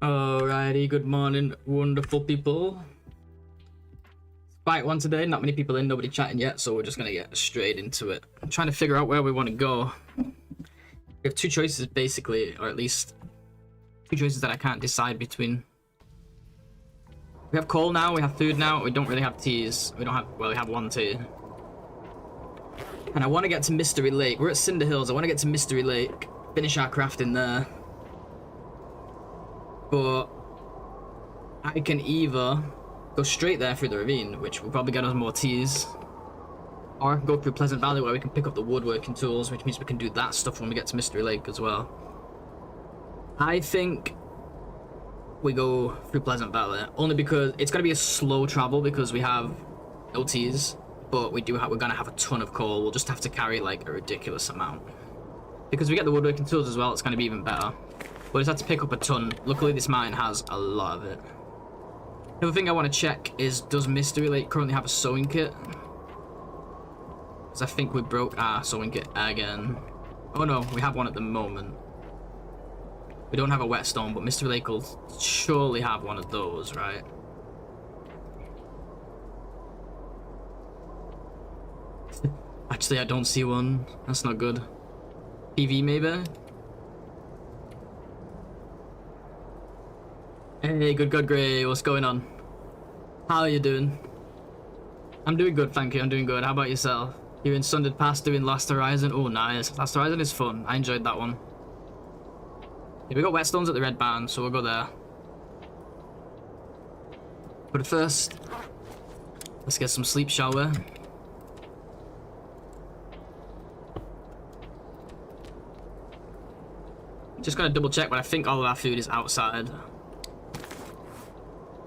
Alrighty, good morning, wonderful people. Fight one today, not many people in, nobody chatting yet, so we're just gonna get straight into it. I'm trying to figure out where we want to go. We have two choices basically, or at least two choices that I can't decide between. We have coal now, we have food now, we don't really have teas. We have one tea. And I want to get to Mystery Lake. We're at Cinder Hills, I want to get to Mystery Lake, finish our crafting there. But I can either go straight there through the ravine, which will probably get us more teas, or I can go through Pleasant Valley where we can pick up the woodworking tools, which means we can do that stuff when we get to Mystery Lake as well. I think we go through Pleasant Valley, only because it's going to be a slow travel because we have no teas, but we're going to have a ton of coal. We'll just have to carry like a ridiculous amount. Because we get the woodworking tools as well, it's going to be even better. We'll just have to pick up a ton. Luckily this mine has a lot of it. The other thing I want to check is, does Mystery Lake currently have a sewing kit? Because I think we broke our sewing kit again. Oh no, we have one at the moment. We don't have a whetstone, but Mystery Lake will surely have one of those, right? Actually, I don't see one. That's not good. PV maybe? Hey, good God Gray, what's going on? How are you doing? I'm doing good, thank you, I'm doing good. How about yourself? You're in Sundered Pass doing Last Horizon? Oh, nice. Last Horizon is fun. I enjoyed that one. Yeah, we got whetstones at the Red Barn, so we'll go there. But first, let's get some sleep, shall we? Just gonna double check, but I think all of our food is outside.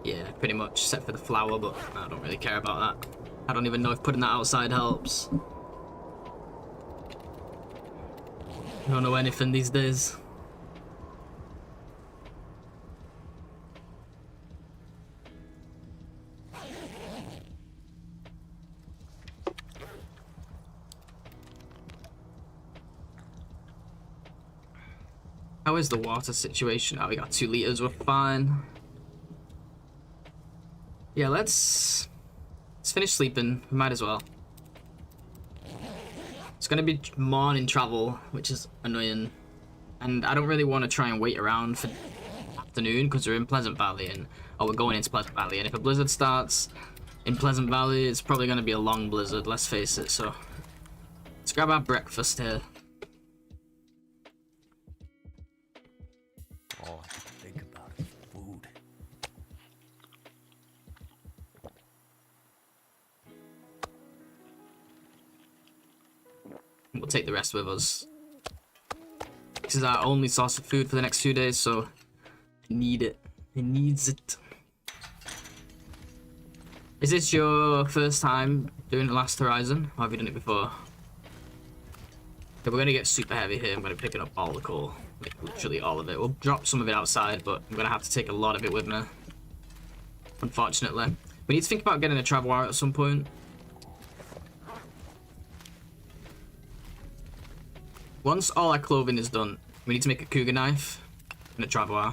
Yeah, pretty much, except for the flour, but I don't really care about that. I don't even know if putting that outside helps. I don't know anything these days. How is the water situation? Oh, we got 2 liters, we're fine. Yeah, let's finish sleeping. We might as well. It's gonna be morning travel, which is annoying, and I don't really want to try and wait around for afternoon because we're in Pleasant Valley, and we're going into Pleasant Valley, and if a blizzard starts in Pleasant Valley, it's probably gonna be a long blizzard. Let's face it. So let's grab our breakfast here. All I can think about is food. We'll take the rest with us. This is our only source of food for the next few days, so I need it. It needs it. Is this your first time doing the Last Horizon, or have you done it before? Okay, we're gonna get super heavy here. I'm gonna be picking up all the coal, like literally all of it. We'll drop some of it outside, but I'm gonna have to take a lot of it with me, unfortunately. We need to think about getting a travois at some point. Once all our clothing is done, we need to make a cougar knife and a travois.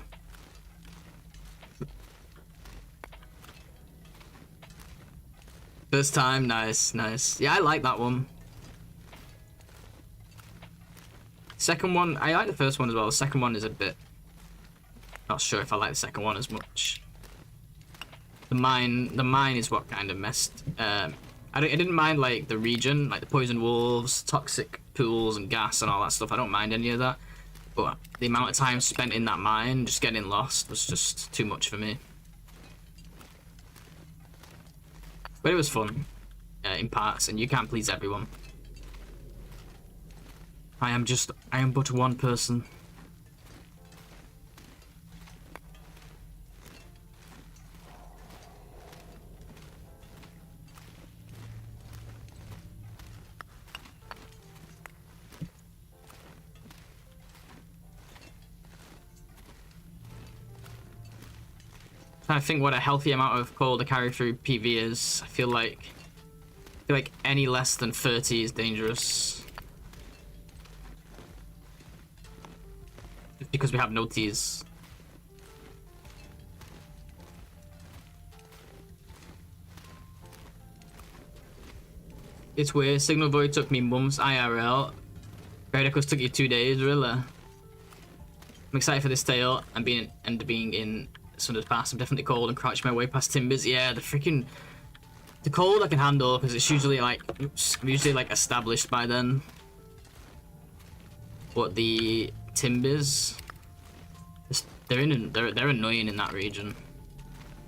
First time, nice, nice. Yeah, I like that one. Second one, I like the first one as well. The second one is a bit... not sure if I like the second one as much. The mine is what kind of messed... I didn't mind like the region, like the poison wolves, toxic pools and gas and all that stuff. I don't mind any of that, but the amount of time spent in that mine just getting lost was just too much for me. But it was fun in parts, and you can't please everyone. I am but one person. I think what a healthy amount of coal to carry through PV is. I feel like any less than 30 is dangerous. Just because we have no teas. It's weird. Signal Void took me months IRL. Periodicals took you 2 days, really. I'm excited for this tale and being in Sunday's Pass. I'm definitely cold and crouching my way past timbers. Yeah, the cold I can handle because it's usually like established by then. But the timbers, they're annoying in that region.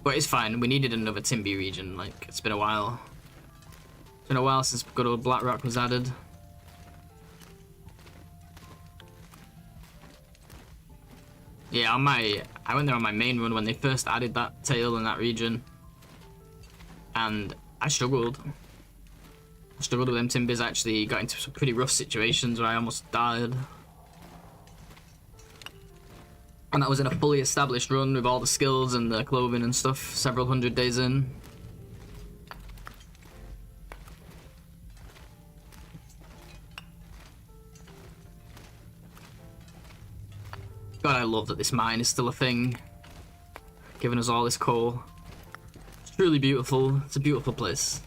But it's fine. We needed another Timby region. Like, it's been a while. It's been a while since good old Blackrock was added. Yeah, I went there on my main run when they first added that tail in that region, and I struggled. I struggled with them timbers. Actually, got into some pretty rough situations where I almost died. And that was in a fully established run with all the skills and the clothing and stuff, several hundred days in. God, I love that this mine is still a thing, giving us all this coal. It's truly beautiful. It's a beautiful place.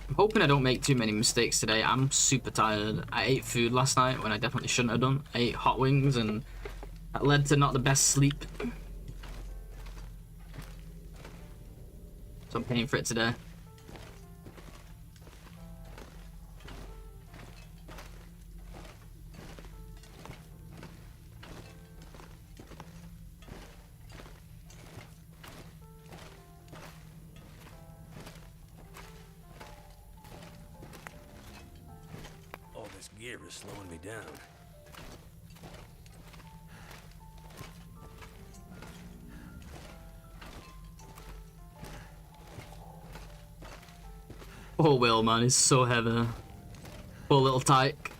I'm hoping I don't make too many mistakes today. I'm super tired. I ate food last night when I definitely shouldn't have done. I ate hot wings and that led to not the best sleep. So I'm paying for it today. All this gear is slowing me down. Oh, Will, man, he's so heavy. Poor little tyke.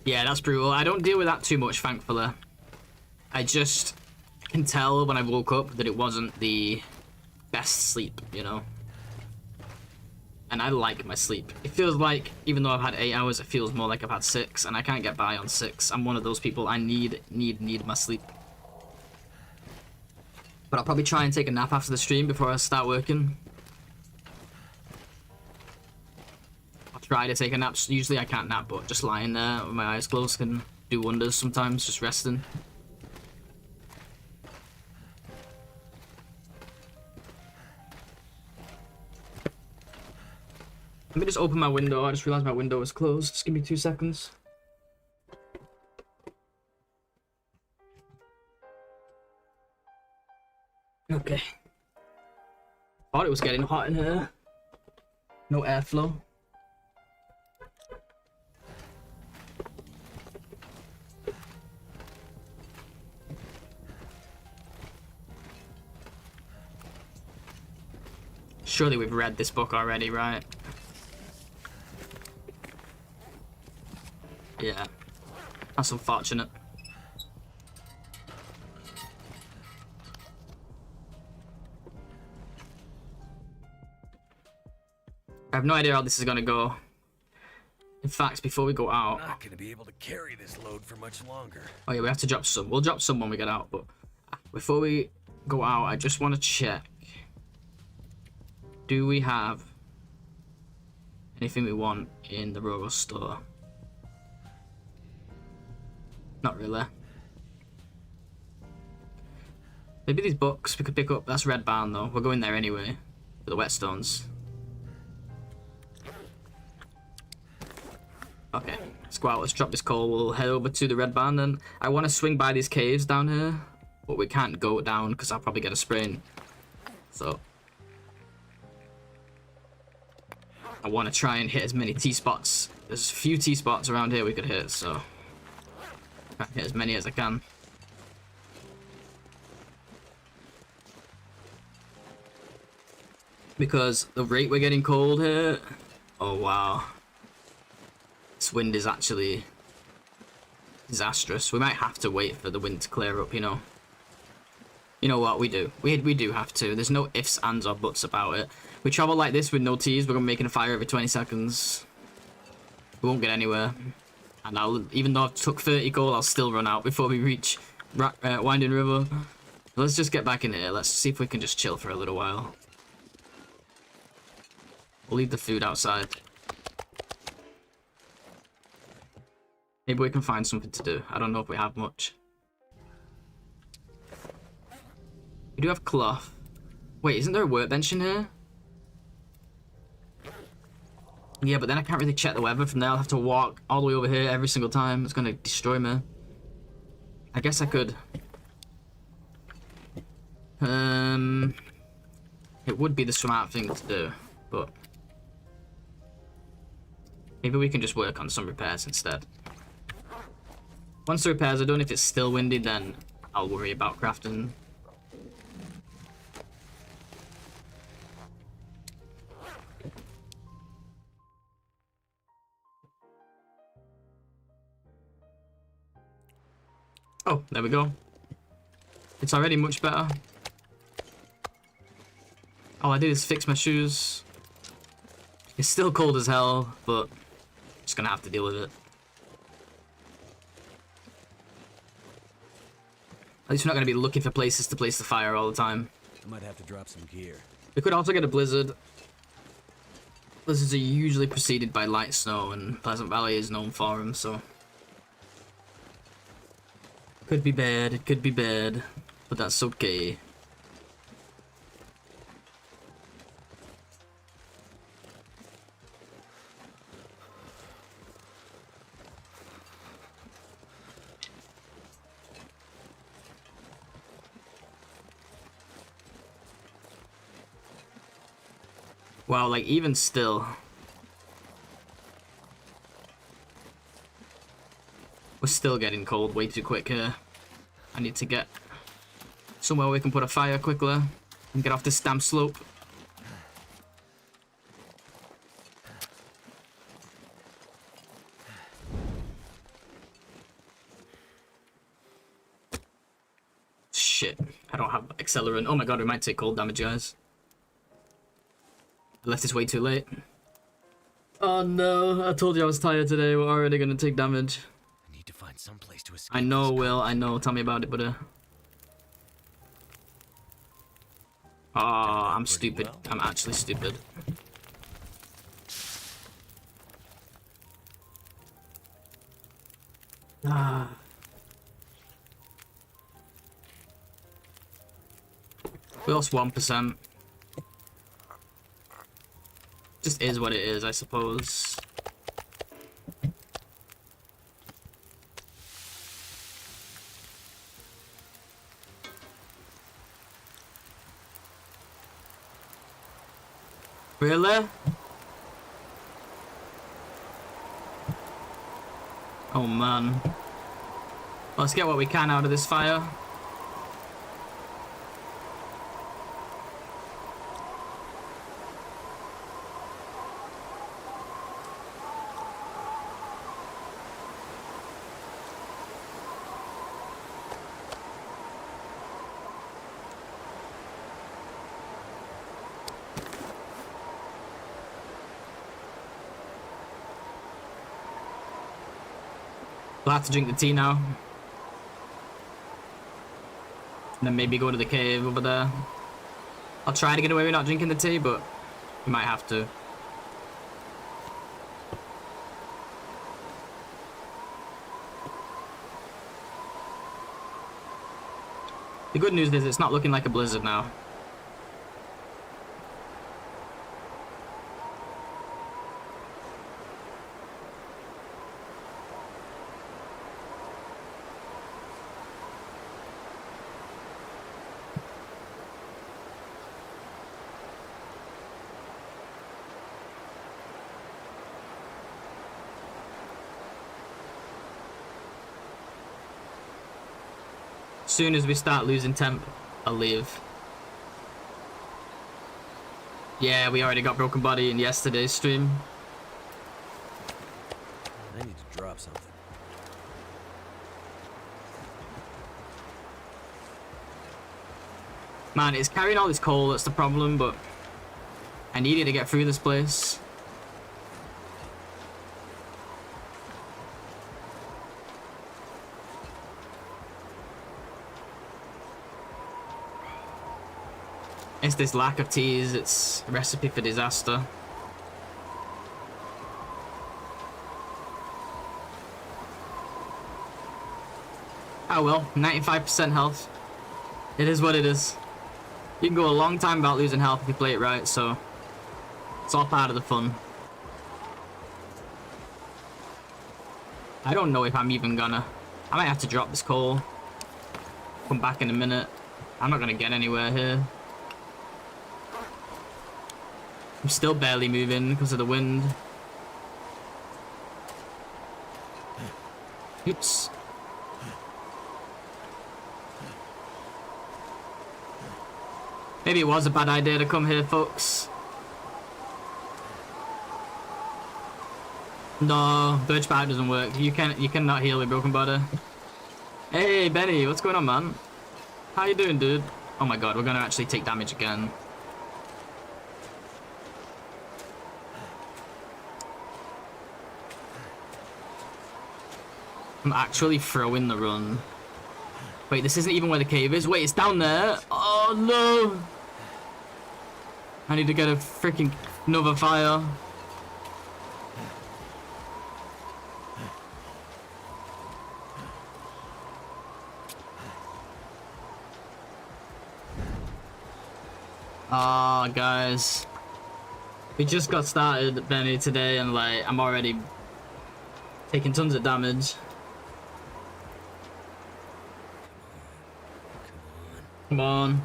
Yeah, that's brutal. I don't deal with that too much, thankfully. I just can tell when I woke up that it wasn't the best sleep, you know? And I like my sleep. It feels like, even though I've had 8 hours, it feels more like I've had 6, and I can't get by on 6. I'm one of those people. I need my sleep. But I'll probably try and take a nap after the stream before I start working. I'll try to take a nap. Usually I can't nap, but just lying there with my eyes closed can do wonders sometimes, just resting. Let me just open my window. I just realized my window was closed. Just give me 2 seconds. Okay. Thought it was getting hot in here. No airflow. Surely we've read this book already, right? Yeah. That's unfortunate. I have no idea how this is gonna go. In fact, before we go out... I'm not gonna be able to carry this load for much longer. Oh yeah, we have to drop some. We'll drop some when we get out, but... Before we go out, I just want to check. Do we have anything we want in the rural store? Not really. Maybe these books we could pick up. That's Red Barn though. We're going there anyway. For the whetstones. Okay, let's go out. Let's drop this coal. We'll head over to the Red Barn then. I want to swing by these caves down here. But we can't go down because I'll probably get a sprain. So... I want to try and hit as many T-spots. There's a few T-spots around here we could hit, so... Try and hit as many as I can. Because the rate we're getting cold here... Oh, wow. This wind is actually... disastrous. We might have to wait for the wind to clear up, you know. You know what? We do. We do have to. There's no ifs, ands, or buts about it. We travel like this with no teas. We're gonna be making a fire every 20 seconds. We won't get anywhere. And even though I've took 30 gold, I'll still run out before we reach Winding River. Let's just get back in here. Let's see if we can just chill for a little while. We'll leave the food outside. Maybe we can find something to do. I don't know if we have much. We do have cloth. Wait, isn't there a workbench in here? Yeah, but then I can't really check the weather from there. I'll have to walk all the way over here every single time. It's gonna destroy me. I guess I could. It would be the smart thing to do, but maybe we can just work on some repairs instead. Once the repairs are done, if it's still windy, then I'll worry about crafting. Oh, there we go. It's already much better. All I did is fix my shoes. It's still cold as hell, but I'm just gonna have to deal with it. At least we're not gonna be looking for places to place the fire all the time. I might have to drop some gear. We could also get a blizzard. Blizzards are usually preceded by light snow, and Pleasant Valley is known for them, so... Could be bad, it could be bad, but that's okay. Wow, like even still, we're still getting cold way too quick here. I need to get somewhere we can put a fire quickly and get off this damn slope. Shit, I don't have accelerant. Oh my god, we might take cold damage, guys. I left this way too late. Oh no, I told you I was tired today. We're already gonna take damage. I need to find some place to escape. I know, Will. I know. Tell me about it, but oh, I'm stupid. Well. I'm actually stupid. Ah. We lost 1%. Just is what it is, I suppose. Really? Oh man. Let's get what we can out of this fire. We'll have to drink the tea now. And then maybe go to the cave over there. I'll try to get away with not drinking the tea, but we might have to. The good news is it's not looking like a blizzard now. As soon as we start losing temp, I'll leave. Yeah, we already got Broken Body in yesterday's stream. I need to drop something. Man, it's carrying all this coal, that's the problem, but I need it to get through this place. It's this lack of teas, it's a recipe for disaster. Oh well, 95% health. It is what it is. You can go a long time without losing health if you play it right, so it's all part of the fun. I don't know if I'm even gonna... I might have to drop this coal. Come back in a minute. I'm not gonna get anywhere here. I'm still barely moving because of the wind. Oops. Maybe it was a bad idea to come here, folks. No, birch bark doesn't work. You cannot heal with broken body. Hey, Benny, what's going on, man? How you doing, dude? Oh my god, we're gonna actually take damage again. I'm actually throwing the run. Wait, this isn't even where the cave is. Wait, it's down there. Oh no! I need to get a freaking another fire. Ah, guys. We just got started, Benny, today, and like, I'm already taking tons of damage. Come on.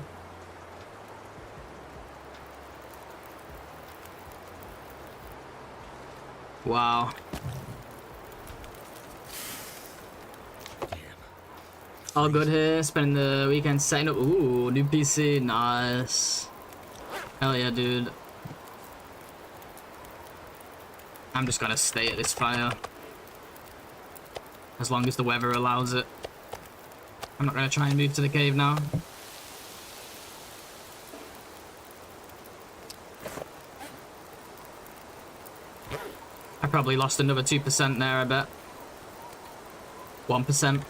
Wow. All good here, spending the weekend setting up. Ooh, new PC, nice. Hell yeah, dude. I'm just gonna stay at this fire. As long as the weather allows it. I'm not gonna try and move to the cave now. I probably lost another 2% there, I bet. 1%.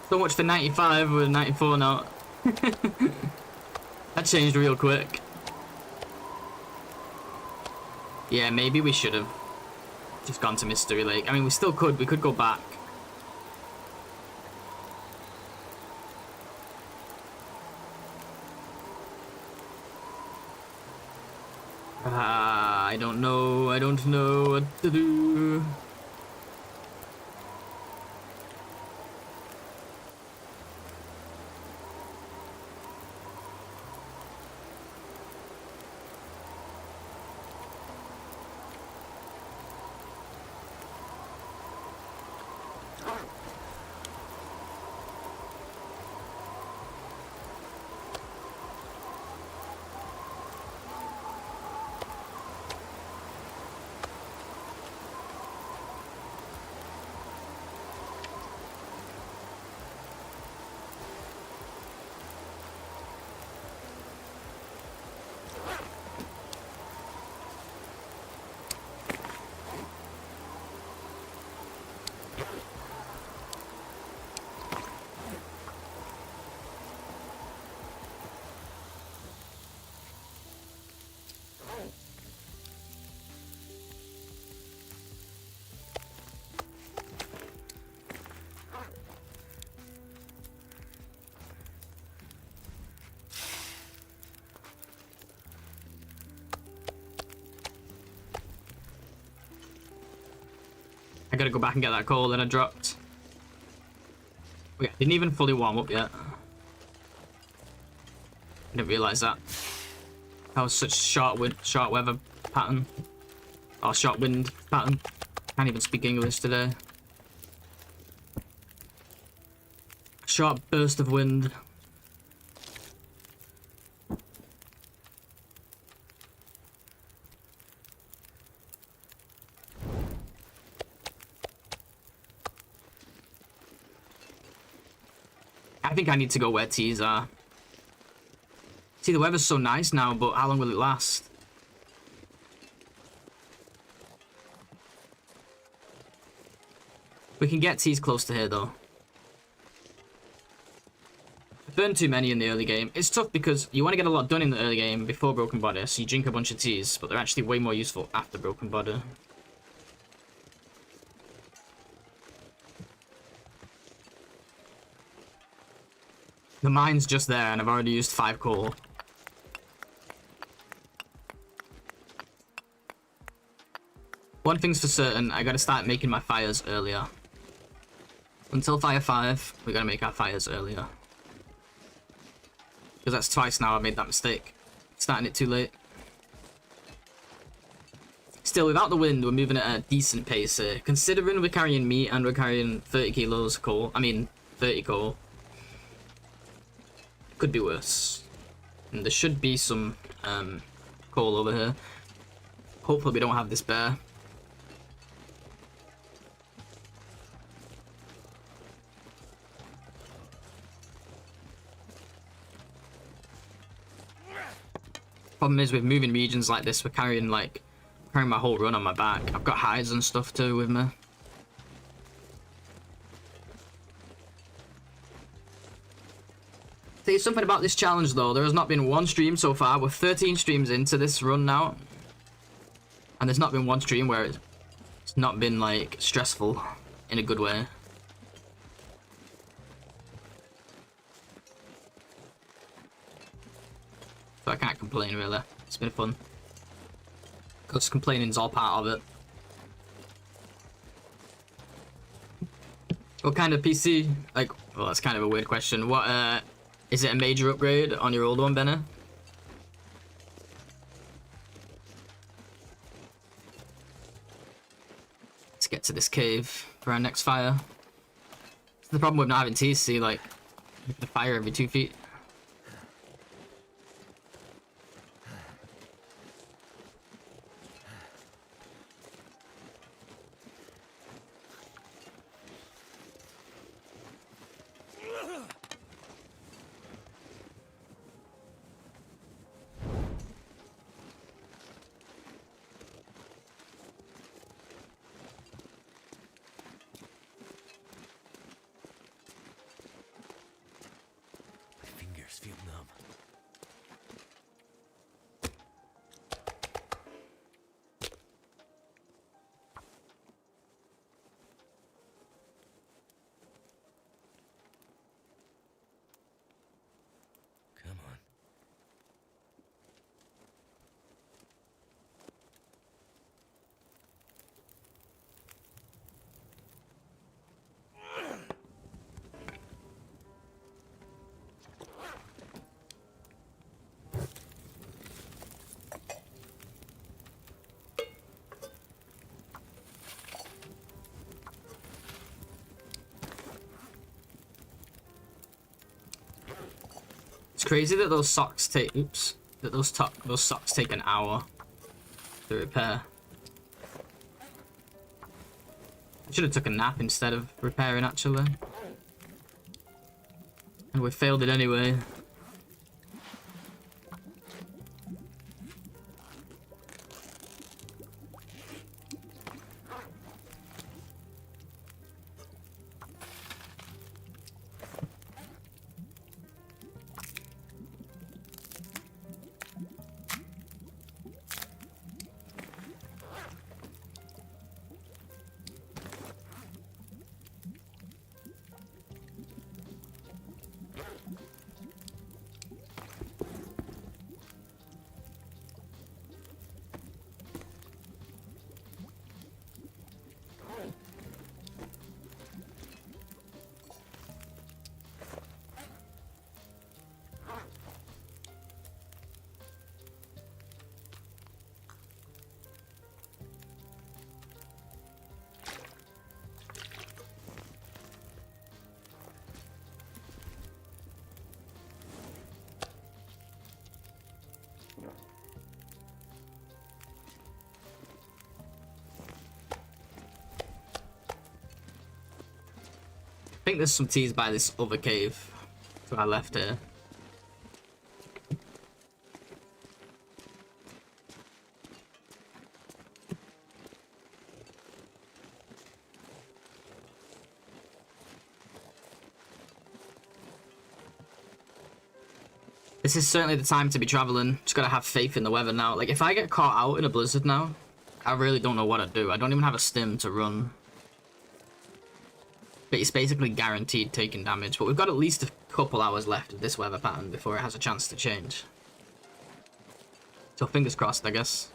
So much for 95, we're 94 now. That changed real quick. Yeah, maybe we should have just gone to Mystery Lake. I mean, we still could. We could go back. I don't know. I don't know what to do. I gotta go back and get that coal that I dropped. Oh yeah, didn't even fully warm up yet. I didn't realise that. That was such short weather pattern. Or short wind pattern. Can't even speak English today. Short burst of wind. I think I need to go where teas are. See, the weather's so nice now, but how long will it last? We can get teas close to here, though. I burned too many in the early game. It's tough because you want to get a lot done in the early game before Broken Body, so you drink a bunch of teas, but they're actually way more useful after Broken Body. The mine's just there, and I've already used 5 coal. One thing's for certain, I gotta start making my fires earlier. Until fire 5, we gotta make our fires earlier. Because that's twice now I've made that mistake. Starting it too late. Still, without the wind, we're moving at a decent pace here. Considering we're carrying meat and we're carrying 30 kilos coal. I mean, 30 coal. Could be worse. And there should be some coal over here. Hopefully we don't have this bear. Problem is with moving regions like this, we're carrying my whole run on my back. I've got hides and stuff too with me. Say something about this challenge though. There has not been one stream so far. We're 13 streams into this run now, and there's not been one stream where it's not been like stressful in a good way. So I can't complain really. It's been fun. Because complaining's all part of it. What kind of PC? Like, well, that's kind of a weird question. What, is it a major upgrade on your old one, Benny? Let's get to this cave for our next fire. The problem with not having TC, like, the fire every 2 feet. Feel numb. Come on. It's crazy that those socks take, oops, that those socks take an hour to repair. I should have took a nap instead of repairing actually. And we failed it anyway. I think there's some teas by this other cave to our left here. This is certainly the time to be traveling. Just gotta have faith in the weather now. Like, if I get caught out in a blizzard now, I really don't know what I'd do. I don't even have a stim to run. But it's basically guaranteed taking damage. But we've got at least a couple hours left of this weather pattern before it has a chance to change. So fingers crossed, I guess.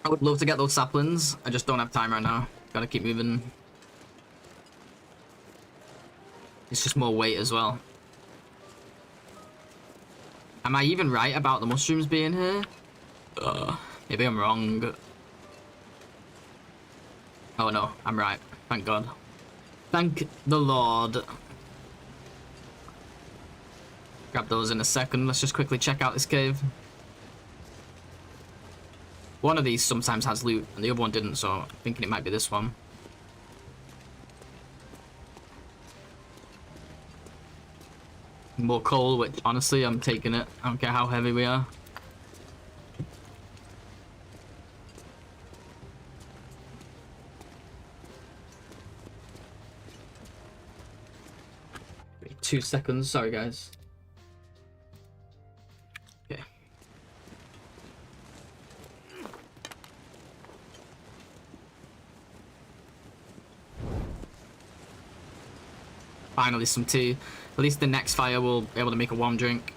I would love to get those saplings. I just don't have time right now. Gotta keep moving. It's just more weight as well. Am I even right about the mushrooms being here? Maybe I'm wrong. Oh no, I'm right. Thank God. Thank the Lord. Grab those in a second. Let's just quickly check out this cave. One of these sometimes has loot, and the other one didn't, so I'm thinking it might be this one. More coal, which honestly, I'm taking it. I don't care how heavy we are. Wait 2 seconds, sorry guys. Okay. Finally some tea. At least the next fire will be able to make a warm drink.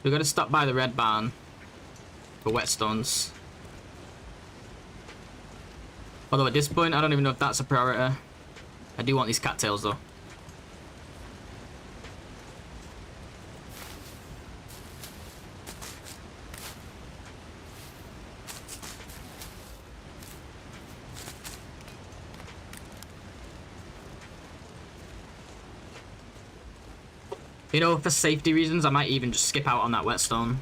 We've got to stop by the red barn for whetstones. Although at this point, I don't even know if that's a priority. I do want these cattails though. You know, for safety reasons, I might even just skip out on that whetstone.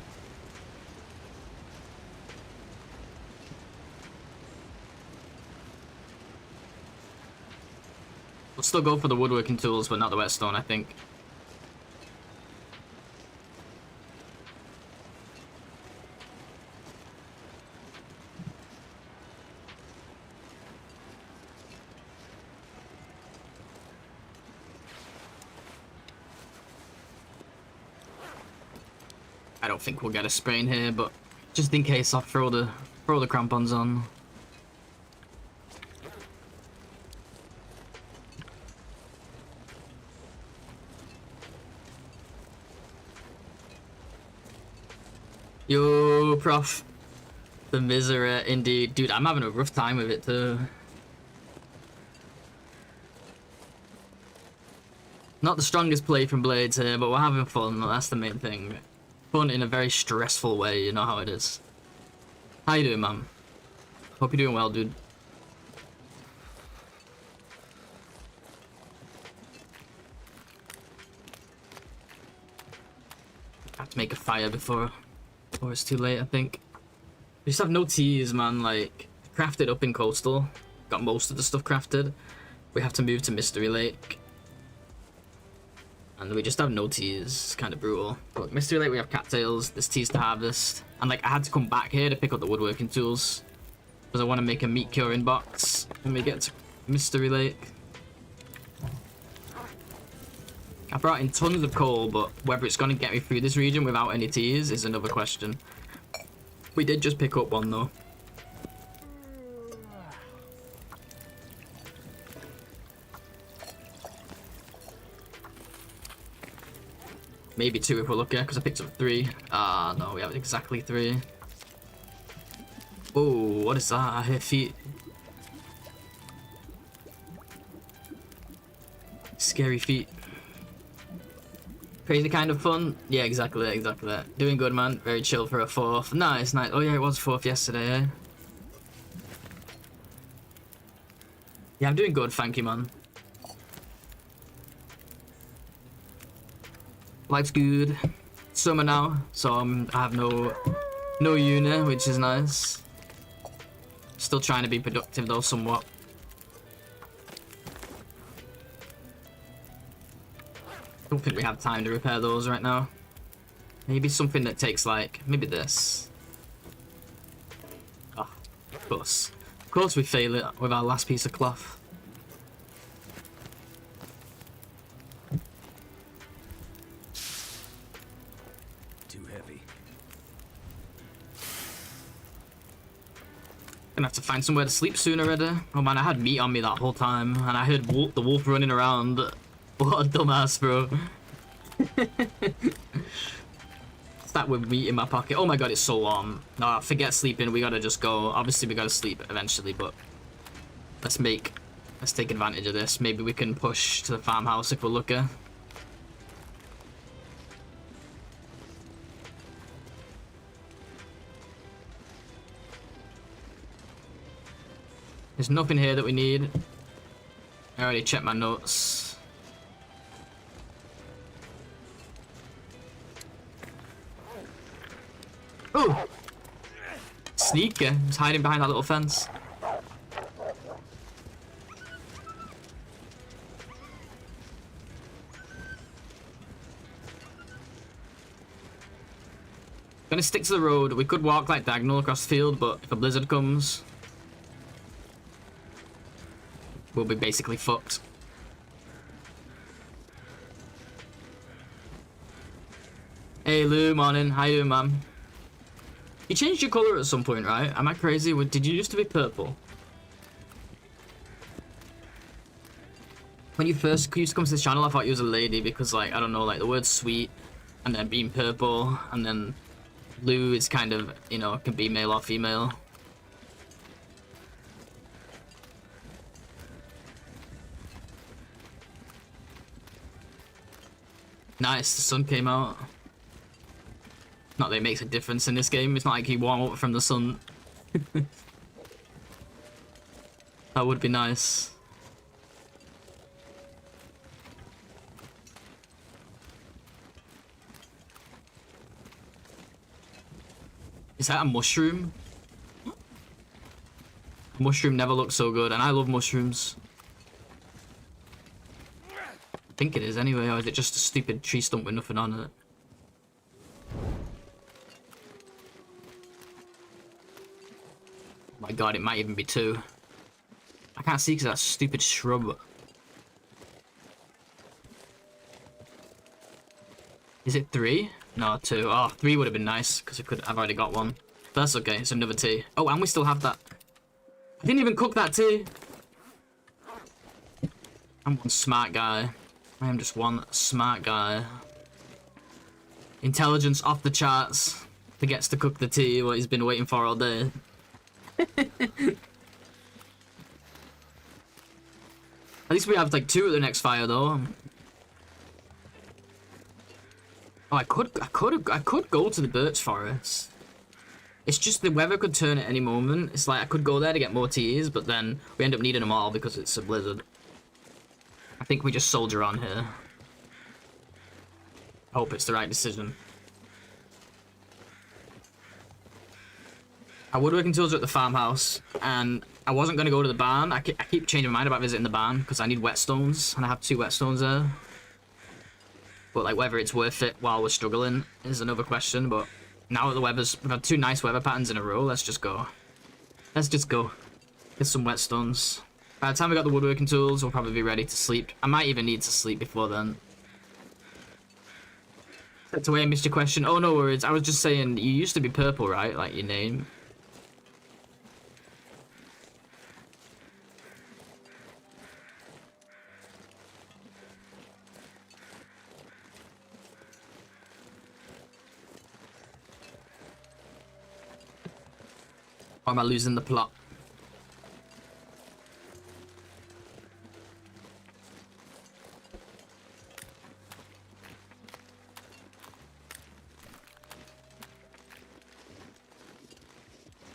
We'll still go for the woodworking tools, but not the whetstone, I think. I don't think we'll get a sprain here, but just in case, I'll throw the crampons on. Yo, prof. The misery, indeed. Dude, I'm having a rough time with it too. Not the strongest play from Blades here, but we're having fun. That's the main thing. Fun in a very stressful way, you know how it is. How you doing, man? Hope you're doing well, dude. I have to make a fire before it's too late, I think. We just have no teas, man. Like, crafted up in Coastal. Got most of the stuff crafted. We have to move to Mystery Lake. And we just have no teas. It's kind of brutal. But Mystery Lake, we have cattails. There's teas to harvest. And like, I had to come back here to pick up the woodworking tools. Because I want to make a meat curing box when we get to Mystery Lake. I brought in tons of coal, but whether it's going to get me through this region without any teas is another question. We did just pick up one though. Maybe 2 if we're lucky, because I picked up 3. Ah, no, we have exactly 3. Oh, what is that? I hear feet. Scary feet. Crazy kind of fun? Yeah, exactly that. Doing good, man. Very chill for a 4th. Nice, nice. Oh yeah, it was 4th yesterday, eh? Yeah, I'm doing good, thank you, man. Life's good. Summer now, so I have no uni, which is nice. Still trying to be productive though, somewhat. Don't think we have time to repair those right now. Maybe something that takes like, maybe this. Ah, of course. Of course we fail it with our last piece of cloth. Too heavy. Gonna have to find somewhere to sleep soon already. Oh man, I had meat on me that whole time, and I heard the wolf running around. What a dumbass, bro. That with meat in my pocket. Oh my god, it's so warm. Nah, forget sleeping. We gotta just go. Obviously, we gotta sleep eventually, but let's take advantage of this. Maybe we can push to the farmhouse if we're lucky. There's nothing here that we need. I already checked my notes. Oh! Sneaker. He's hiding behind that little fence. Gonna stick to the road. We could walk like diagonal across the field, but if a blizzard comes, we'll be basically fucked. Hey Lou, morning. How you doing, man? You changed your color at some point, right? Am I crazy? Did you used to be purple? When you first used to come to this channel, I thought you was a lady because, like, I don't know, like the word sweet and then being purple and then Lou is kind of, you know, can be male or female. Nice, the sun came out. Not that it makes a difference in this game. It's not like you warm up from the sun. That would be nice. Is that a mushroom? Mushroom never looks so good, and I love mushrooms. I think it is anyway, or is it just a stupid tree stump with nothing on it? Oh my god, it might even be two. I can't see because of that stupid shrub. Is it three? No, two. Oh, three would have been nice because I've already got one. But that's okay, it's another tea. Oh, and we still have that. I didn't even cook that tea. I'm one smart guy. I am just one smart guy. Intelligence off the charts. Forgets to cook the tea, what he's been waiting for all day. At least we have like two at the next fire though. Oh, I could go to the birch forest. It's just the weather could turn at any moment. It's like I could go there to get more teas, but then we end up needing them all because it's a blizzard. I think we just soldier on here. I hope it's the right decision. Our woodworking tools are at the farmhouse, and I wasn't going to go to the barn. I keep changing my mind about visiting the barn because I need whetstones, and I have 2 whetstones there. But like whether it's worth it while we're struggling is another question. But now that the we've had 2 nice weather patterns in a row, let's just go. Let's just go. Get some whetstones. By the time we got the woodworking tools, we'll probably be ready to sleep. I might even need to sleep before then. That's the way I missed your question. Oh, no worries. I was just saying, you used to be purple, right? Like your name. Or am I losing the plot?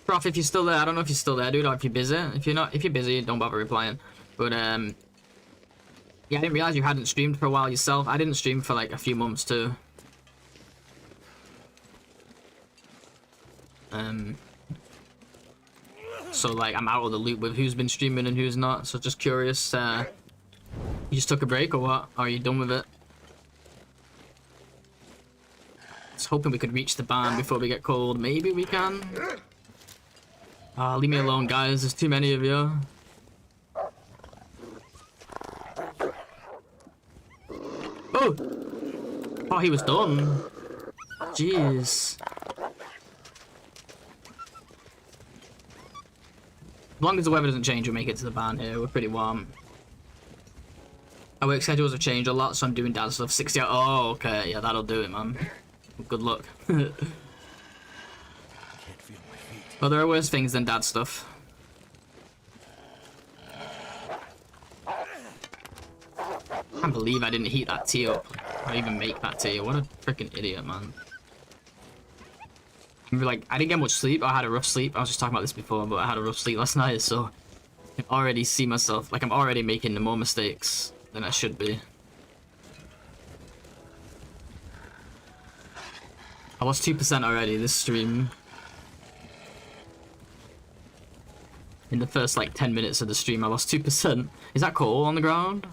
Prof, if you're still there, I don't know if you're still there, dude, or if you're busy. If you're busy, don't bother replying. But yeah, I didn't realize you hadn't streamed for a while yourself. I didn't stream for like a few months too. So like I'm out of the loop with who's been streaming and who's not. So just curious, you just took a break or what? Or are you done with it? was hoping we could reach the barn before we get cold. Maybe we can. Leave me alone, guys. There's too many of you. Oh! Oh, he was done. Jeez. As long as the weather doesn't change, we'll make it to the barn here. We're pretty warm. Our work schedules have changed a lot, so I'm doing dad stuff. 60 hours. Oh, okay. Yeah, that'll do it, man. Good luck. Well, there are worse things than dad stuff. I can't believe I didn't heat that tea up. Or even make that tea. What a freaking idiot, man. Like, I didn't get much sleep. I had a rough sleep. I was just talking about this before, but I had a rough sleep last night, so I can already see myself. Like, I'm already making the more mistakes than I should be. I lost 2% already this stream. In the first, like, 10 minutes of the stream, I lost 2%. Is that coal on the ground?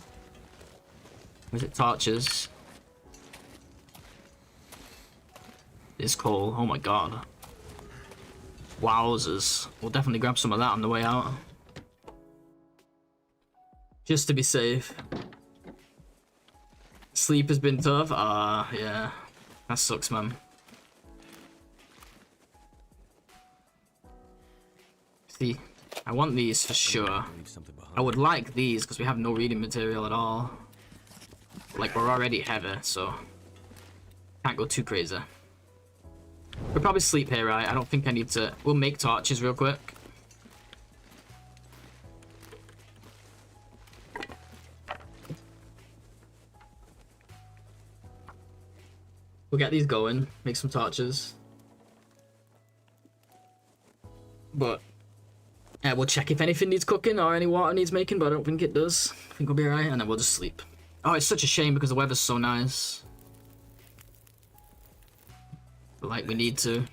Or is it torches? It's coal. Oh my god. Wowzers. We'll definitely grab some of that on the way out. Just to be safe. Sleep has been tough. Yeah. That sucks, man. See, I want these for sure. I would like these because we have no reading material at all. Like, we're already heavy, so can't go too crazy. We'll probably sleep here, right? I don't think I need to... We'll make torches real quick. We'll get these going, make some torches. But we'll check if anything needs cooking or any water needs making, but I don't think it does. I think we'll be alright, and then we'll just sleep. Oh, it's such a shame because the weather's so nice. But, like, we need to.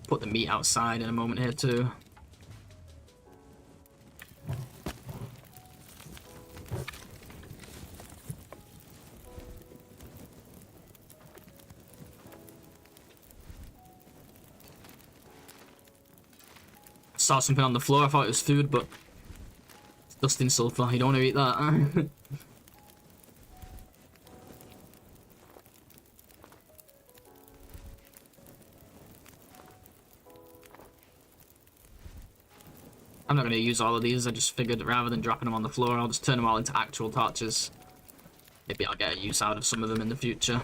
Put the meat outside in a moment here too. Saw something on the floor, I thought it was food, but it's dust in sulfur. You don't want to eat that. I'm not going to use all of these. I just figured rather than dropping them on the floor, I'll just turn them all into actual torches. Maybe I'll get a use out of some of them in the future.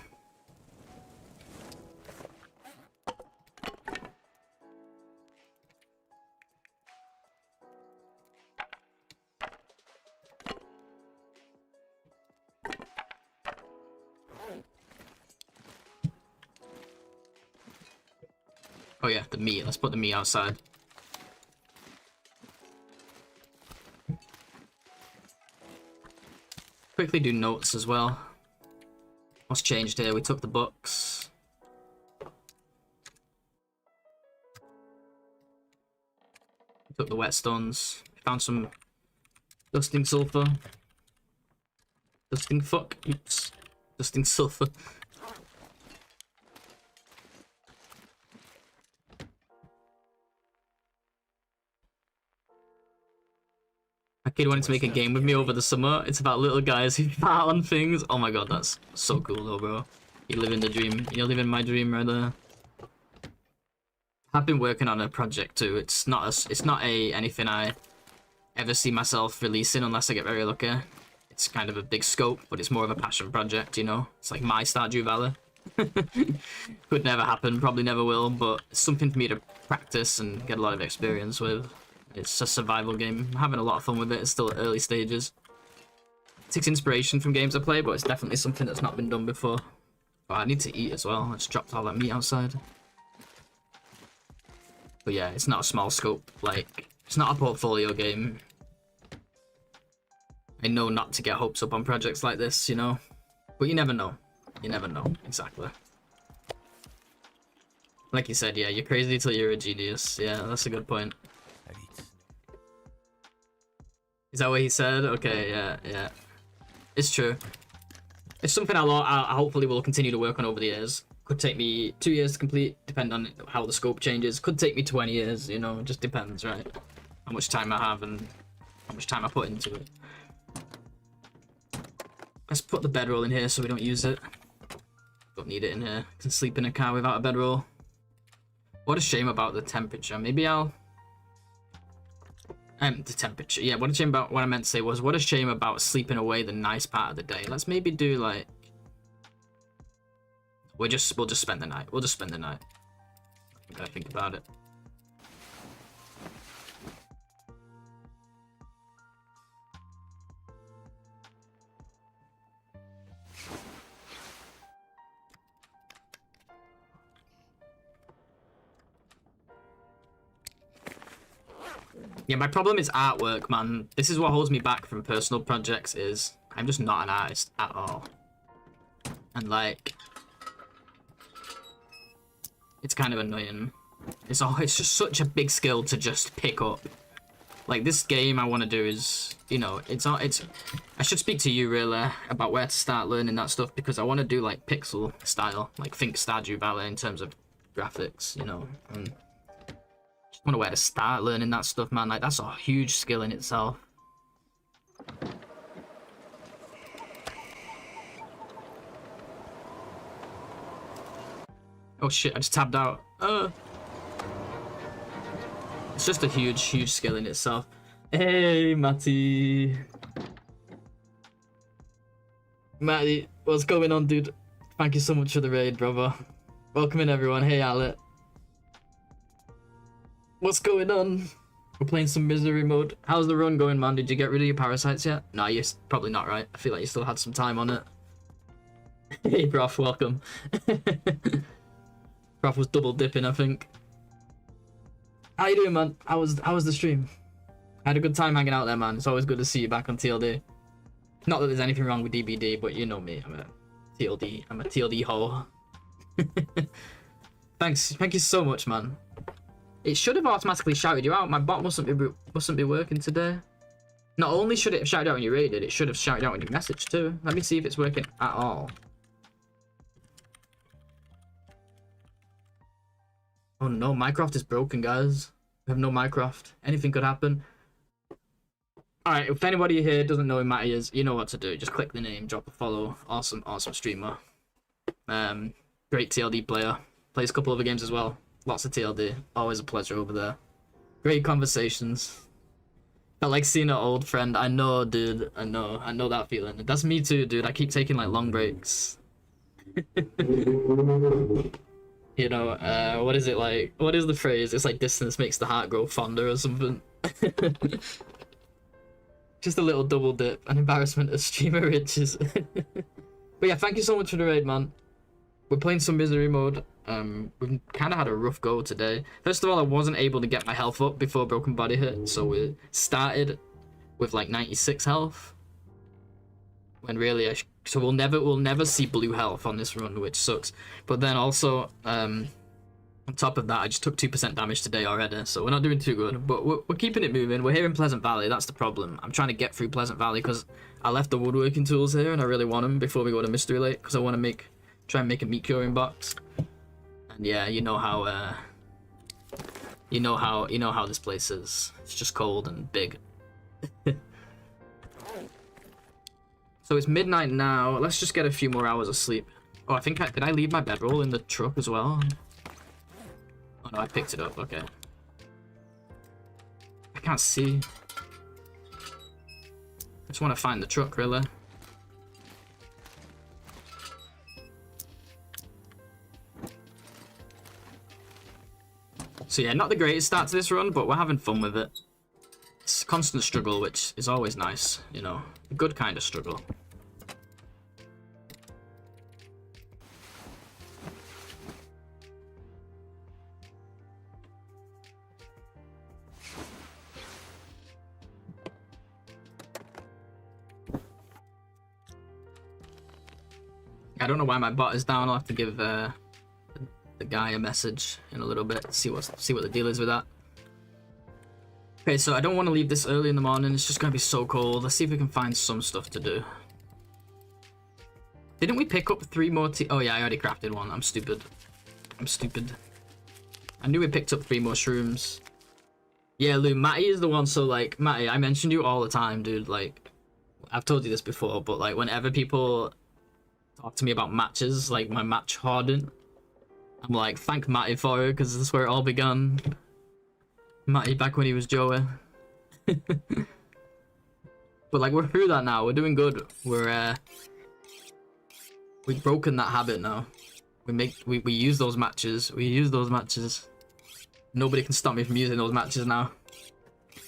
Oh yeah, the meat. Let's put the meat outside. Quickly do notes as well. What's changed here? We took the books. We took the whetstones. Found some dusting sulfur. Dusting fuck. Oops. Dusting sulfur. A kid wanted to make a game with me over the summer. It's about little guys who fart on things. Oh my god, that's so cool though, bro. You're living the dream. You're living my dream right there. I've been working on a project too. It's not anything I ever see myself releasing unless I get very lucky. It's kind of a big scope, but it's more of a passion project, you know? It's like my Stardew Valley. Could never happen, probably never will, but it's something for me to practice and get a lot of experience with. It's a survival game. I'm having a lot of fun with it. It's still at early stages. It takes inspiration from games I play, but it's definitely something that's not been done before. But I need to eat as well. I just dropped all that meat outside. But yeah, it's not a small scope. Like, it's not a portfolio game. I know not to get hopes up on projects like this, you know? But you never know. You never know. Exactly. Like you said, yeah, you're crazy till you're a genius. Yeah, that's a good point. Is that what he said? Okay, yeah, yeah. It's true. It's something I hopefully will continue to work on over the years. Could take me 2 years to complete, depending on how the scope changes. Could take me 20 years, you know, it just depends, right? How much time I have and how much time I put into it. Let's put the bedroll in here so we don't use it. Don't need it in here. Can sleep in a car without a bedroll. What a shame about the temperature. Maybe I'll... the temperature. Yeah, what a shame about... What I meant to say was, what a shame about sleeping away the nice part of the day. Let's maybe do, like... We'll just spend the night. We'll just spend the night. I gotta think about it. Yeah, my problem is artwork, man. This is what holds me back from personal projects, is I'm just not an artist at all. And, like... It's kind of annoying. It's just such a big skill to just pick up. Like, this game I want to do is, you know, I should speak to you, really, about where to start learning that stuff, because I want to do, like, pixel style. Like, think Stardew Valley in terms of graphics, you know. And just wonder where to start learning that stuff, man. Like, that's a huge skill in itself. Oh shit, I just tabbed out. It's just a huge skill in itself. Hey, Matty. Matty, what's going on, dude? Thank you so much for the raid, brother. Welcome in, everyone. Hey, Alec. What's going on? We're playing some misery mode. How's the run going, man? Did you get rid of your parasites yet? Nah, you're probably not, right? I feel like you still had some time on it. Hey, Broth, welcome. Broth was double dipping, I think. How you doing, man? How was the stream? I had a good time hanging out there, man. It's always good to see you back on TLD. Not that there's anything wrong with DBD, but you know me. I'm a TLD hoe. Thanks. Thank you so much, man. It should have automatically shouted you out. My bot mustn't be working today. Not only should it have shouted out when you raided, it should have shouted out when you messaged too. Let me see if it's working at all. Oh no, Minecraft is broken, guys. We have no Minecraft. Anything could happen. Alright, if anybody here doesn't know who Matty is, you know what to do. Just click the name, drop a follow. Awesome streamer. Great TLD player. Plays a couple other games as well. Lots of TLD. Always a pleasure over there. Great conversations. Felt like seeing an old friend. I know, dude. I know that feeling. That's me too, dude. I keep taking like long breaks. You know, what is it like? What is the phrase? It's like distance makes the heart grow fonder or something. Just a little double dip. An embarrassment of streamer riches. But yeah, thank you so much for the raid, man. We're playing some misery mode. We've kind of had a rough go today. First of all, I wasn't able to get my health up before Broken Body hit, so we started with like 96 health. When really, so we'll never see blue health on this run, which sucks. But then also, on top of that, I just took 2% damage today already, so we're not doing too good. But we're keeping it moving. We're here in Pleasant Valley. That's the problem. I'm trying to get through Pleasant Valley because I left the woodworking tools here, and I really want them before we go to Mystery Lake because I want to try and make a meat curing box. And yeah, you know how this place is. It's just cold and big. So it's midnight now. Let's just get a few more hours of sleep. Oh, I think did I leave my bedroll in the truck as well? Oh no, I picked it up. Okay. I can't see. I just want to find the truck, really. So yeah, not the greatest start to this run, but we're having fun with it. It's a constant struggle, which is always nice, you know. A good kind of struggle. I don't know why my bot is down. I'll have to give the guy a message in a little bit. See what the deal is with that. Okay, so I don't want to leave this early in the morning. It's just gonna be so cold. Let's see if we can find some stuff to do. Didn't we pick up 3 more Oh yeah, I already crafted one. I'm stupid. I'm stupid. I knew we picked up 3 more shrooms. Yeah, Lou, Matty is the one, so like, Matty, I mention you all the time, dude. Like, I've told you this before, but like, whenever people talk to me about matches, like my match hardened, I'm like, thank Matty for it, because this is where it all began. Matty back when he was Joey. But like, we're through that now. We're doing good. We've broken that habit now. We use those matches. We use those matches. Nobody can stop me from using those matches now.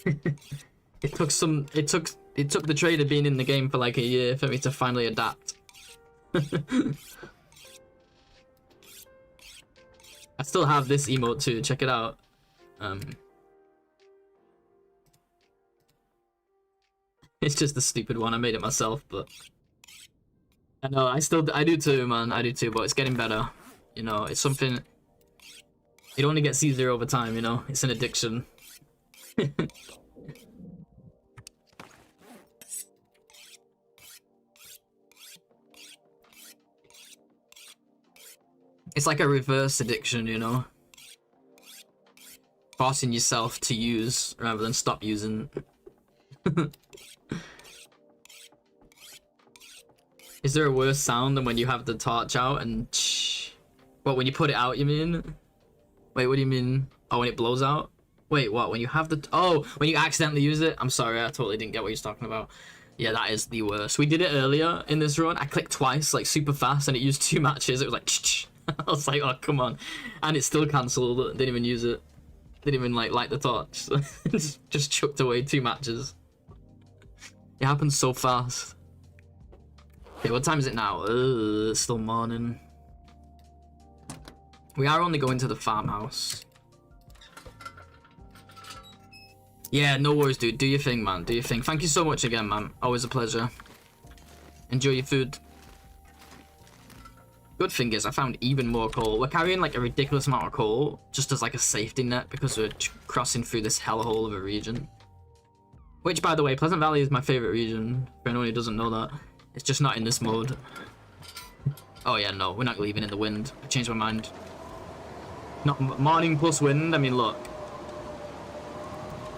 It took the trader being in the game for like a year for me to finally adapt. I still have this emote too. Check it out. It's just a stupid one. I made it myself, but I know I do too, man. I do too, but it's getting better. You know, it's something. It only gets easier over time. You know, it's an addiction. It's like a reverse addiction, you know? Forcing yourself to use rather than stop using. Is there a worse sound than when you have the torch out and what, when you put it out, you mean? Wait, what do you mean? Oh, when it blows out? Wait, what? When you have the... Oh, when you accidentally use it? I'm sorry, I totally didn't get what you're talking about. Yeah, that is the worst. We did it earlier in this run. I clicked twice, like super fast, and it used 2 matches. It was like... I was like, oh, come on. And it still cancelled. Didn't even use it. Didn't even like light the torch. Just chucked away 2 matches. It happens so fast. Okay, what time is it now? It's still morning. We are only going to the farmhouse. Yeah, no worries, dude. Do your thing, man. Do your thing. Thank you so much again, man. Always a pleasure. Enjoy your food. Good thing is, I found even more coal. We're carrying like a ridiculous amount of coal, just as like a safety net, because we're crossing through this hellhole of a region. Which, by the way, Pleasant Valley is my favorite region, for anyone who doesn't know that. It's just not in this mode. Oh yeah, no, we're not leaving in the wind. I changed my mind. Not morning plus wind. I mean, look.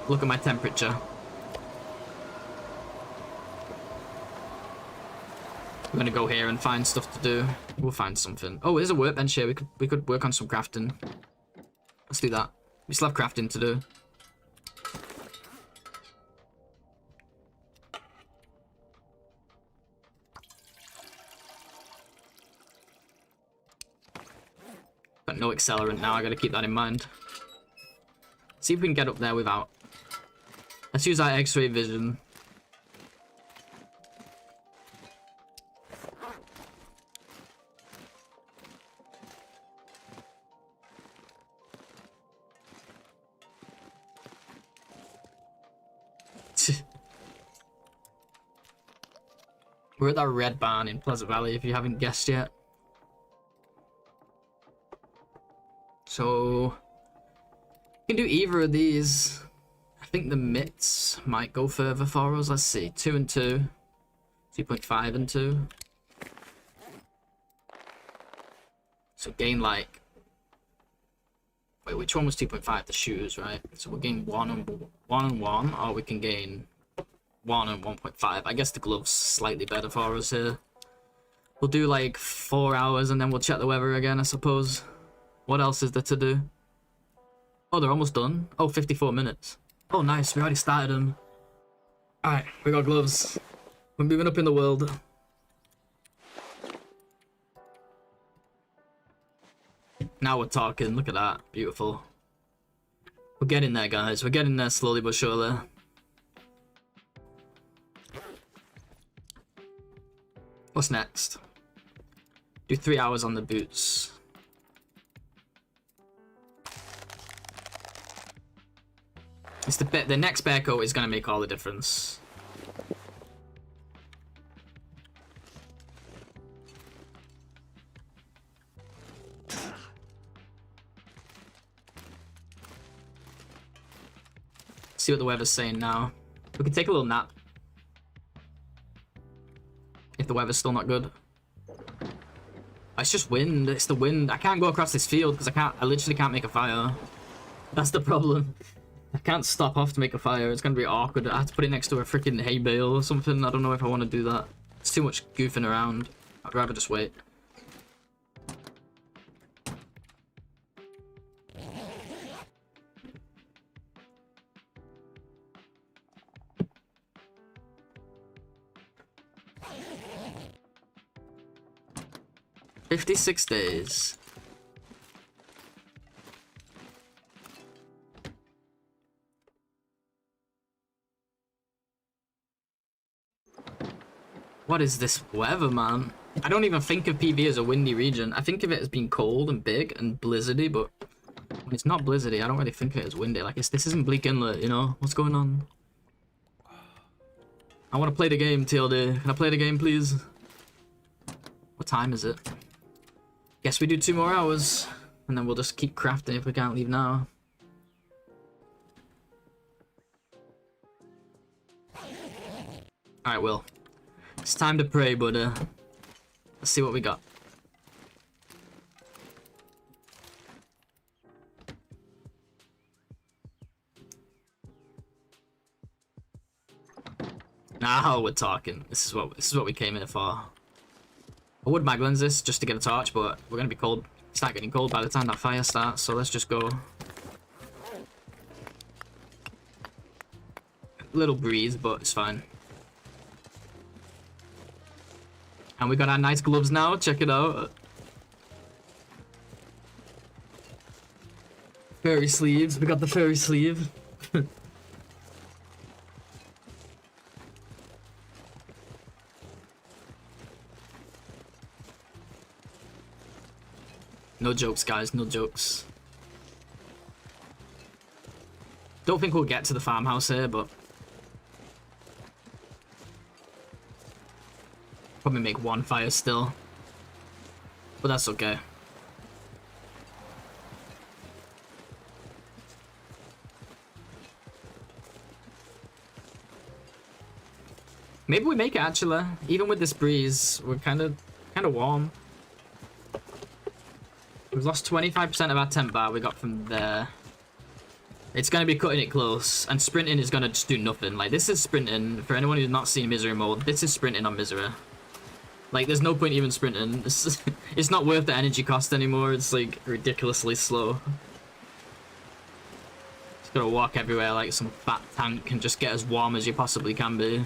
Look at my temperature. We're gonna go here and find stuff to do. We'll find something. Oh, there's a workbench here. We could work on some crafting. Let's do that. We still have crafting to do. Got no accelerant now. I gotta keep that in mind. See if we can get up there without. Let's use our X-ray vision. We're at that red barn in Pleasant Valley, if you haven't guessed yet. So, we can do either of these. I think the mitts might go further for us. Let's see, 2 and 2. 2.5 and 2. So gain like... Wait, which one was 2.5? The shoes, right? So we'll gain 1 and 1, or we can gain 1 and 1.5. I guess the gloves slightly better for us here. We'll do like 4 hours and then we'll check the weather again, I suppose. What else is there to do? Oh, they're almost done. Oh, 54 minutes. Oh, nice. We already started them. Alright, we got gloves. We're moving up in the world. Now we're talking. Look at that. Beautiful. We're getting there, guys. We're getting there slowly but surely. What's next? Do 3 hours on the boots. It's the next bear coat is gonna make all the difference. See what the weather's saying now. We can take a little nap. If the weather's still not good. It's just wind. It's the wind. I can't go across this field because I literally can't make a fire. That's the problem. I can't stop off to make a fire. It's gonna be awkward. I have to put it next to a freaking hay bale or something. I don't know if I want to do that. It's too much goofing around. I'd rather just wait. "56 days. What is this weather, man? I don't even think of PV as a windy region. I think of it as being cold and big and blizzardy, but when it's not blizzardy, I don't really think of it as windy. Like, this isn't Bleak Inlet, you know? What's going on? I want to play the game, TLD. Can I play the game, please? What time is it? Guess we do 2 more hours, and then we'll just keep crafting if we can't leave now. Alright, Will. It's time to pray, but let's see what we got. Now we're talking. This is what we came here for. I would mag lens this just to get a torch, but we're gonna be cold. Start getting cold by the time that fire starts, so let's just go. Little breeze, but it's fine. And we got our nice gloves now, check it out. Furry sleeves, we got the furry sleeve. No jokes, guys, no jokes. Don't think we'll get to the farmhouse here, but probably make 1 fire still. But that's okay. Maybe we make it actually. Even with this breeze, we're kind of warm. We've lost 25% of our temp bar we got from there. It's going to be cutting it close, and sprinting is going to just do nothing. Like, this is sprinting. For anyone who's not seen Misery mode, this is sprinting on Misery. Like, there's no point even sprinting. It's not worth the energy cost anymore. It's, like, ridiculously slow. Just gotta walk everywhere like some fat tank and just get as warm as you possibly can be.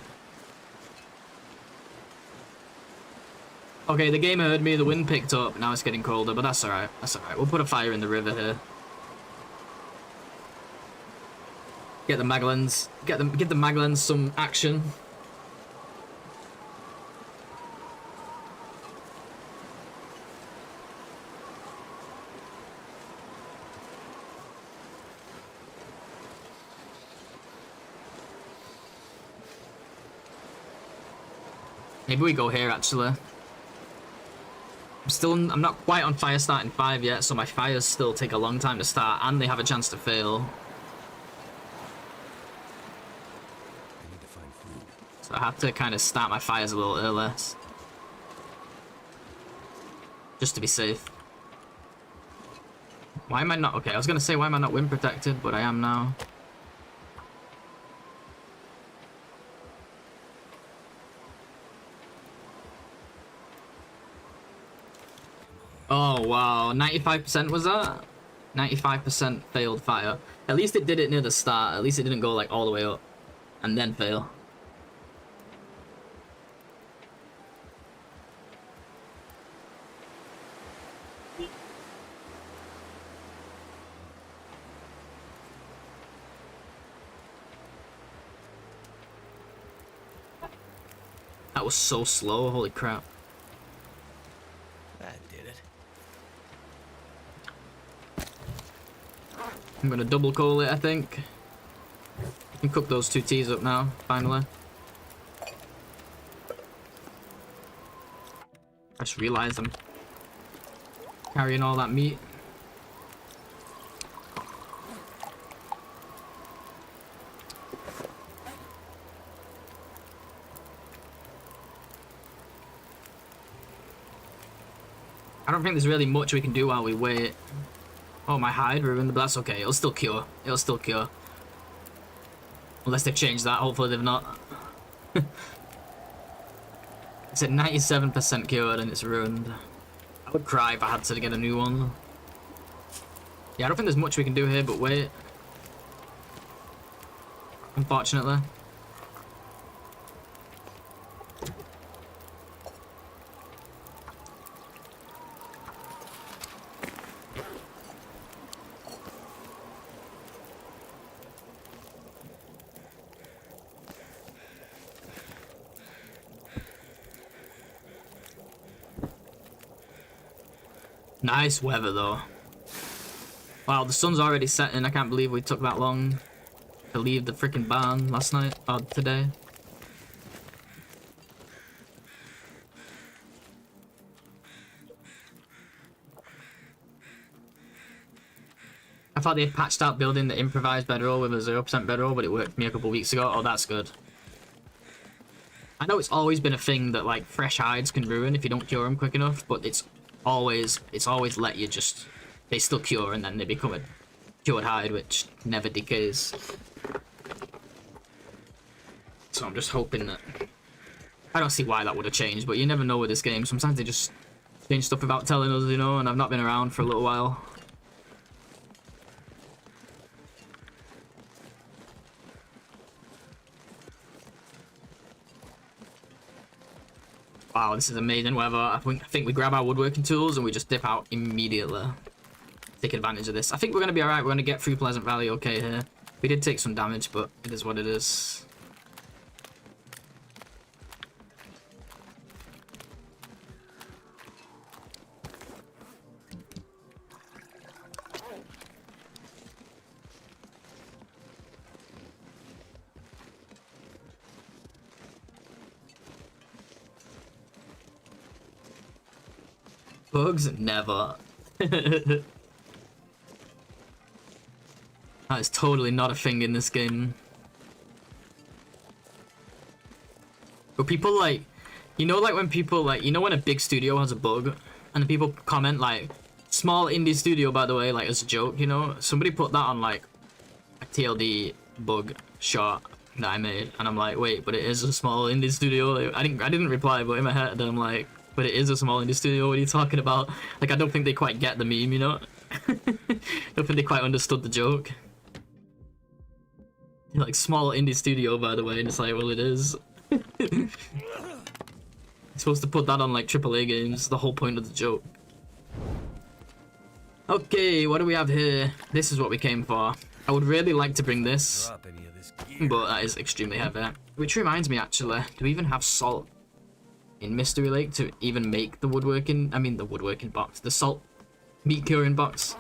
Okay, the game heard me, the wind picked up, now it's getting colder, but that's alright, We'll put a fire in the river here. Get the Maglens, give the Maglens some action. Maybe we go here actually. I'm not quite on fire starting 5 yet, so my fires still take a long time to start, and they have a chance to fail. I need to find food. So I have to kind of start my fires a little earlier. Just to be safe. Why am I not... Okay, I was going to say why am I not wind protected, but I am now. Oh, wow. 95% was that? 95% failed fire. At least it did it near the start. At least it didn't go, like, all the way up. And then fail. That was so slow. Holy crap. I'm gonna double coal it, I think. I can cook those 2 teas up now, finally. I just realized I'm carrying all that meat. I don't think there's really much we can do while we wait. Oh, my hide ruined, but that's okay. It'll still cure. It'll still cure. Unless they've changed that. Hopefully they've not. It's at 97% cured and it's ruined. I would cry if I had to get a new one. Yeah, I don't think there's much we can do here, but wait. Unfortunately. Nice weather though. Wow, the sun's already setting. I can't believe we took that long to leave the freaking barn last night or today. I thought they had patched out building the improvised bedroll with a 0% bedroll, but it worked for me a couple weeks ago. Oh, that's good. I know it's always been a thing that like fresh hides can ruin if you don't cure them quick enough, but it's always let you just, they still cure and then they become a cured hide which never decays. So I'm just hoping that, I don't see why that would have changed, but you never know with this game. Sometimes they just change stuff without telling us, you know, and I've not been around for a little while. Wow, this is amazing weather. I think we grab our woodworking tools and we just dip out immediately. Take advantage of this. I think we're going to be alright. We're going to get through Pleasant Valley okay here. We did take some damage, but it is what it is. Bugs? Never. That is totally not a thing in this game. But people like, you know, like when people like, you know when a big studio has a bug and the people comment like, small indie studio by the way, like as a joke, you know? Somebody put that on like a TLD bug shot that I made and I'm like, wait, but it is a small indie studio. I didn't reply, but in my head I'm like, but it is a small indie studio, what are you talking about? Like, I don't think they quite get the meme, you know? Don't think they quite understood the joke. Like, small indie studio, by the way, and it's like, well, it is. You're supposed to put that on, like, AAA games, the whole point of the joke. Okay, what do we have here? This is what we came for. I would really like to bring this, but that is extremely heavy. Which reminds me, actually, do we even have salt in Mystery Lake to even make the woodworking, the woodworking box, the salt meat curing box?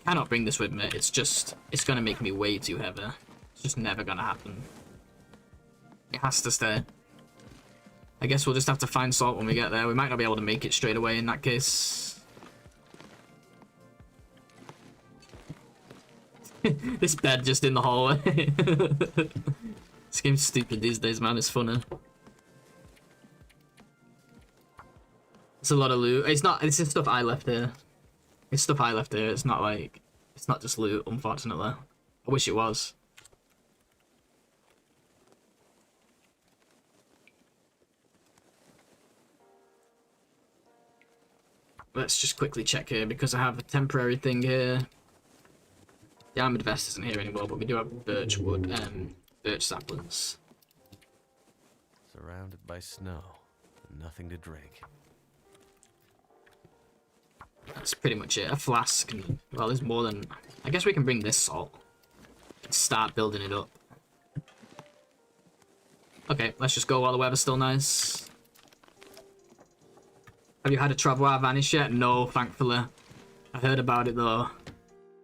I cannot bring this with me. It's gonna make me way too heavy. It's just never gonna happen. It has to stay. I guess we'll just have to find salt when we get there. We might not be able to make it straight away in that case. This bed just in the hallway. This game's stupid these days, man. It's funny. It's a lot of loot. It's just stuff I left here. It's stuff I left here. It's not like, it's not just loot, unfortunately. I wish it was. Let's just quickly check here because I have a temporary thing here. The armored vest isn't here anymore, but we do have birch wood and birch saplings. Surrounded by snow, nothing to drink. That's pretty much it. A flask. And, well, there's more than... I guess we can bring this salt and start building it up. Okay, let's just go while the weather's still nice. Have you had a travois vanish yet? No, thankfully. I heard about it though.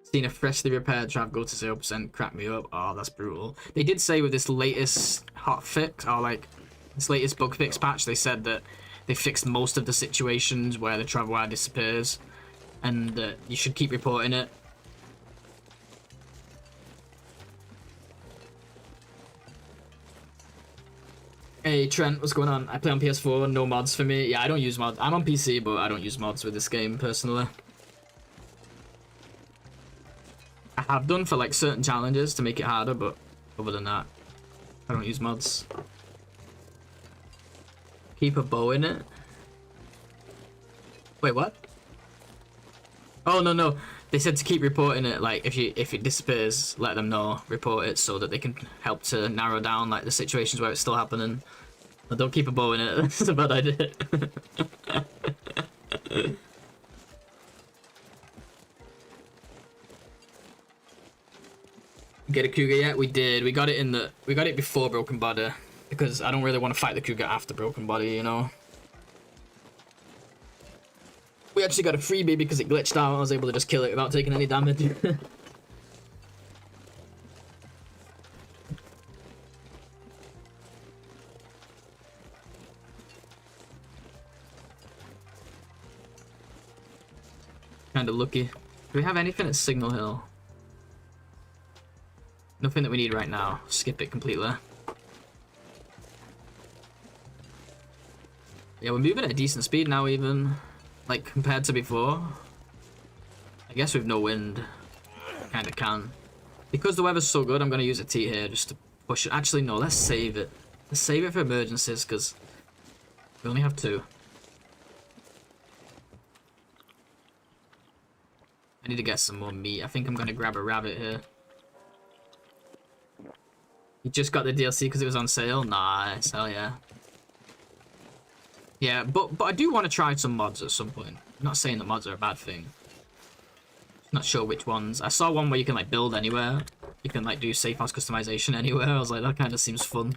Seen a freshly repaired trav go to 0%, crack me up. Oh, that's brutal. They did say with this latest hot fix, or like this latest bug fix patch, they said that they fixed most of the situations where the travois disappears, and that you should keep reporting it. Hey Trent, what's going on? I play on PS4, no mods for me. Yeah, I don't use mods. I'm on PC, but I don't use mods with this game personally. I have done for like certain challenges to make it harder, but other than that, I don't use mods. Keep a bow in it. Wait, what? Oh no. They said to keep reporting it, like if it disappears, let them know, report it so that they can help to narrow down like the situations where it's still happening. But don't keep a bow in it. That's a bad idea. Get a cougar yet? We did. We got it before Broken Body because I don't really want to fight the cougar after Broken Body, you know. We actually got a freebie because it glitched out. I was able to just kill it without taking any damage. Kind of lucky. Do we have anything at Signal Hill? Nothing that we need right now. Skip it completely. Yeah, we're moving at a decent speed now even. Like, compared to before. I guess with no wind. Kinda can. Because the weather's so good, I'm gonna use a T here just to push it. Actually, no, let's save it. Let's save it for emergencies, because we only have 2. I need to get some more meat. I think I'm gonna grab a rabbit here. You just got the DLC because it was on sale? Nice, hell yeah. Yeah, but I do want to try some mods at some point. I'm not saying that mods are a bad thing. Not sure which ones. I saw one where you can like build anywhere. You can like do safe house customization anywhere. I was like, that kind of seems fun.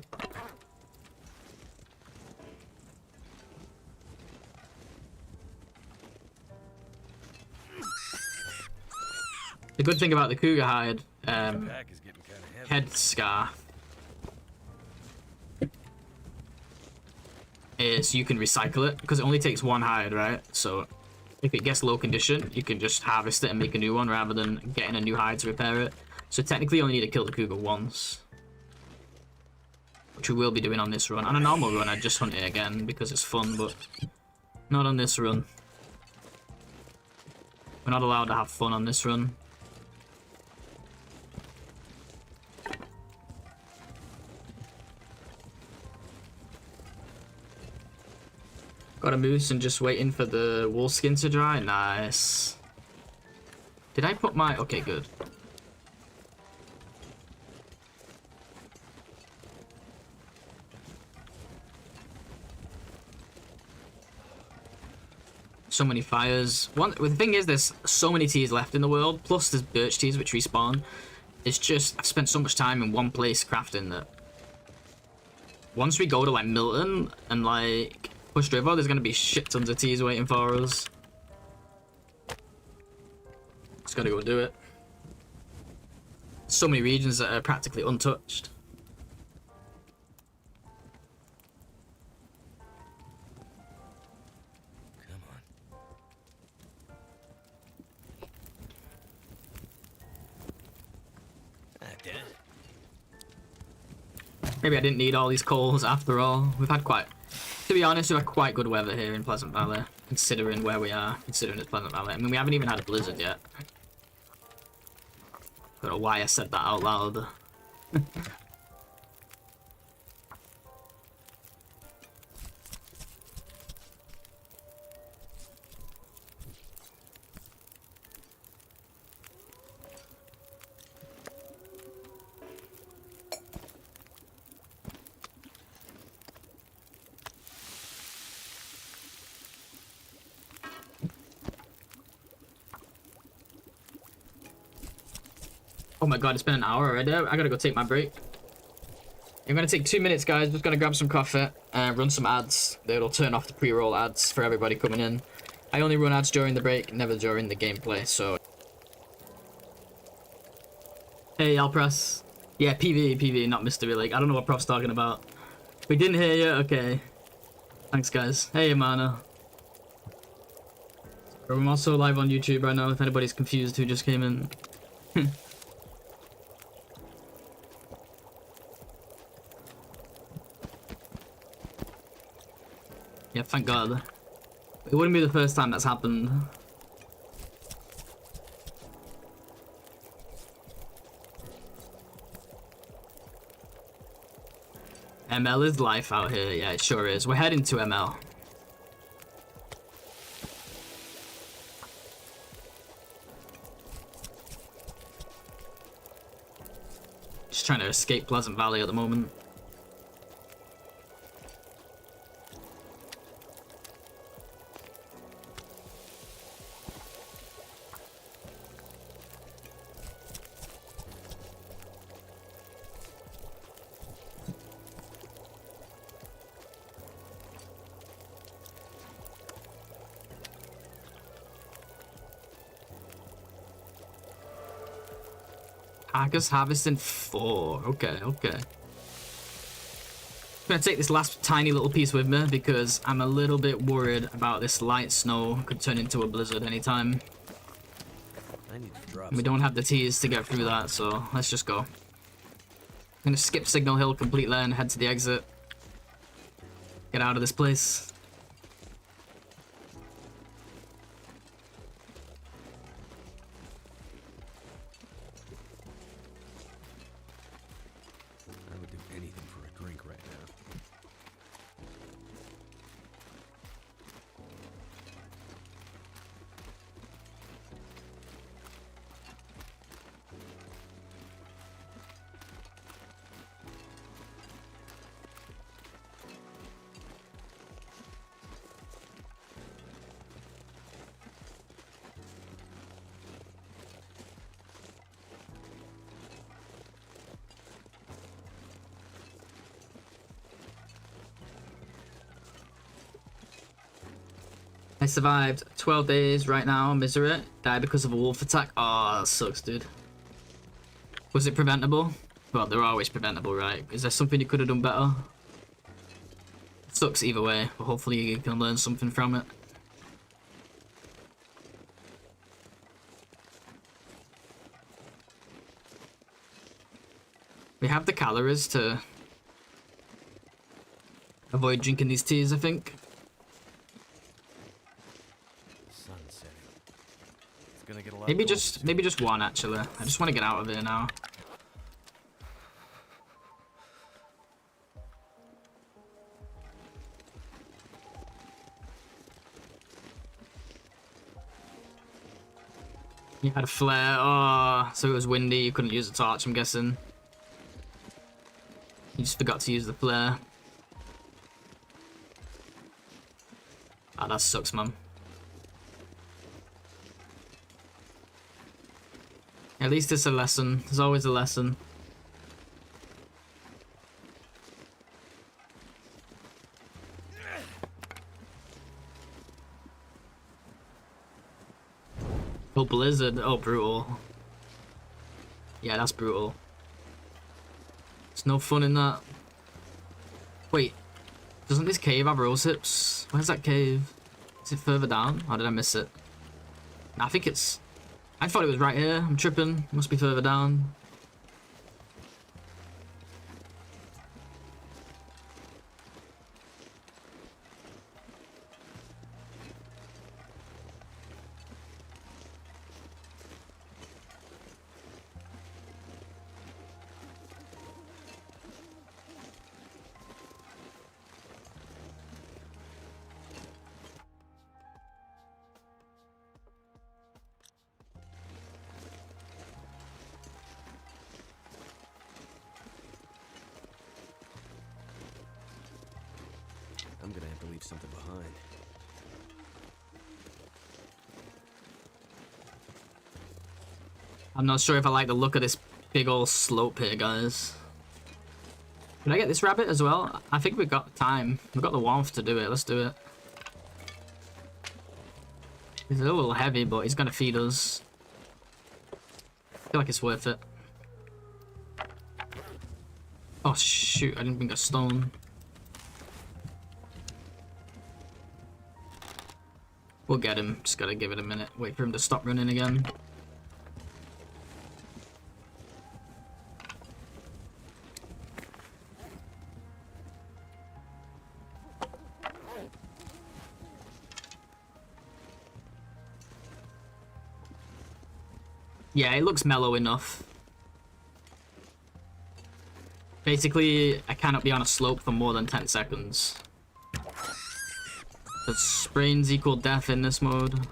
The good thing about the cougar hide head scarf is you can recycle it because it only takes 1 hide, right? So if it gets low condition, you can just harvest it and make a new one rather than getting a new hide to repair it. So technically you only need to kill the cougar once, which we will be doing on this run. On a normal run I'd just hunt it again because it's fun, but not on this run. We're not allowed to have fun on this run. Got a moose and just waiting for the wool skin to dry. Nice. Did I put my... Okay, good. So many fires. The thing is, there's so many teas left in the world, plus there's birch teas which respawn. It's just, I've spent so much time in one place crafting that once we go to like Milton and like Push River, there's gonna be shit tons of teas waiting for us. Just gotta go do it. So many regions that are practically untouched. Come on. That did it. Maybe I didn't need all these coals after all. We've had quite... To be honest, we have quite good weather here in Pleasant Valley, considering where we are, considering it's Pleasant Valley. I mean, we haven't even had a blizzard yet. Don't know why I said that out loud. Oh my god, it's been an hour already. I gotta go take my break. I'm gonna take 2 minutes, guys. Just gonna grab some coffee and run some ads. It'll turn off the pre-roll ads for everybody coming in. I only run ads during the break, never during the gameplay, so... Hey, Alpress. Yeah, PvE, not Mystery League. I don't know what Prof's talking about. We didn't hear you? Okay. Thanks, guys. Hey, Amana. I'm also live on YouTube right now, if anybody's confused who just came in. Yeah, thank God. It wouldn't be the first time that's happened. ML is life out here. Yeah, it sure is. We're heading to ML. Just trying to escape Pleasant Valley at the moment. Hackers harvesting 4. Okay, okay. I'm gonna take this last tiny little piece with me because I'm a little bit worried about this light snow could turn into a blizzard anytime. I need to drop. We don't have the teas to get through that, so let's just go. I'm gonna skip Signal Hill completely and head to the exit. Get out of this place. I would do anything for a drink right now. I survived 12 days right now, misery. Died because of a wolf attack. Oh, that sucks, dude. Was it preventable? Well, they're always preventable, right? Is there something you could have done better? Sucks either way, but hopefully you can learn something from it. We have the calories to avoid drinking these teas, I think. Sun setting. It's gonna get a lot. Maybe just one actually. I just want to get out of here now. You had a flare. Oh, so it was windy. You couldn't use the torch, I'm guessing. You just forgot to use the flare. Ah, that sucks, man. At least it's a lesson. There's always a lesson. Oh, blizzard. Oh, brutal. Yeah, that's brutal. There's no fun in that. Wait, doesn't this cave have rose hips? Where's that cave? Is it further down? Or did I miss it? Nah, I think it's... I thought it was right here. I'm tripping. Must be further down. I'm gonna have to leave something behind. I'm not sure if I like the look of this big old slope here, guys. Can I get this rabbit as well? I think we've got time. We've got the warmth to do it. Let's do it. He's a little heavy, but he's gonna feed us. I feel like it's worth it. Oh shoot, I didn't bring a stone. We'll get him. Just gotta give it a minute. Wait for him to stop running again. Yeah, it looks mellow enough. Basically, I cannot be on a slope for more than 10 seconds. The sprains equal death in this mode.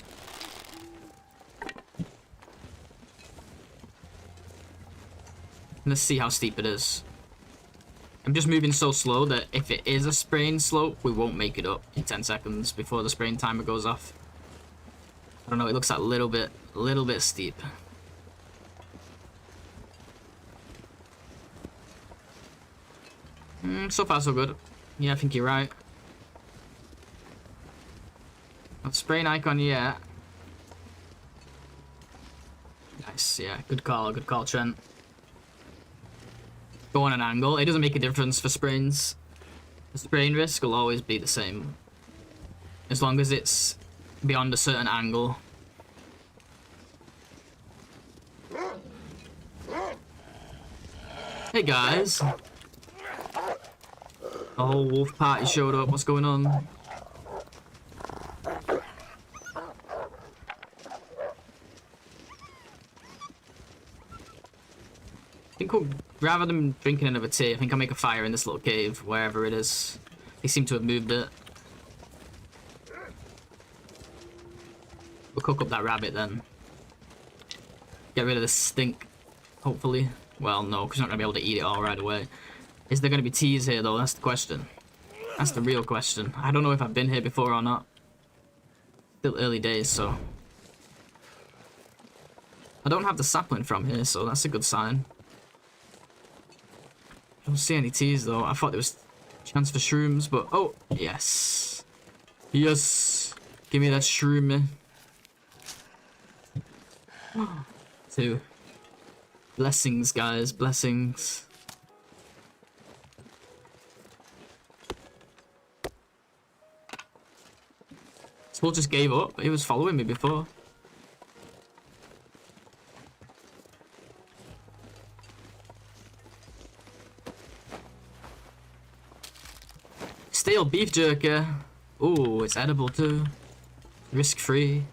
Let's see how steep it is. I'm just moving so slow that if it is a sprain slope, we won't make it up in 10 seconds before the sprain timer goes off. I don't know, it looks like a little bit steep. So far so good. Yeah, I think you're right. Not sprain icon yet. Nice, yeah, good call, Trent. Go on an angle. It doesn't make a difference for sprains. The sprain risk will always be the same. As long as it's beyond a certain angle. Hey guys. The whole wolf party showed up. What's going on? I think rather than drinking another tea, I think I'll make a fire in this little cave, wherever it is. They seem to have moved it. We'll cook up that rabbit then. Get rid of the stink, hopefully. Well, no, because we're not going to be able to eat it all right away. Is there going to be teas here, though? That's the question. That's the real question. I don't know if I've been here before or not. Still early days, so... I don't have the sapling from here, so that's a good sign. I don't see any teas, though. I thought there was a chance for shrooms, but... Oh, yes. Yes. Give me that shroom, man. 2. Blessings, guys. Blessings. Swole just gave up. He was following me before. Stale beef jerky. Ooh, it's edible too. Risk-free.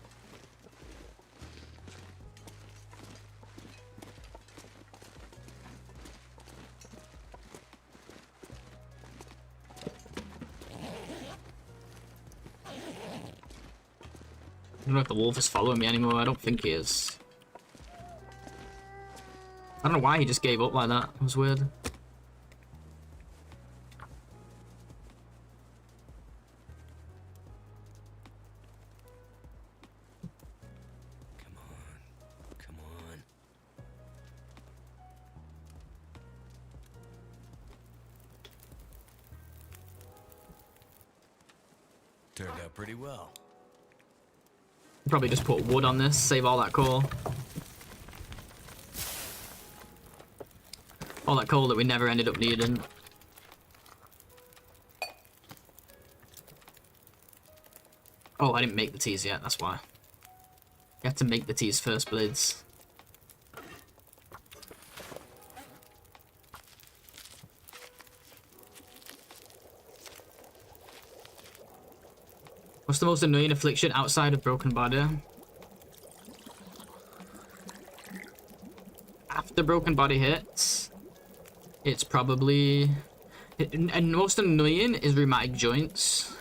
I don't know if the wolf is following me anymore. I don't think he is. I don't know why he just gave up like that. It was weird. Come on. Turned out pretty well. Probably just put wood on this, save all that coal. All that coal that we never ended up needing. Oh, I didn't make the teas yet, that's why. You have to make the teas first, Blades. What's the most annoying affliction outside of broken body? After broken body hits, it's probably... And most annoying is rheumatic joints.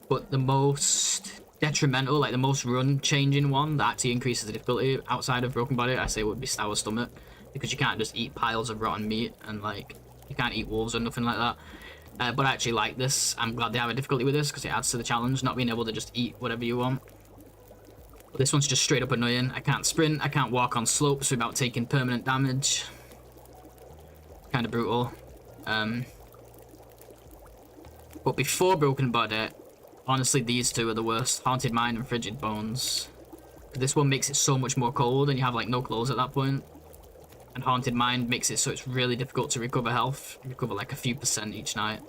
But the most detrimental, like the most run-changing one that actually increases the difficulty outside of broken body, I say would be sour stomach. Because you can't just eat piles of rotten meat and like, you can't eat wolves or nothing like that. But I actually like this. I'm glad they have a difficulty with this because it adds to the challenge, not being able to just eat whatever you want. But this one's just straight up annoying. I can't sprint, I can't walk on slopes without taking permanent damage. Kind of brutal. But before broken body, honestly these two are the worst. Haunted Mind and Frigid Bones. This one makes it so much more cold and you have like no clothes at that point. And Haunted Mind makes it so it's really difficult to recover health. You recover like a few % each night.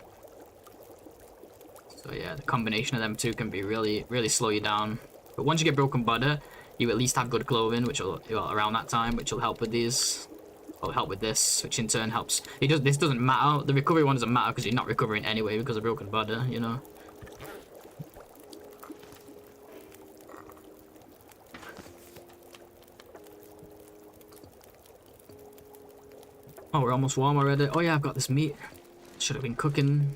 So yeah, the combination of them two can be really, really slow you down. But once you get broken body, you at least have good clothing, which will, well, around that time, which will help with these. Will help with this, which in turn helps. This doesn't matter. The recovery one doesn't matter because you're not recovering anyway because of broken body, you know. Oh, we're almost warm already. Oh yeah, I've got this meat. Should have been cooking.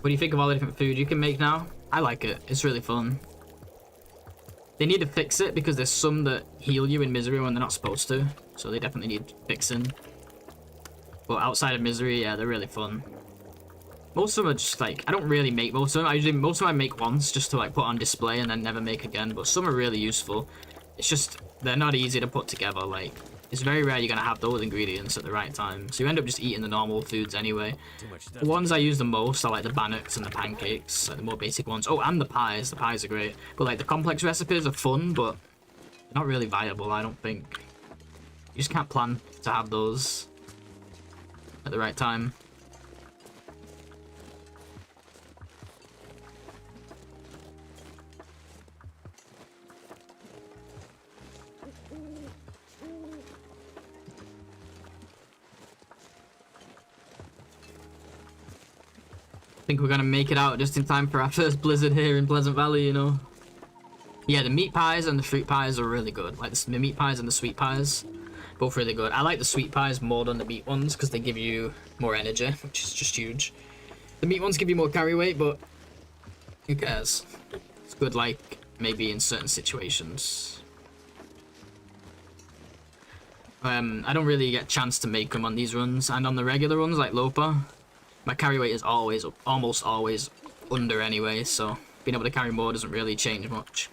What do you think of all the different food you can make now? I like it. It's really fun. They need to fix it because there's some that heal you in misery when they're not supposed to. So they definitely need fixing. But outside of misery, yeah, they're really fun. Most of them are just like, I don't really make most of them. Most of them I make once just to like put on display and then never make again. But some are really useful. It's just, they're not easy to put together. Like, it's very rare you're going to have those ingredients at the right time. So you end up just eating the normal foods anyway. The ones I use the most are like the bannocks and the pancakes, like the more basic ones. Oh, and the pies. The pies are great. But like the complex recipes are fun, but not really viable, I don't think. You just can't plan to have those at the right time. Think we're gonna make it out just in time for our first blizzard here in Pleasant Valley, you know. Yeah, the meat pies and the fruit pies are really good. Like the meat pies and the sweet pies, both really good. I like the sweet pies more than the meat ones because they give you more energy, which is just huge. The meat ones give you more carry weight, but who cares? It's good, like maybe in certain situations. I don't really get a chance to make them on these runs, and on the regular runs like Lopa, my carry weight is almost always under anyway, so being able to carry more doesn't really change much.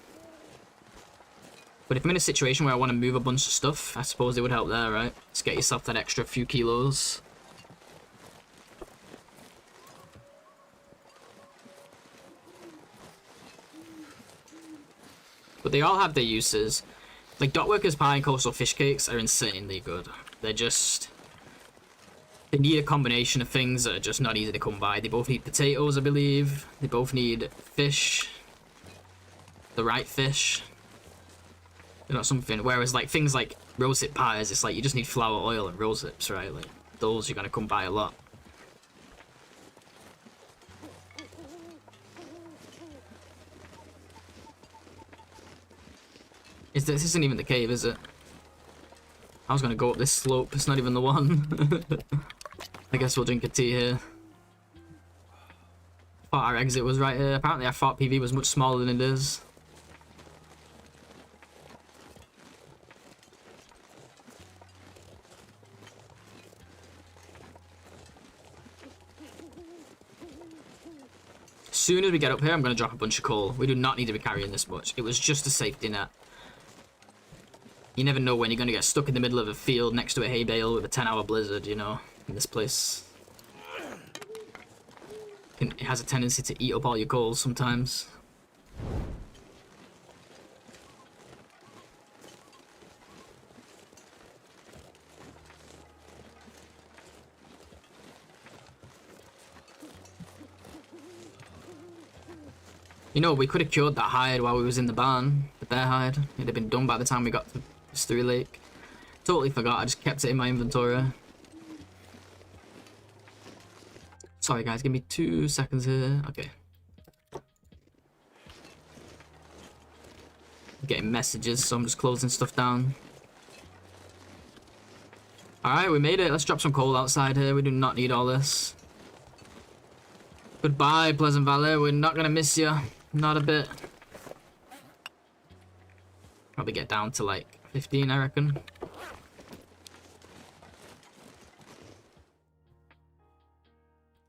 But if I'm in a situation where I want to move a bunch of stuff, I suppose it would help there, right? Just get yourself that extra few kilos. But they all have their uses. Like, Dockworkers Pie and Coastal Fish Cakes are insanely good. They're just... They need a combination of things that are just not easy to come by. They both need potatoes, I believe. They both need fish. The right fish. You know, something. Whereas, like, things like rosehip pies, it's like you just need flour, oil, and rosehips, right? Like, those you're gonna come by a lot. This isn't even the cave, is it? I was gonna go up this slope. It's not even the one. I guess we'll drink a tea here. Thought our exit was right here. Apparently I thought PV was much smaller than it is. As soon as we get up here, I'm gonna drop a bunch of coal. We do not need to be carrying this much. It was just a safety net. You never know when you're gonna get stuck in the middle of a field next to a hay bale with a 10-hour blizzard, you know, in this place. It has a tendency to eat up all your coals sometimes. You know, we could have cured that hide while we was in the barn, the bear hide. It'd have been done by the time we got to Mystery Lake. Totally forgot, I just kept it in my inventory. Sorry guys, give me 2 seconds here. Okay. I'm getting messages, so I'm just closing stuff down. Alright, we made it. Let's drop some coal outside here. We do not need all this. Goodbye, Pleasant Valley. We're not gonna miss you. Not a bit. Probably get down to like 15, I reckon.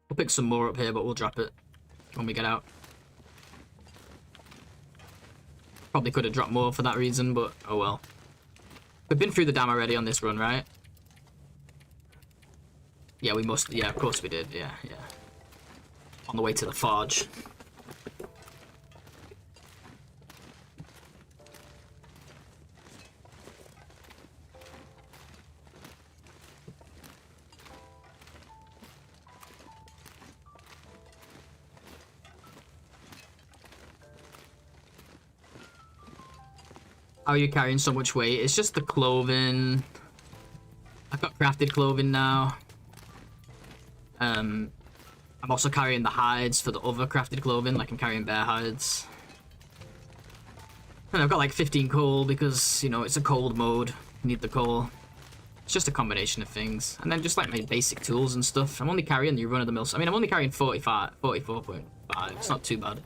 We'll pick some more up here, but we'll drop it when we get out. Probably could have dropped more for that reason, but oh well. We've been through the dam already on this run, right? Yeah, we must. Yeah, of course we did. Yeah, yeah. On the way to the forge. How are you carrying so much weight? It's just the clothing. I've got crafted clothing now. I'm also carrying the hides for the other crafted clothing, like I'm carrying bear hides. And I've got like 15 coal because, you know, it's a cold mode. Need the coal. It's just a combination of things. And then just like my basic tools and stuff. I'm only carrying the run-of-the-mill. I mean, I'm only carrying 44.5. It's not too bad.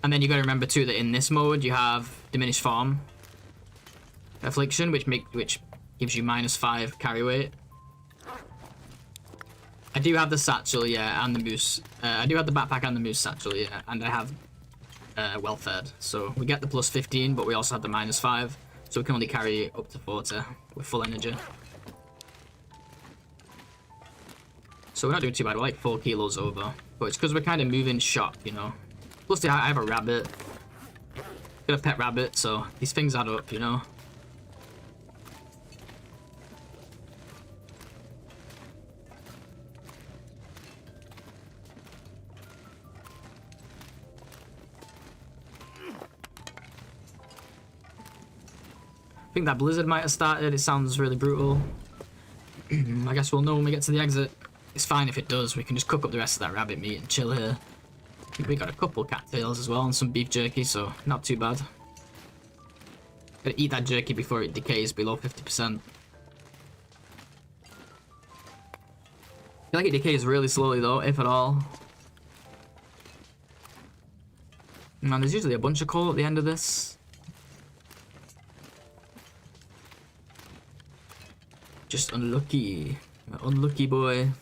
And then you got to remember too that in this mode you have diminished farm affliction, which gives you -5 carry weight. I do have the satchel, yeah, and the moose. I do have the backpack and the moose satchel, yeah, and I have well fed. So we get the +15, but we also have the -5, so we can only carry up to 40 with full energy. So we're not doing too bad. We're like 4 kilos over, but it's because we're kind of moving shop, you know. Plus, I have a rabbit. Got a pet rabbit, so these things add up, you know. I think that blizzard might have started. It sounds really brutal. I guess we'll know when we get to the exit. It's fine if it does. We can just cook up the rest of that rabbit meat and chill here. I think we got a couple cattails as well and some beef jerky, so not too bad. Gotta eat that jerky before it decays below 50%. I feel like it decays really slowly though, if at all. Man, there's usually a bunch of coal at the end of this. Just unlucky. Unlucky boy.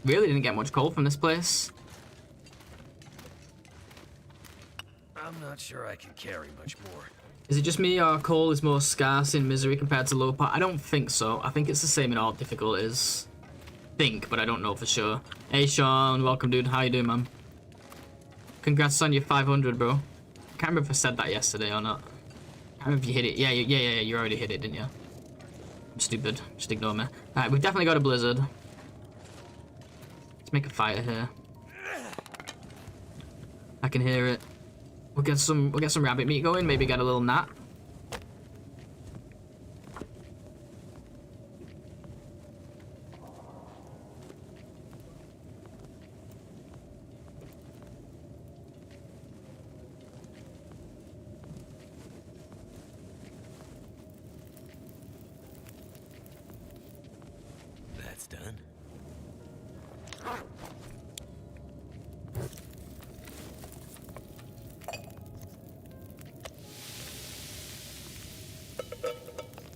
Really didn't get much coal from this place. I'm not sure I can carry much more. Is it just me or coal is more scarce in Misery compared to low part? I don't think so. I think it's the same in all difficulties. Think, but I don't know for sure. Hey Sean, welcome dude. How you doing, man? Congrats on your 500, bro. I can't remember if I said that yesterday or not. I can't remember if you hit it. Yeah, you already hit it, didn't you? I'm stupid. Just ignore me. Alright, we've definitely got a blizzard. Make a fire here. I can hear it. We'll get some rabbit meat going, maybe get a little nap. That's done.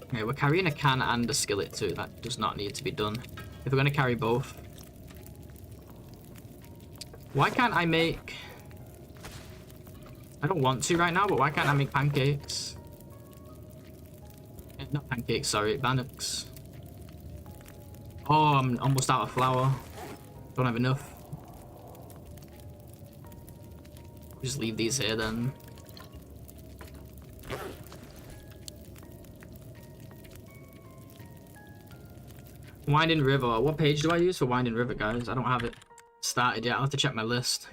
Okay, we're carrying a can and a skillet too. That does not need to be done. If we're going to carry both. Why can't I make... I don't want to right now, but why can't I make pancakes? Not pancakes, sorry, bannocks. Oh, I'm almost out of flour. Don't have enough. Just leave these here then. Winding River. What page do I use for Winding River, guys? I don't have it started yet. I'll have to check my list.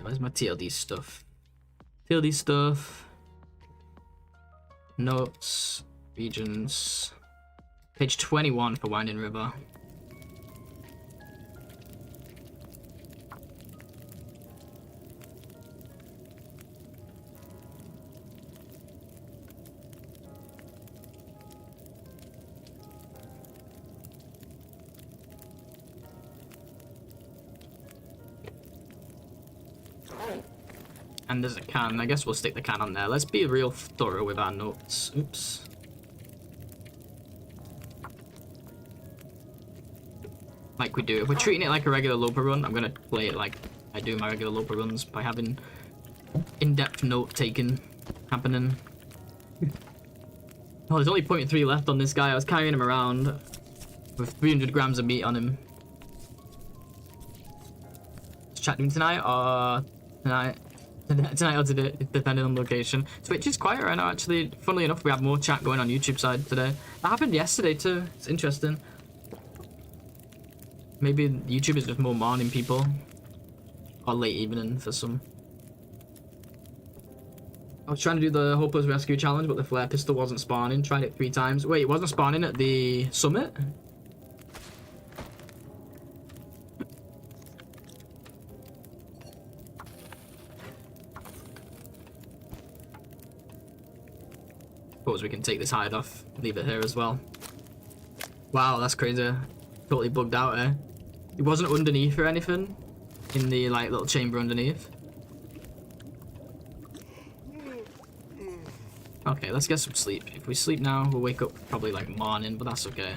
Where's my TLD stuff? TLD stuff. Notes. Regions. Page 21 for Winding River. And there's a can. I guess we'll stick the can on there. Let's be real thorough with our notes. Oops. like we do. If we're treating it like a regular Loper run, I'm gonna play it like I do my regular Loper runs by having in-depth note-taking happening. Oh, there's only 0.3 left on this guy. I was carrying him around with 300 grams of meat on him. Let's chat to him tonight or tonight? Tonight or today, depending on location. Twitch is quiet right now, actually. Funnily enough, we have more chat going on YouTube side today. That happened yesterday too. It's interesting. Maybe YouTube is just more morning people. Or late evening for some. I was trying to do the Hopeless Rescue Challenge, but the flare pistol wasn't spawning. Tried it 3 times. Wait, it wasn't spawning at the summit? Suppose we can take this hide off. Leave it here as well. Wow, that's crazy. Totally bugged out, eh? It wasn't underneath or anything? In the, like, little chamber underneath? Okay, let's get some sleep. If we sleep now, we'll wake up probably like morning, but that's okay.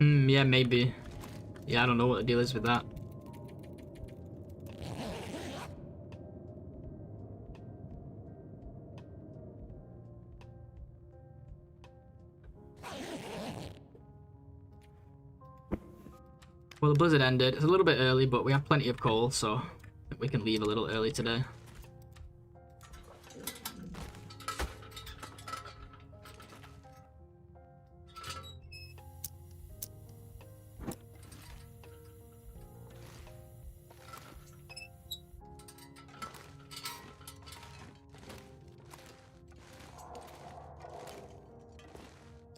Yeah, maybe. Yeah, I don't know what the deal is with that. Well, the blizzard ended. It's a little bit early, but we have plenty of coal, so we can leave a little early today.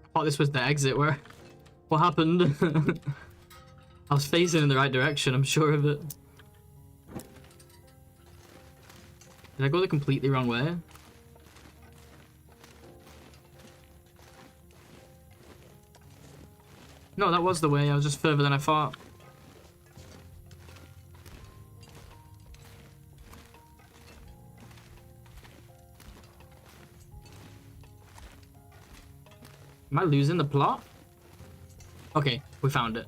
I thought this was the exit. What happened? I was facing in the right direction, I'm sure of it. Did I go the completely wrong way? No, that was the way. I was just further than I thought. Am I losing the plot? Okay, we found it.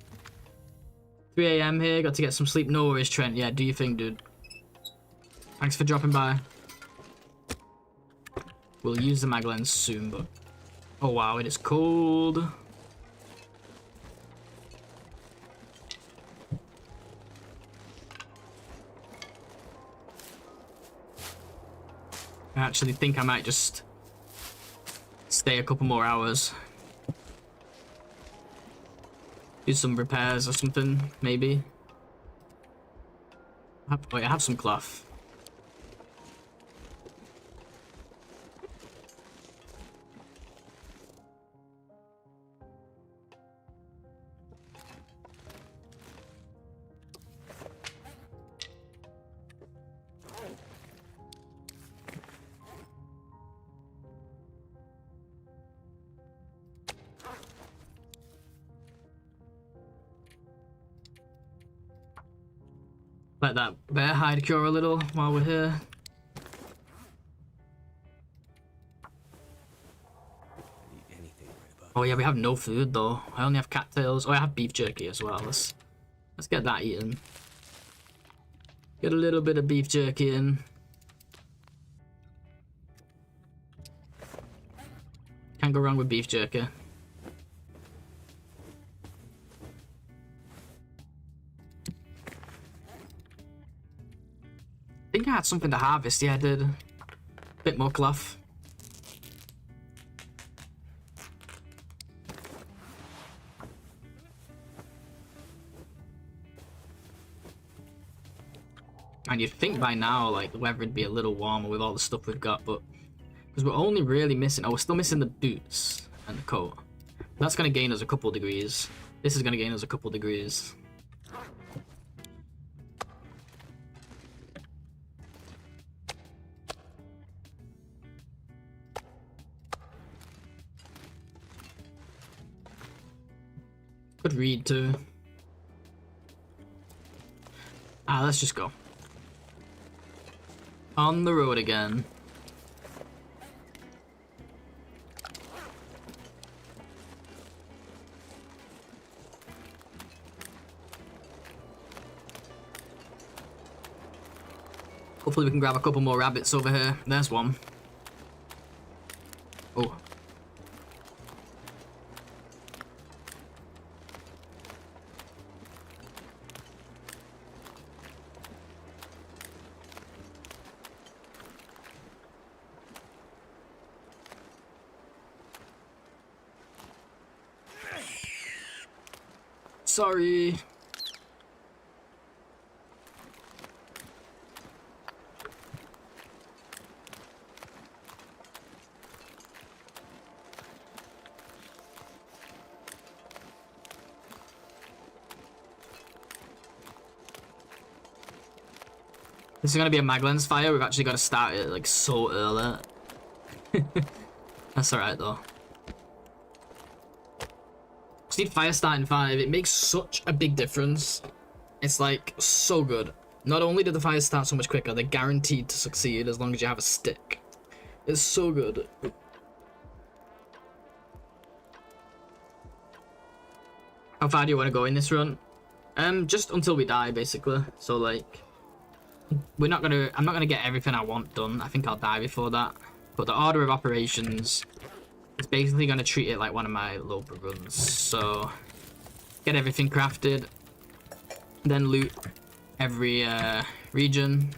3 AM here, got to get some sleep. No worries, Trent. Yeah, do your thing, dude. Thanks for dropping by. We'll use the mag lens soon, but... Oh wow, it is cold. I actually think I might just stay a couple more hours. Do some repairs or something, maybe. Wait, I have some cloth. Let that bear hide cure a little while we're here. Oh yeah, we have no food though. I only have cattails. Oh, I have beef jerky as well. Let's get that eaten. Get a little bit of beef jerky in. Can't go wrong with beef jerky. I think I had something to harvest. Yeah, I did. Bit more cloth. And you'd think by now, like, the weather would be a little warmer with all the stuff we've got, but... Because we're only really missing... Oh, we're still missing the boots and the coat. That's going to gain us a couple degrees. This is going to gain us a couple degrees. Could read too. Let's just go. On the road again. Hopefully we can grab a couple more rabbits over here. There's one. Oh. Sorry. This is gonna be a Maglens fire. We've actually got to start it like so early. That's alright though. Just need fire starting 5. It makes such a big difference. It's like so good. Not only do the fires start so much quicker, they're guaranteed to succeed as long as you have a stick. It's so good. How far do you want to go in this run? Just until we die, basically. So like, I'm not gonna get everything I want done. I think I'll die before that. But the order of operations is basically gonna treat it like one of my Loper runs. So get everything crafted, then loot every region.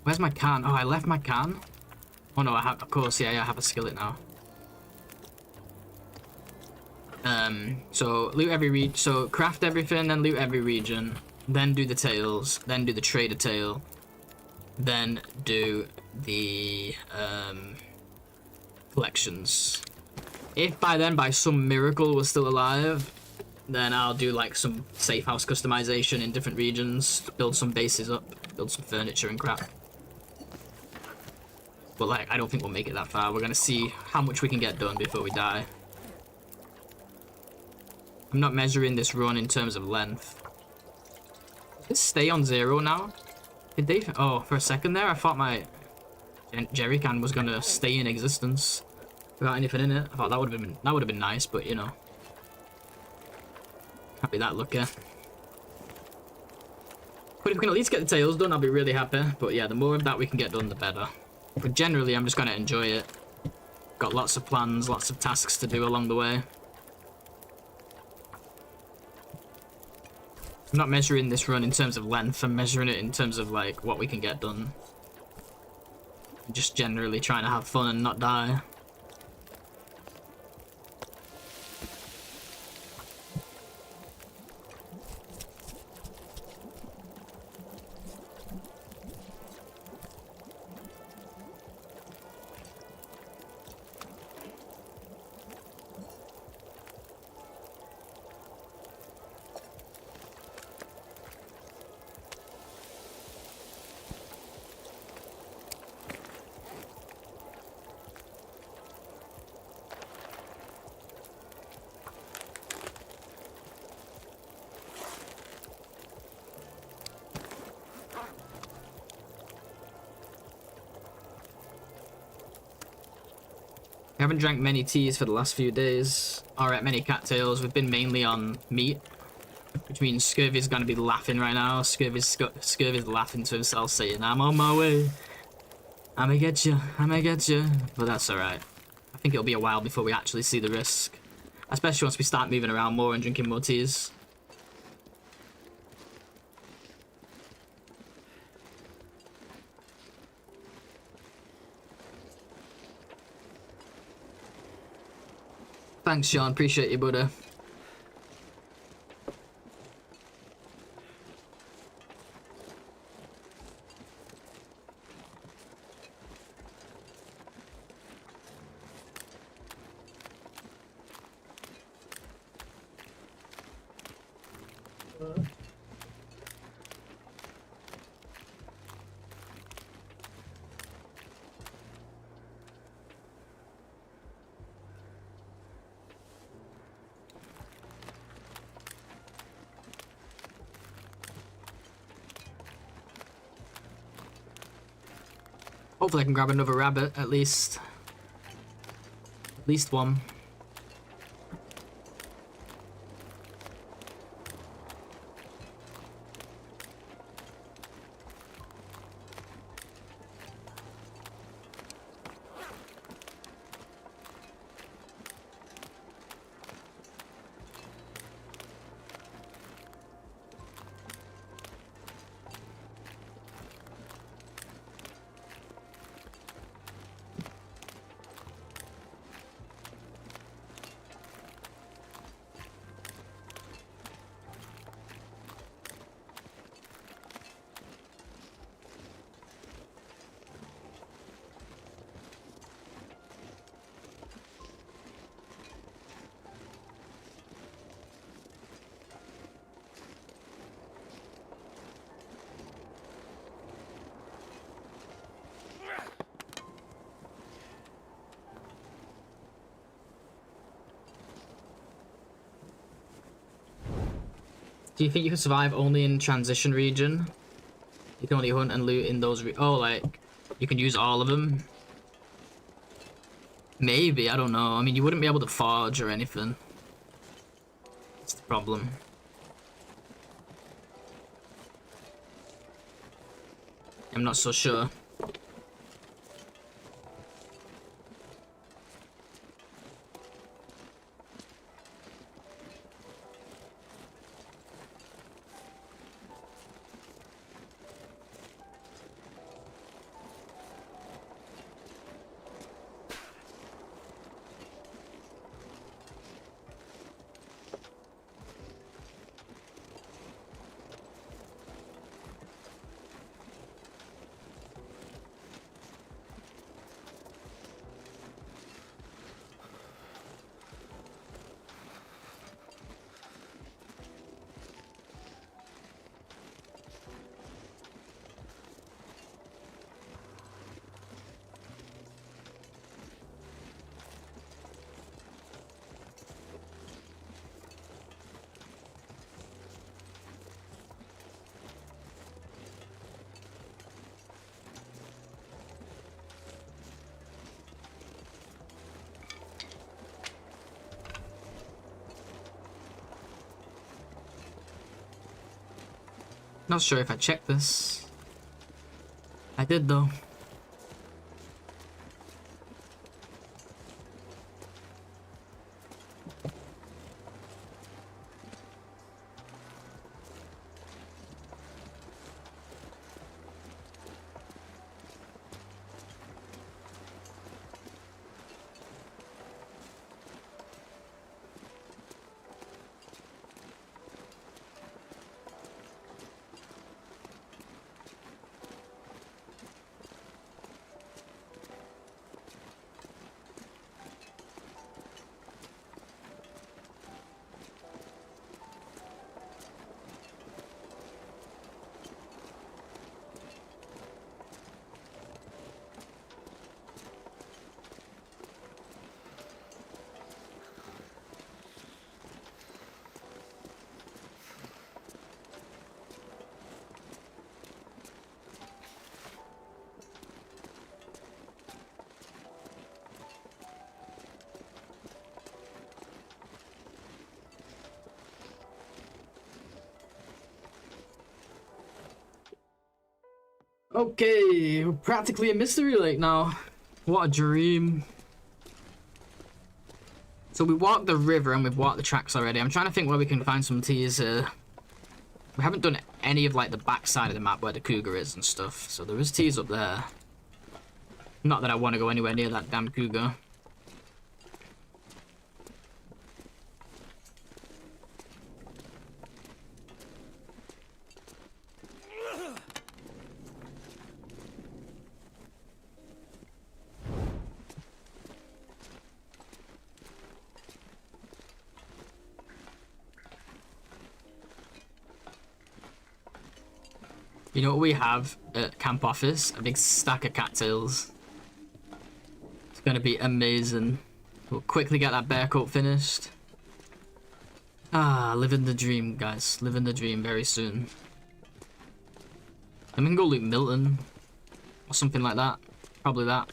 Where's my can? Oh, I left my can. Oh no, I have, of course, yeah, I have a skillet now. So loot every region. So craft everything, then loot every region. Then do the tails, then do the trader tail, then do the collections. If by then, by some miracle, we're still alive, then I'll do like some safe house customization in different regions, build some bases up, build some furniture and crap. But like, I don't think we'll make it that far. We're gonna see how much we can get done before we die. I'm not measuring this run in terms of length. Did it stay on 0 now? Did they? Oh, for a second there, I thought my jerry can was gonna stay in existence without anything in it. I thought that would have been nice, but you know, can't be that lucky. But if we can at least get the tails done, I'll be really happy. But yeah, the more of that we can get done, the better. But generally, I'm just gonna enjoy it. Got lots of plans, lots of tasks to do along the way. I'm not measuring this run in terms of length, I'm measuring it in terms of like what we can get done. Just generally trying to have fun and not die. We haven't drank many teas for the last few days, or at many cattails. We've been mainly on meat, which means Scurvy's gonna be laughing right now. Scurvy's laughing to himself, saying, "I'm on my way. I'ma get you. I'ma get you." But that's alright. I think it'll be a while before we actually see the risk, especially once we start moving around more and drinking more teas. Thanks, Sean. Appreciate you, Buddha. Hopefully I can grab another rabbit, at least. At least one. Do you think you can survive only in transition region? You can only hunt and loot in those oh, like, you can use all of them? Maybe, I don't know. I mean, you wouldn't be able to forge or anything. That's the problem. I'm not so sure. Not sure if I checked this. I did though. Okay, we're practically a mystery lake now. What a dream. So we walked the river and we've walked the tracks already. I'm trying to think where we can find some teas here. We haven't done any of like the back side of the map where the cougar is and stuff. So there is teas up there. Not that I want to go anywhere near that damn cougar. You know what we have at camp office? A big stack of cattails. It's gonna be amazing. We'll quickly get that bear coat finished. Ah, living the dream, guys. Living the dream very soon. And we can go loot Milton. Or something like that. Probably that.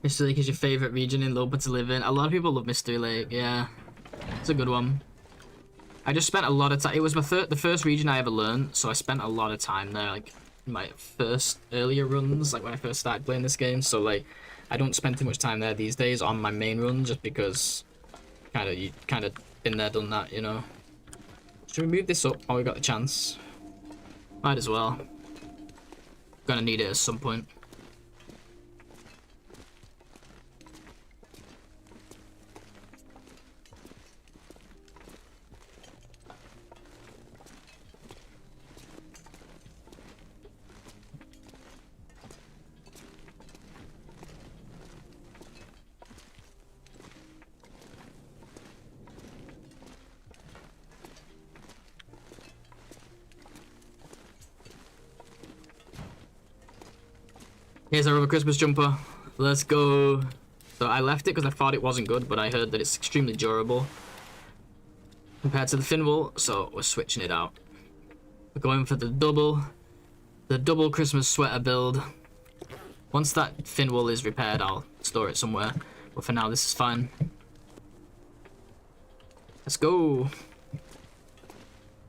Mystery Lake is your favorite region in Lopa to live in. A lot of people love Mystery Lake. Yeah, it's a good one. I just spent a lot of time. It was the first region I ever learned, so I spent a lot of time there, like in my first earlier runs, like when I first started playing this game. So like, I don't spend too much time there these days on my main run, just because you kind of been there, done that, you know. Should we move this up while we got the chance? Might as well. Gonna need it at some point. Here's our other Christmas jumper. Let's go. So I left it because I thought it wasn't good, but I heard that it's extremely durable compared to the fin wool, so we're switching it out. We're going for the double Christmas sweater build. Once that fin wool is repaired, I'll store it somewhere. But for now, this is fine. Let's go.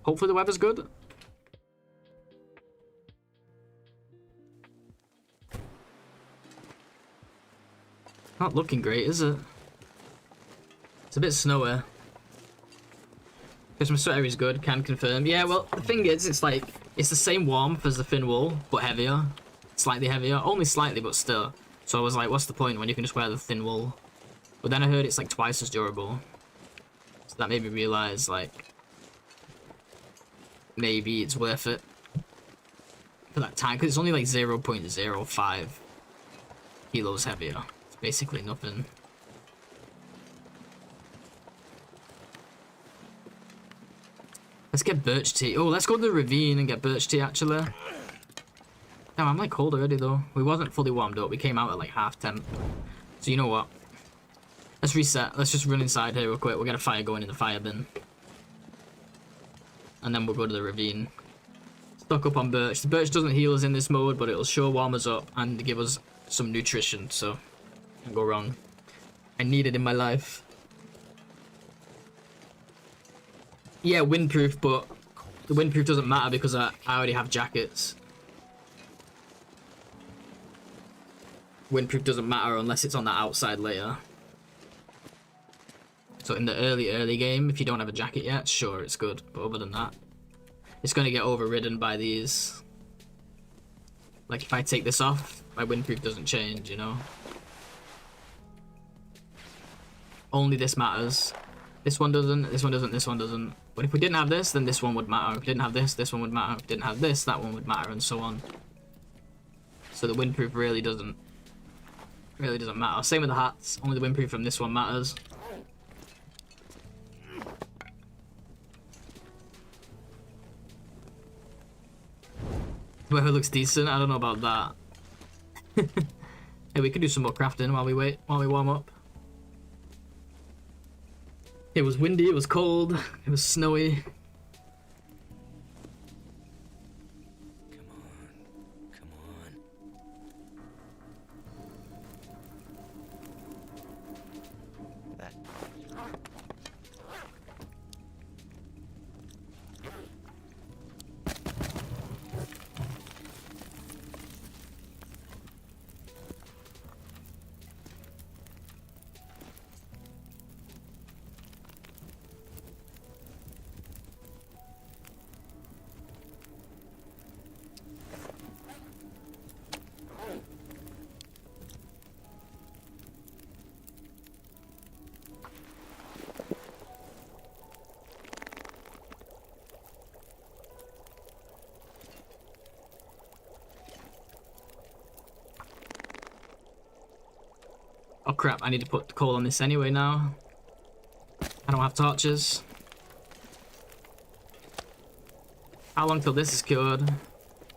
Hopefully the weather's good. Not looking great, is it? It's a bit snowy. Christmas sweater is good, can confirm. Yeah, well, the thing is, it's like, it's the same warmth as the fin wool, but heavier. Slightly heavier. Only slightly, but still. So I was like, what's the point when you can just wear the thin wool? But then I heard it's like twice as durable. So that made me realize, like, maybe it's worth it for that time, because it's only like 0.05 kilos heavier. Basically nothing. Let's get birch tea. Oh, let's go to the ravine and get birch tea, actually. Damn, I'm like cold already, though. We wasn't fully warmed up. We came out at like half temp. So you know what? Let's reset. Let's just run inside here real quick. We'll get a fire going in the fire bin. And then we'll go to the ravine. Stock up on birch. The birch doesn't heal us in this mode, but it'll sure warm us up and give us some nutrition, so can't go wrong. I need it in my life. Yeah, windproof, but the windproof doesn't matter because I already have jackets. Windproof doesn't matter unless it's on that outside layer. So in the early game, if you don't have a jacket yet, sure, it's good. But other than that, it's going to get overridden by these. Like if I take this off, my windproof doesn't change, you know? Only this matters. This one doesn't, this one doesn't, this one doesn't. But if we didn't have this, then this one would matter. If we didn't have this one would matter. If we didn't have this, that one would matter, and so on. So the windproof really doesn't matter. Same with the hats. Only the windproof from this one matters. Weather looks decent. I don't know about that. Hey, we could do some more crafting while we wait, while we warm up. It was windy, it was cold, it was snowy. Come on. That. Oh crap, I need to put coal on this anyway now. I don't have torches. How long till this is cured?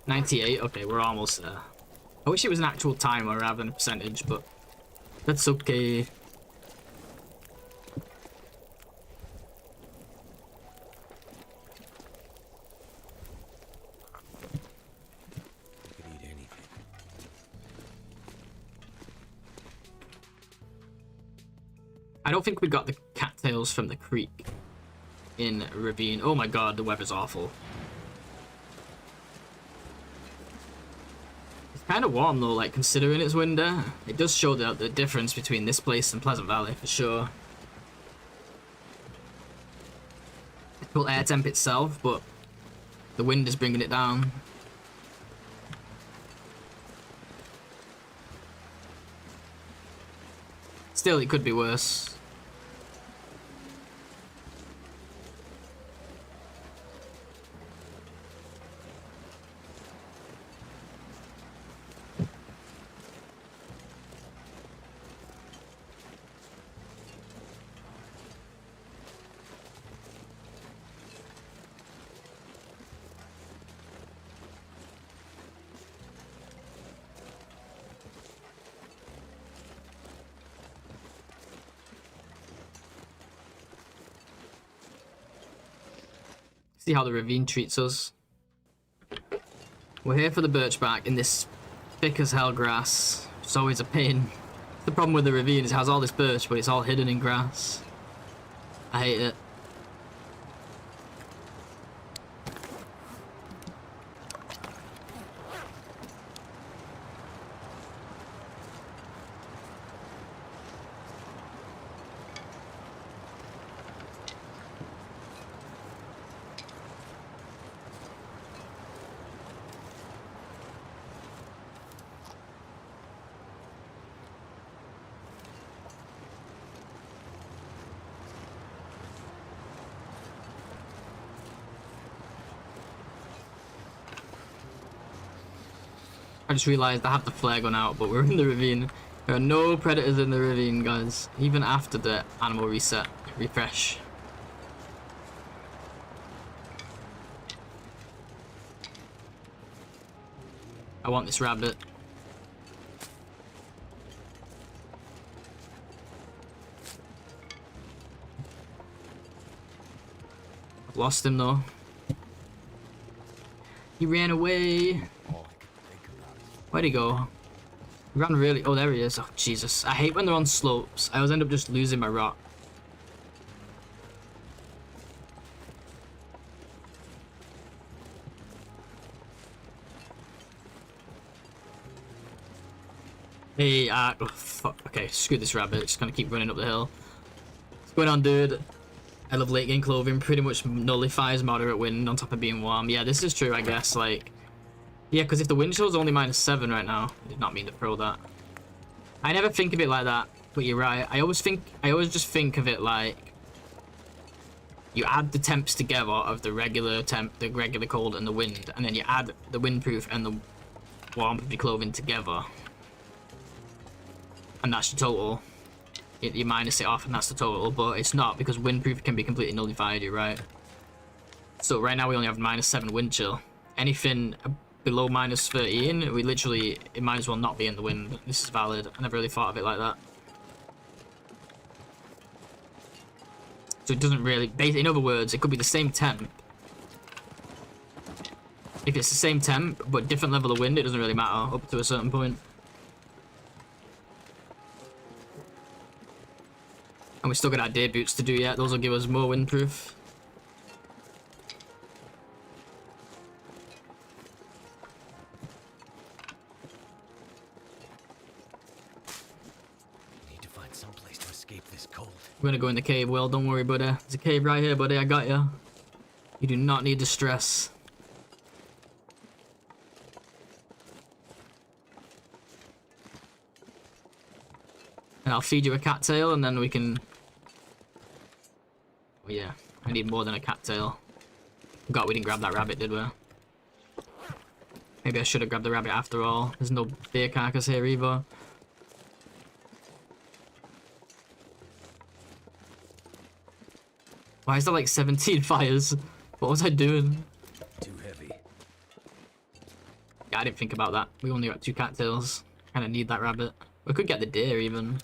98, okay, we're almost there. I wish it was an actual timer rather than a percentage, but that's okay. I don't think we got the cattails from the creek in ravine. Oh my god, the weather's awful. It's kind of warm though, like considering it's winter. It does show the difference between this place and Pleasant Valley for sure. It's cool air temp itself, but the wind is bringing it down. Still, it could be worse. See how the ravine treats us. We're here for the birchbark in this thick as hell grass. It's always a pain. The problem with the ravine is it has all this birch, but it's all hidden in grass. I hate it. I just realized I have the flare gun out, but we're in the ravine. There are no predators in the ravine, guys. Even after the animal refresh. I want this rabbit. I've lost him though. He ran away. Where'd he go? He ran really... Oh, there he is. Oh, Jesus. I hate when they're on slopes. I always end up just losing my rock. Hey, oh, fuck. Okay, screw this rabbit. Just gonna keep running up the hill. What's going on, dude? I love late game clothing. Pretty much nullifies moderate wind on top of being warm. Yeah, this is true, I guess. Like... Yeah, because if the wind chill's only -7 right now, I did not mean to throw that. I never think of it like that, but you're right. I always just think of it like you add the temps together of the regular temp, the regular cold, and the wind, and then you add the windproof and the warmth of your clothing together, and that's your total. You minus it off, and that's the total. But it's not, because windproof can be completely nullified. You're right. So right now we only have -7 wind chill. Anything below -13, we literally, it might as well not be in the wind. This is valid. I never really thought of it like that. So it doesn't really, in other words, it could be the same temp. If it's the same temp, but different level of wind, it doesn't really matter up to a certain point. And we still got our day boots to do yet. Those will give us more windproof. We're gonna go in the cave. Well, don't worry, buddy. There's a cave right here, buddy. I got you. You do not need to stress. And I'll feed you a cattail, and then we can... Oh, yeah. I need more than a cattail. God, we didn't grab that rabbit, did we? Maybe I should have grabbed the rabbit after all. There's no deer carcass here either. Why is there like 17 fires? What was I doing? Too heavy. Yeah, I didn't think about that. We only got 2 cattails. Kind of need that rabbit. We could get the deer even.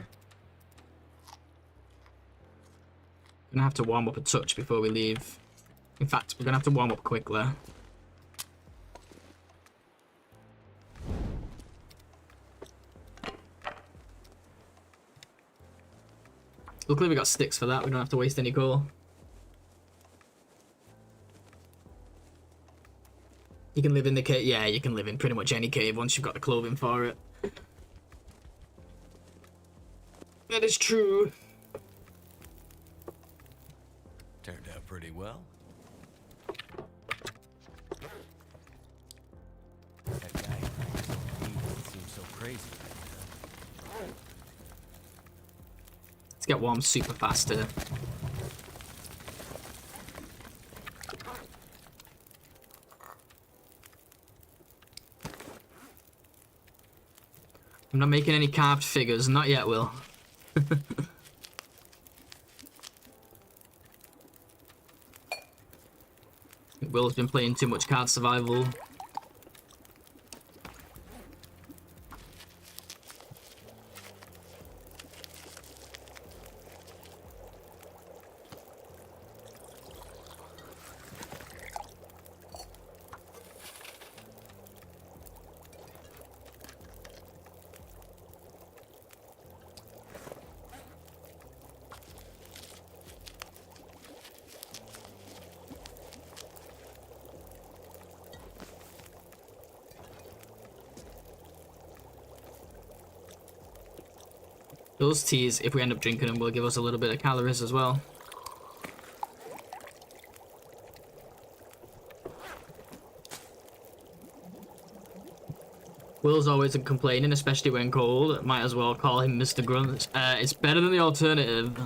Gonna have to warm up a touch before we leave. In fact, we're gonna have to warm up quickly. Luckily we got sticks for that, we don't have to waste any coal. You can live in the cave. Yeah, you can live in pretty much any cave once you've got the clothing for it. That is true. Turned out pretty well. That guy seems so crazy right now. Let's get warm super fast here. I'm not making any carved figures, not yet, Will. Will's been playing too much card survival. Those teas, if we end up drinking them, will give us a little bit of calories as well. Will's always complaining, especially when cold. Might as well call him Mr. Grunt. It's better than the alternative.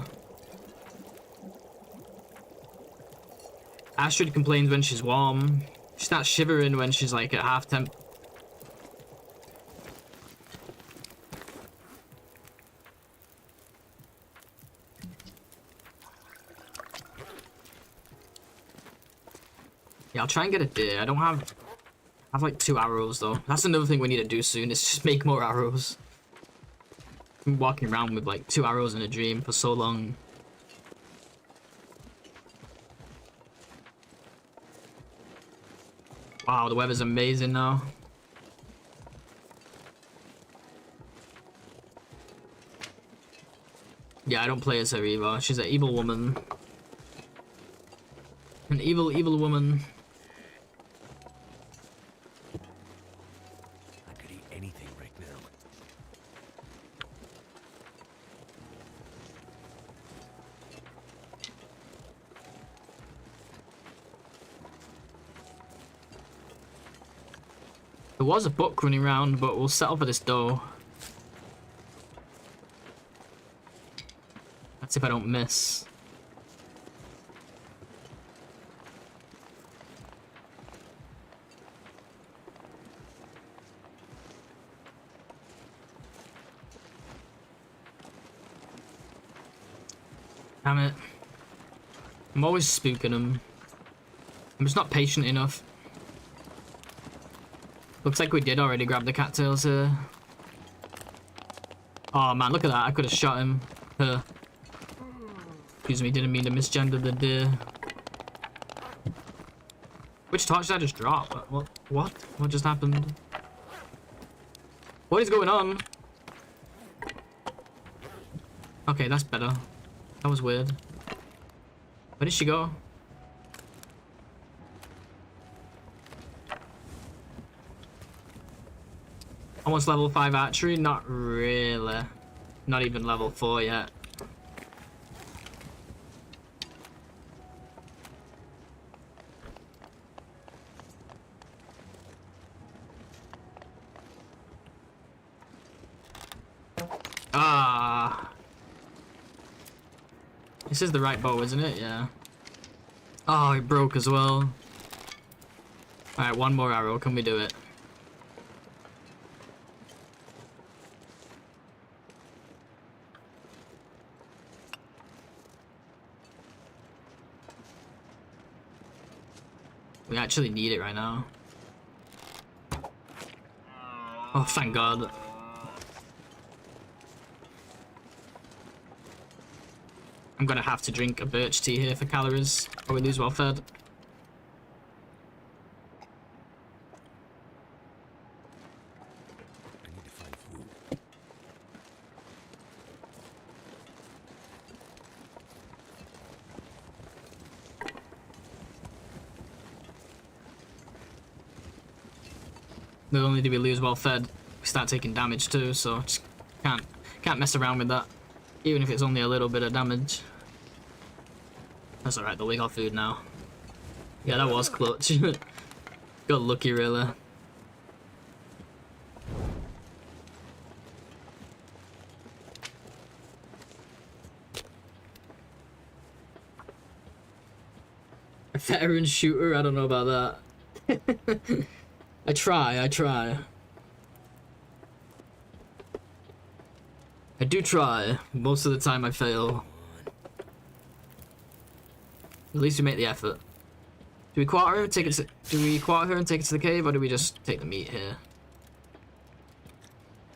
Astrid complains when she's warm. She starts shivering when she's like at half temp. Yeah, I'll try and get a deer. I don't have... I have like 2 arrows though. That's another thing we need to do soon, is just make more arrows. I've been walking around with like 2 arrows in a dream for so long. Wow, the weather's amazing now. Yeah, I don't play as her either. She's an evil woman. An evil, evil woman. I could eat anything right now. There was a book running around, but we'll settle for this door. That's if I don't miss. Damn it. I'm always spooking them. I'm just not patient enough. Looks like we did already grab the cattails here. Oh man, look at that. I could have shot him. Her. Excuse me, didn't mean to misgender the deer. Which torch did I just drop? What? What just happened? What is going on? Okay, that's better. That was weird. Where did she go? Almost level 5 archery? Not really. Not even level 4 yet. Ah. This is the right bow, isn't it? Yeah. Oh, it broke as well. Alright, one more arrow. Can we do it? We actually need it right now. Oh, thank God. I'm gonna have to drink a birch tea here for calories, or we lose well fed. I need to find food. Not only do we lose well fed, we start taking damage too, so just can't mess around with that. Even if it's only a little bit of damage. That's alright though, we got food now. Yeah, that was clutch. Got lucky really. A veteran shooter? I don't know about that. I try. I do try. Most of the time I fail. At least we make the effort. Do we quarter her? Do we quarter her and take it to the cave, or do we just take the meat here?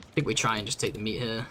I think we try and just take the meat here.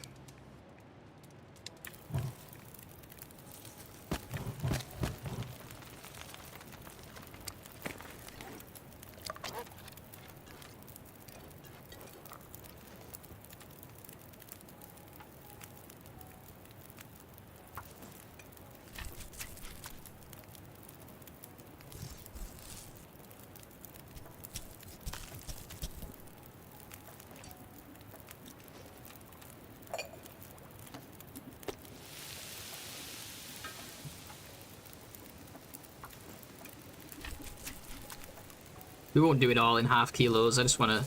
We won't do it all in half kilos, I just want to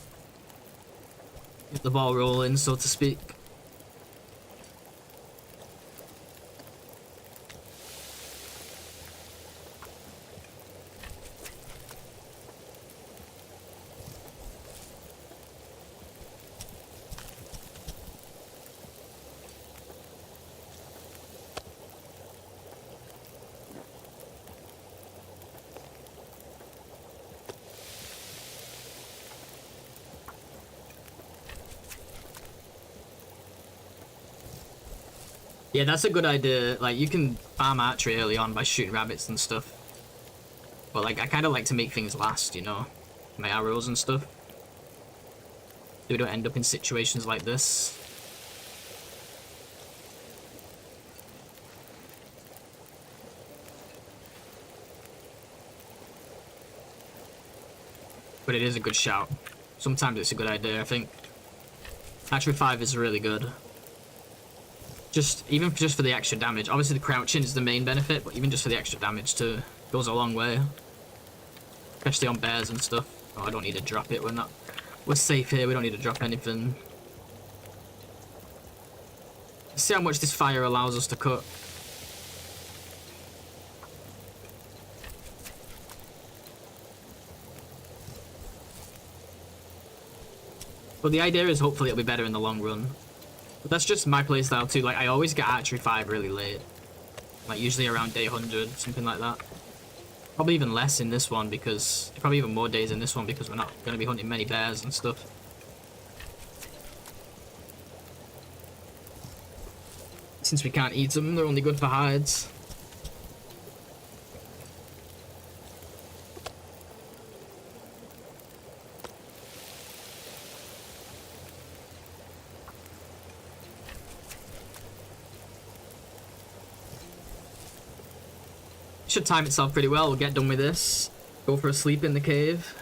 get the ball rolling, so to speak. Yeah, that's a good idea. Like, you can farm archery early on by shooting rabbits and stuff. But, like, I kind of like to make things last, you know? My arrows and stuff. So we don't end up in situations like this. But it is a good shout. Sometimes it's a good idea, I think. Archery 5 is really good. Even just for the extra damage. Obviously the crouching is the main benefit, but even just for the extra damage too, goes a long way. Especially on bears and stuff. Oh, I don't need to drop it. We're safe here. We don't need to drop anything. Let's see how much this fire allows us to cook. But the idea is hopefully it'll be better in the long run. But that's just my playstyle too. Like, I always get archery 5 really late. Like, usually around day 100, something like that. Probably even less in this one because... Probably even more days in this one because we're not going to be hunting many bears and stuff. Since we can't eat them, they're only good for hides. Should time itself pretty well. We'll get done with this. Go for a sleep in the cave.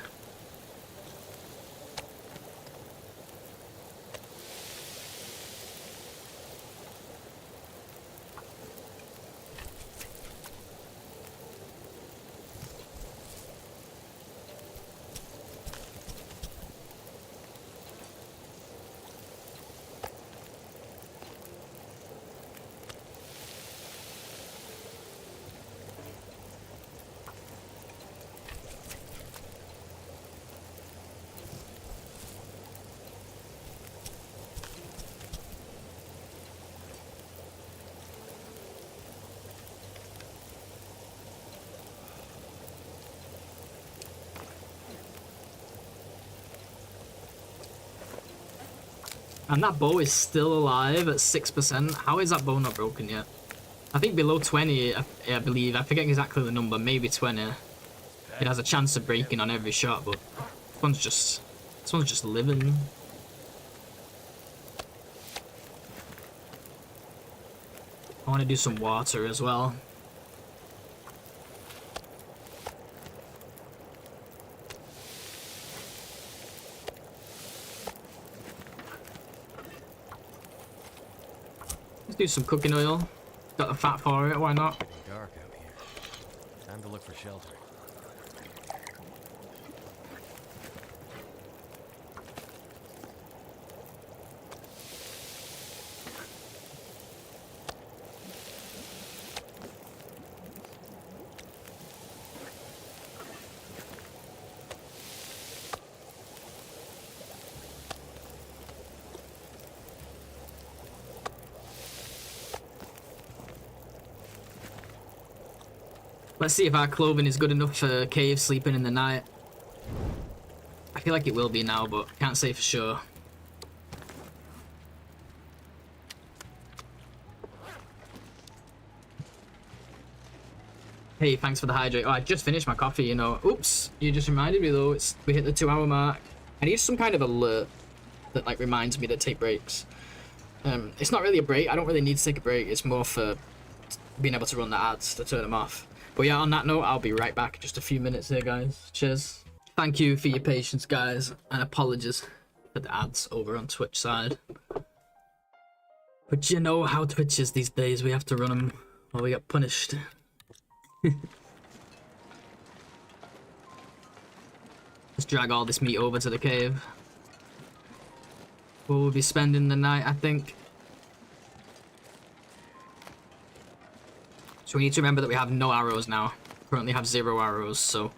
And that bow is still alive at 6%. How is that bow not broken yet? I think below 20, I believe. I forget exactly the number, maybe 20. It has a chance of breaking on every shot, but this one's just living. I want to do some water as well. Let's do some cooking oil. Got the fat for it, why not? Getting dark out here. Time to look for shelter. Let's see if our clothing is good enough for cave sleeping in the night. I feel like it will be now, but can't say for sure. Hey, thanks for the hydrate. Oh, I just finished my coffee, you know. Oops, you just reminded me though. We hit the 2-hour mark. I need some kind of alert that like reminds me to take breaks. It's not really a break. I don't really need to take a break. It's more for being able to run the ads to turn them off. But yeah, on that note, I'll be right back. Just a few minutes here, guys. Cheers. Thank you for your patience, guys, and apologies for the ads over on Twitch side. But you know how Twitch is these days. We have to run them or we get punished. Let's drag all this meat over to the cave. Where we'll be spending the night, I think. So we need to remember that we have no arrows now. Currently have 0 arrows, so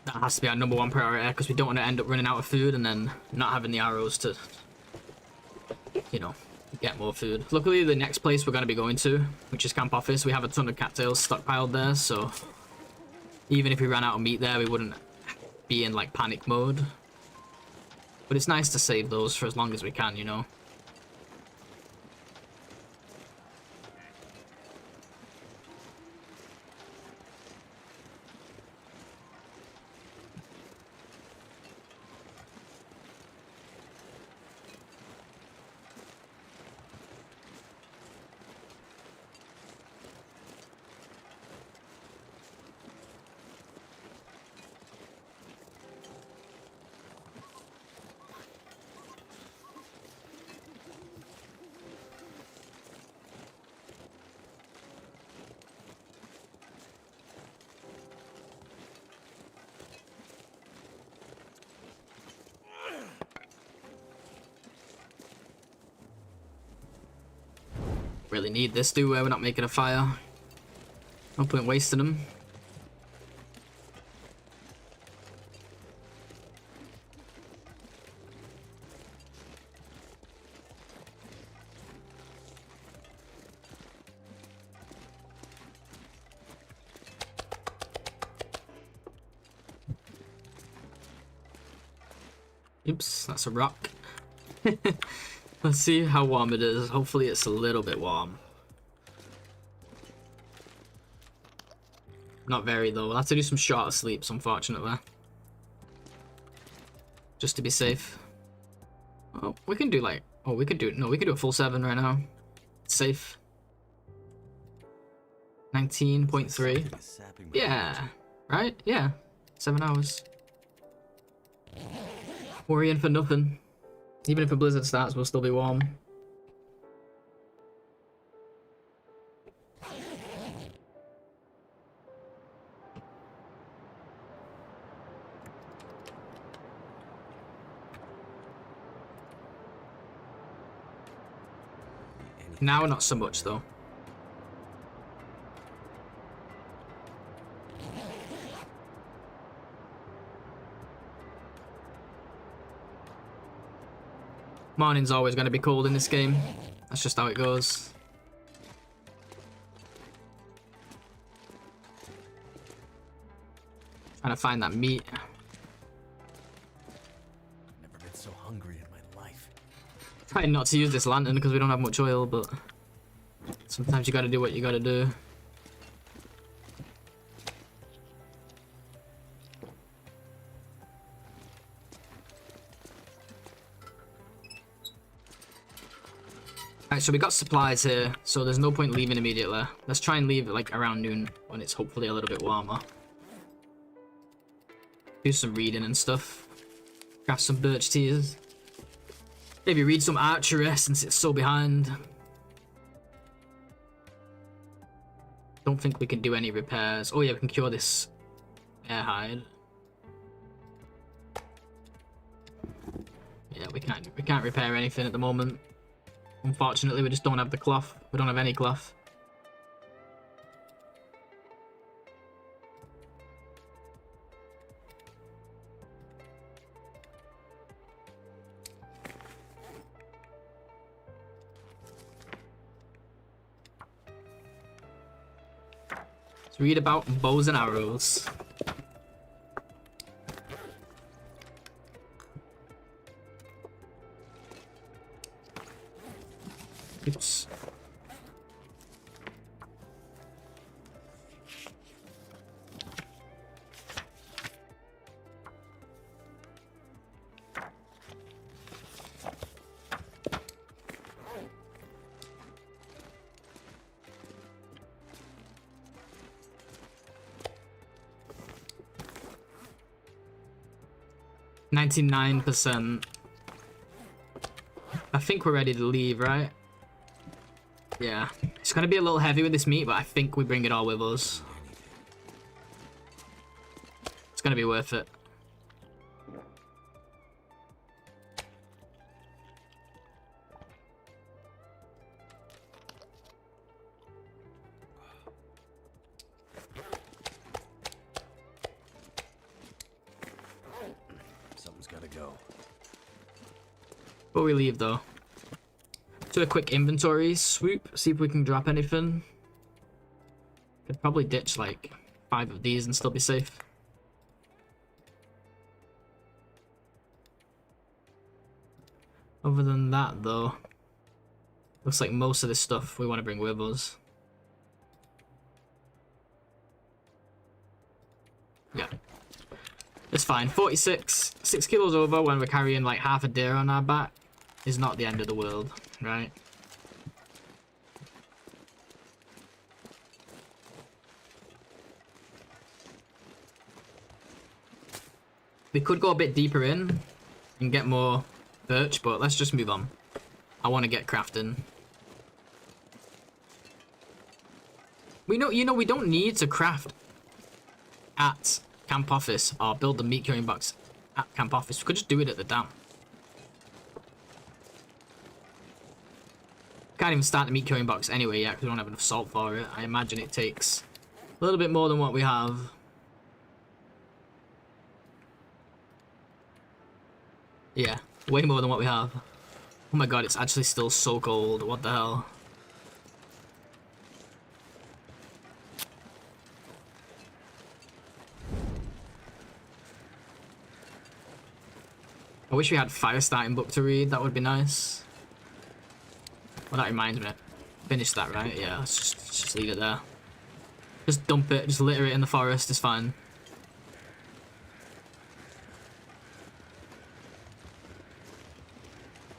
that has to be our #1 priority because we don't want to end up running out of food and then not having the arrows to, you know, get more food. Luckily, the next place we're going to be going to, which is Camp Office, we have a ton of cattails stockpiled there, so even if we ran out of meat there, we wouldn't be in like panic mode. But it's nice to save those for as long as we can, you know. Really need this, do we? We're not making a fire. No point wasting them. Oops, that's a rock. Let's see how warm it is. Hopefully it's a little bit warm. Not very though. We'll have to do some shorter sleeps, unfortunately. Just to be safe. Oh, we can do like... Oh, we could do... No, we could do a full 7 right now. It's safe. 19.3. Yeah. Right? Yeah. 7 hours. Worrying for nothing. Even if a blizzard starts, we'll still be warm. Now, not so much, though. Morning's always going to be cold in this game. That's just how it goes. Trying to find that meat. Never been so hungry in my life. Trying not to use this lantern because we don't have much oil, but sometimes you got to do what you got to do. Alright, so we got supplies here, so there's no point leaving immediately. Let's try and leave like around noon when it's hopefully a little bit warmer. Do some reading and stuff. Craft some birch tears. Maybe read some archery since it's so behind. Don't think we can do any repairs. Oh yeah, we can cure this air hide. Yeah, we can't repair anything at the moment. Unfortunately, we just don't have the cloth. We don't have any cloth. Let's read about bows and arrows. Oops. $99%. I think we're ready to leave, right? Yeah. It's gonna be a little heavy with this meat, but I think we bring it all with us. It's gonna be worth it. Something's gotta go. Before we leave, though, do a quick inventory swoop, see if we can drop anything. Could probably ditch like 5 of these and still be safe. Other than that, though, looks like most of this stuff we want to bring with us. Yeah. It's fine. 46, 6 kilos over when we're carrying like half a deer on our back is not the end of the world, right? We could go a bit deeper in and get more birch, but let's just move on. I want to get crafting. We know, you know, we don't need to craft at camp office or build the meat curing box at camp office. We could just do it at the dam. Can't even start the meat curing box anyway yet because we don't have enough salt for it. I imagine it takes a little bit more than what we have. Yeah, way more than what we have. Oh my god, it's actually still so cold. What the hell? I wish we had fire starting book to read. That would be nice. Well, that reminds me. Finish that, right? Yeah, let's just leave it there. Just dump it. Just litter it in the forest. It's fine.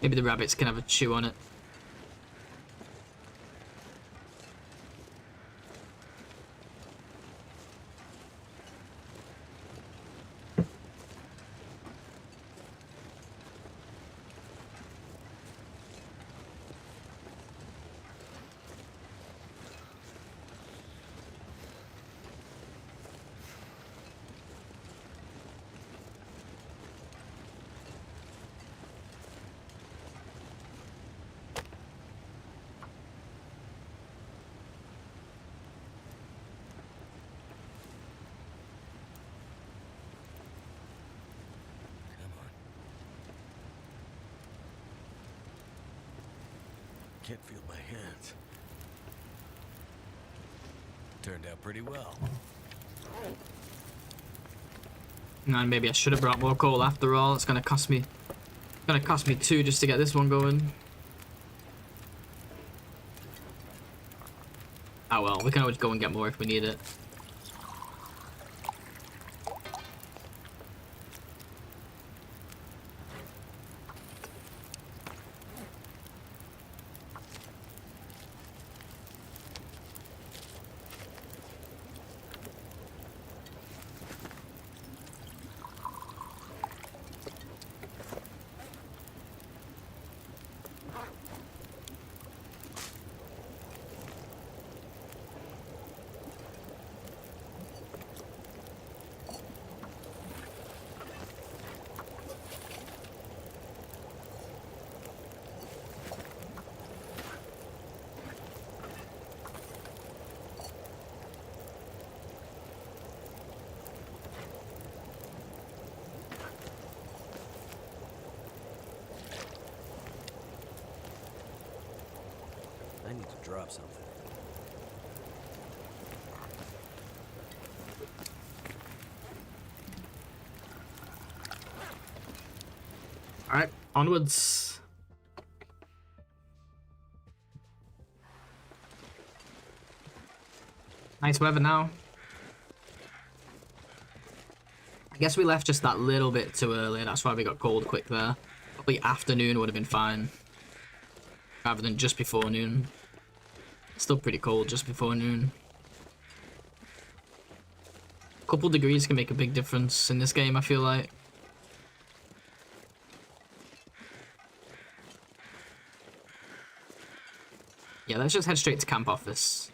Maybe the rabbits can have a chew on it. Can't feel my hands. Turned out pretty well. And maybe I should have brought more coal after all. It's gonna cost me 2 just to get this one going. Oh well, we can always go and get more if we need it. I need to drop something. Alright, onwards. Nice weather now. I guess we left just that little bit too early, that's why we got cold quick there. Probably afternoon would have been fine. Rather than just before noon. Still pretty cold just before noon. A couple degrees can make a big difference in this game, I feel like. Yeah, let's just head straight to camp office.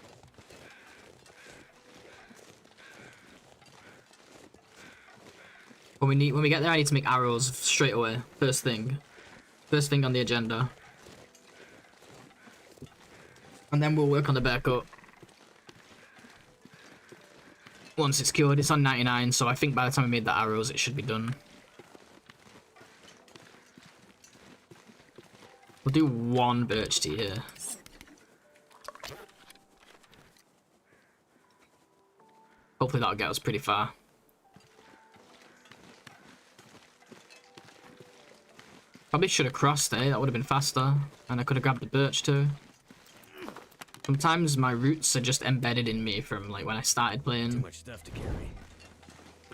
When we get there, I need to make arrows straight away. First thing on the agenda. And then we'll work on the bear cut. Once it's cured, it's on 99, so I think by the time we made the arrows, it should be done. We'll do one birch tea here. Hopefully that'll get us pretty far. Probably should have crossed there, that would have been faster. And I could have grabbed the birch too. Sometimes my roots are just embedded in me from like when I started playing. Too much stuff to carry.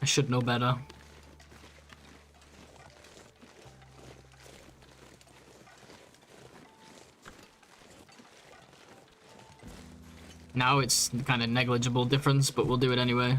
I should know better. Now it's kind of negligible difference, but we'll do it anyway.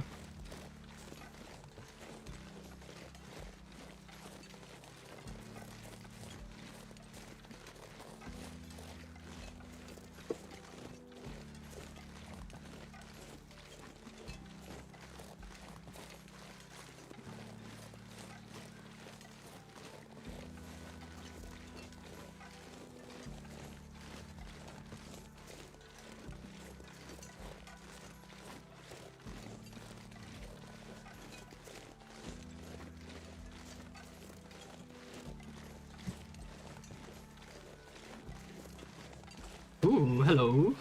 Ooh, hello.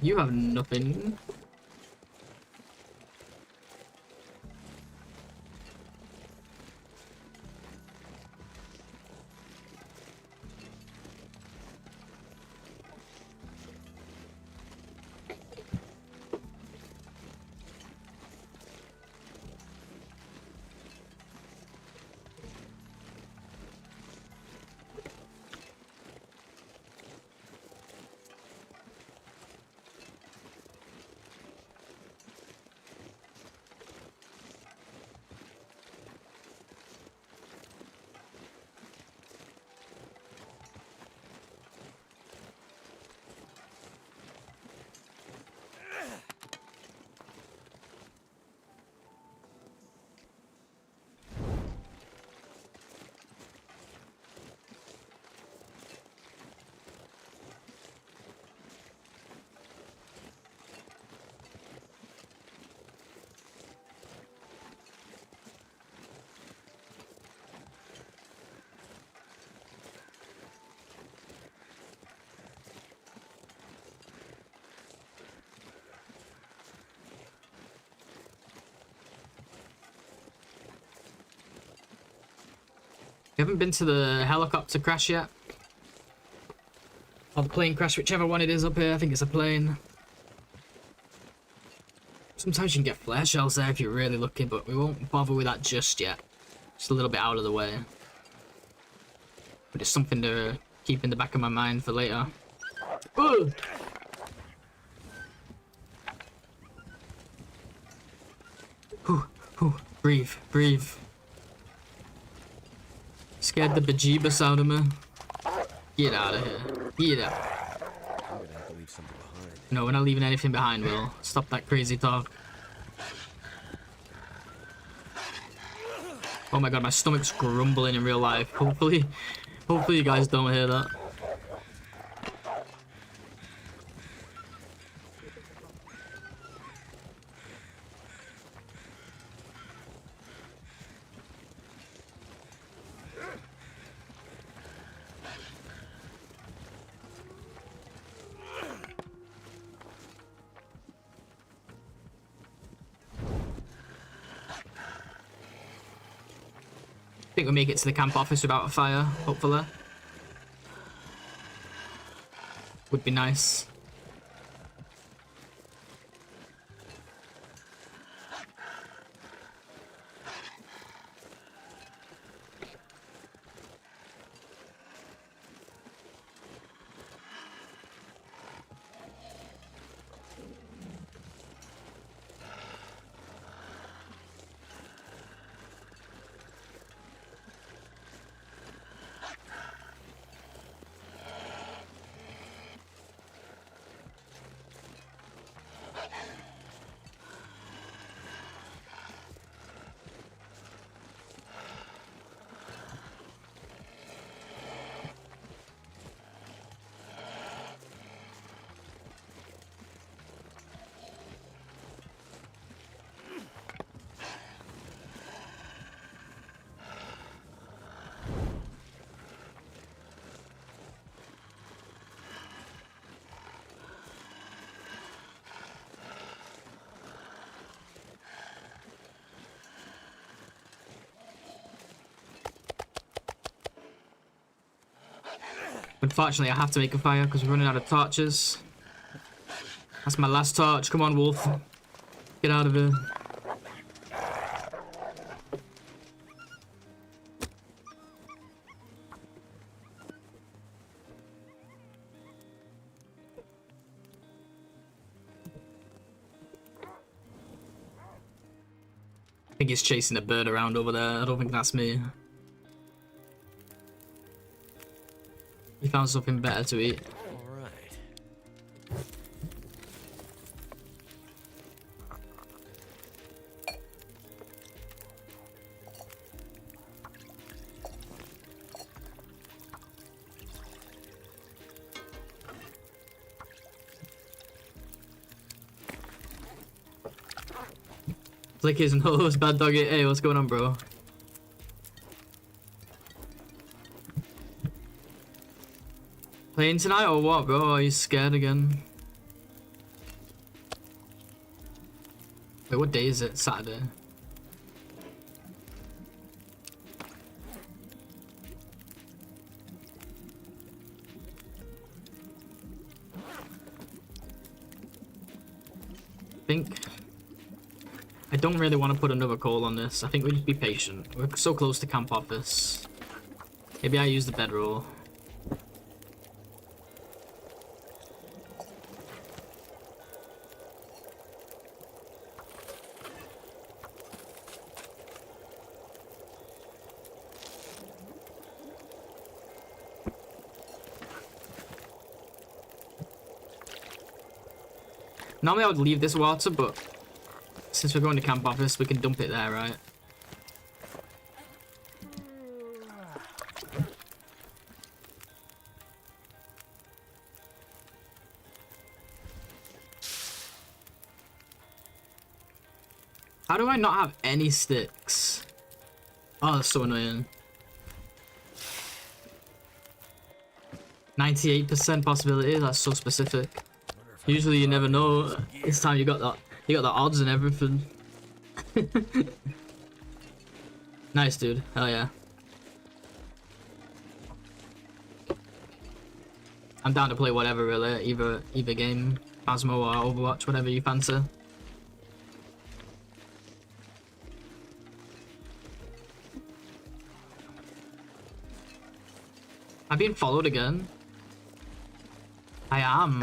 You have nothing. You haven't been to the helicopter crash yet? Or the plane crash, whichever one it is up here. I think it's a plane. Sometimes you can get flare shells there if you're really lucky, but we won't bother with that just yet. Just a little bit out of the way. But it's something to keep in the back of my mind for later. Ooh! Whew, breathe, breathe. Scared the bejeebus out of me. Get out of here. Get out. I'm gonna have to leave something behind. No, we're not leaving anything behind, Will. Stop that crazy talk. Oh my god, my stomach's grumbling in real life. Hopefully you guys don't hear that. think we'll make it to the camp office without a fire, hopefully. Would be nice. Unfortunately, I have to make a fire because we're running out of torches. That's my last torch. Come on, wolf. Get out of here. I think he's chasing a bird around over there. I don't think that's me. He found something better to eat. All right. Flickers and hoes, bad doggy. Hey, what's going on, bro? Playing tonight or what, bro? Are you scared again? Wait, what day is it? Saturday. I don't really want to put another coal on this. I think we just be patient. We're so close to camp office. Maybe I use the bedroll. Normally I would leave this water, but since we're going to camp office, we can dump it there, right? How do I not have any sticks? Oh, that's so annoying. 98% possibility, that's so specific. Usually you never know. This time you got the odds and everything. Nice, dude. Hell yeah. I'm down to play whatever really, either game, Phasmo or Overwatch, whatever you fancy. I'm being followed again. I am.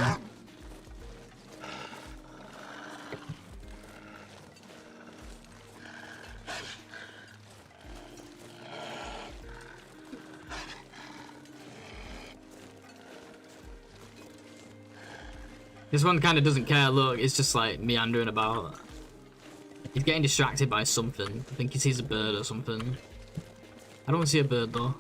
This one kind of doesn't care, look, it's just like meandering about. He's getting distracted by something. I think he sees a bird or something. I don't see a bird though.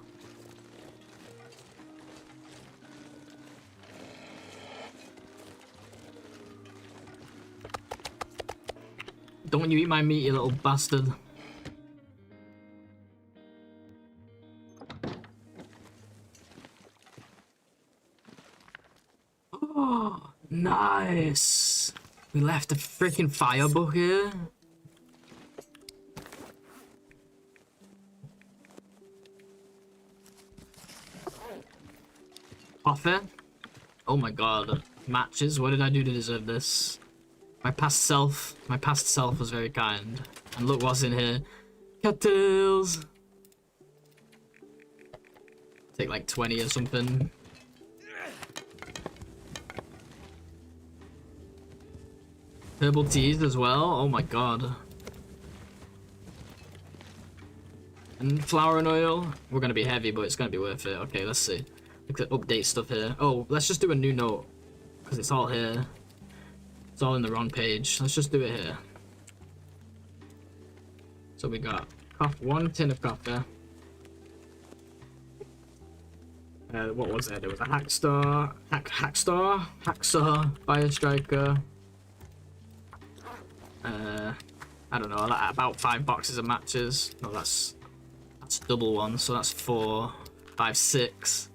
Don't you eat my meat, you little bastard. Oh, nice. We left a freaking fire bucket. Coffee. Oh my god. Matches. What did I do to deserve this? My past self was very kind. And look what's in here. Cattails. Take like 20 or something. Herbal teas as well. Oh my god. And flour and oil. We're gonna be heavy, but it's gonna be worth it. Okay, let's see. We could update stuff here. Oh, let's just do a new note. Because it's all here. It's all in the wrong page. Let's just do it here. So we got one tin of coffee. What was there? There was a hacksaw, fire striker. I don't know, like about 5 boxes of matches. No, that's double one, so that's 4, 5, 6,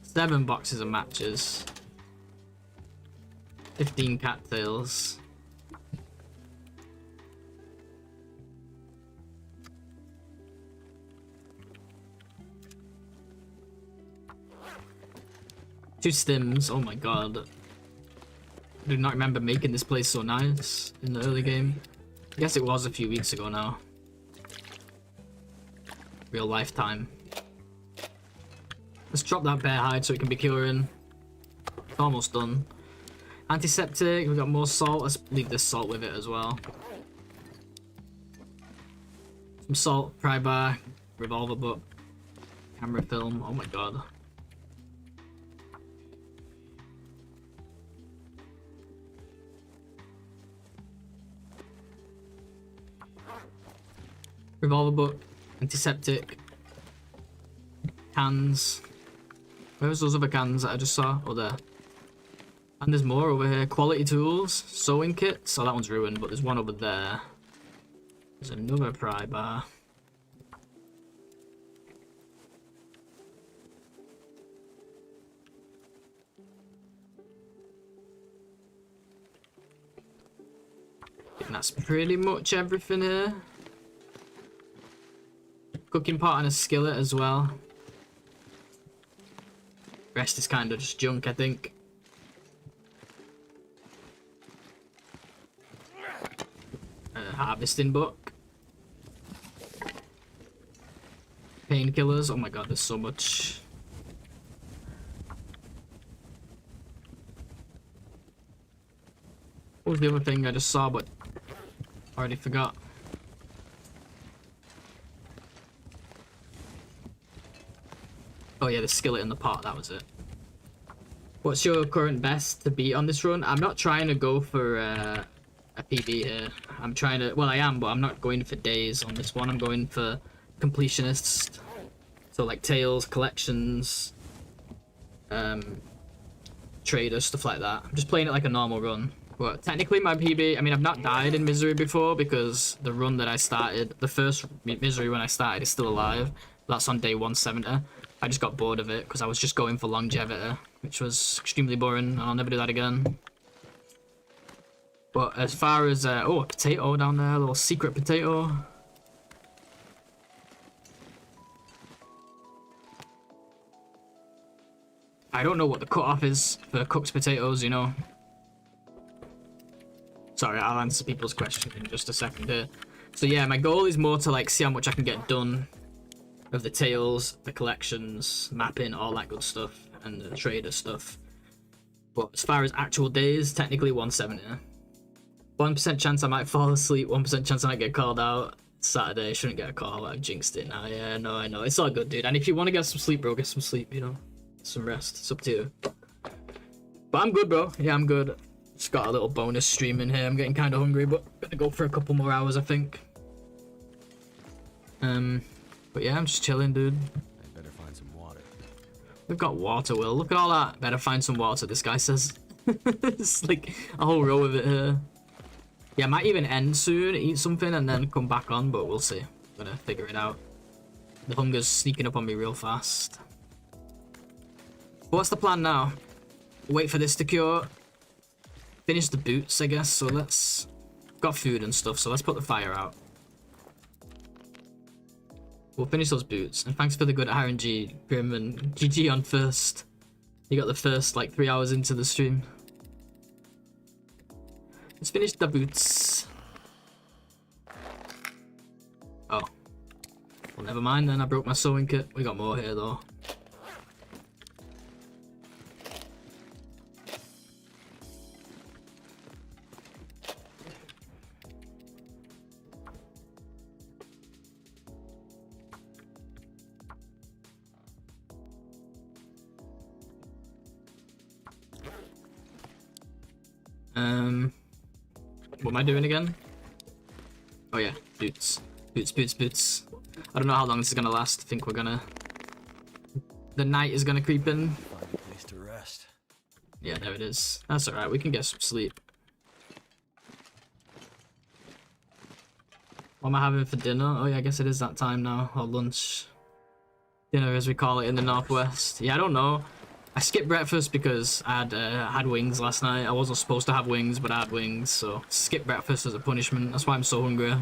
7 boxes of matches. 15 cattails. Two stims. Oh my god. I do not remember making this place so nice in the early game. I guess it was a few weeks ago now. Real lifetime. Let's drop that bear hide so it can be curing. It's almost done. Antiseptic, we got more salt. Let's leave this salt with it as well. Some salt, pry bar, revolver book, camera film. Oh my god. Revolver book, antiseptic, cans. Where was those other cans that I just saw? Oh, there. And there's more over here. Quality tools, sewing kits. Oh, that one's ruined, but there's one over there. There's another pry bar. And that's pretty much everything here. Cooking pot and a skillet as well. Rest is kind of just junk, I think. Harvesting book. Painkillers. Oh my god, there's so much. What was the other thing I just saw but already forgot? Oh yeah, the skillet and the pot, that was it. What's your current best to beat on this run? I'm not trying to go for a PB here. I'm trying to, well I am, but I'm not going for days on this one. I'm going for completionists. So like tales, collections, traders, stuff like that. I'm just playing it like a normal run. But technically my PB, I mean I've not died in Misery before because the run that I started, the first Misery when I started is still alive. That's on day 170. I just got bored of it because I was just going for longevity, which was extremely boring, and I'll never do that again. But as far as, oh, a potato down there, a little secret potato. I don't know what the cutoff is for cooked potatoes, you know. Sorry, I'll answer people's questions in just a second here. So yeah, my goal is more to like see how much I can get done of the tales, the collections, mapping, all that good stuff, and the trader stuff. But as far as actual days, technically 170. 1% chance I might fall asleep, 1% chance I might get called out. Saturday, shouldn't get a call, I've jinxed it now. Yeah, no, I know, it's all good, dude. And if you want to get some sleep, bro, get some sleep, you know. Some rest, it's up to you. But I'm good, bro. Yeah, I'm good. Just got a little bonus stream in here. I'm getting kind of hungry, but gonna go for a couple more hours, I think. But yeah, I'm just chilling, dude. I better find some water. We've got water, Will. Look at all that. Better find some water, this guy says. It's like a whole row of it here. Yeah, I might even end soon, eat something, and then come back on, but we'll see. I'm gonna figure it out. The hunger's sneaking up on me real fast. But what's the plan now? Wait for this to cure. Finish the boots, I guess, so let's... Got food and stuff, so let's put the fire out. We'll finish those boots. And thanks for the good RNG, Grim, and GG on first. You got the first like 3 hours into the stream. Let's finish the boots. Oh. Well, never mind then. I broke my sewing kit. We got more here though. What am I doing again? Oh yeah, boots. Boots. I don't know how long this is gonna last. I think we're gonna... The night is gonna creep in. Find a place to rest. Yeah, there it is. That's alright, we can get some sleep. What am I having for dinner? Oh yeah, I guess it is that time now. Or lunch. Dinner as we call it in the Northwest. Yeah, I don't know. I skipped breakfast because I had wings last night. I wasn't supposed to have wings, but I had wings, so skip breakfast as a punishment. That's why I'm so hungry.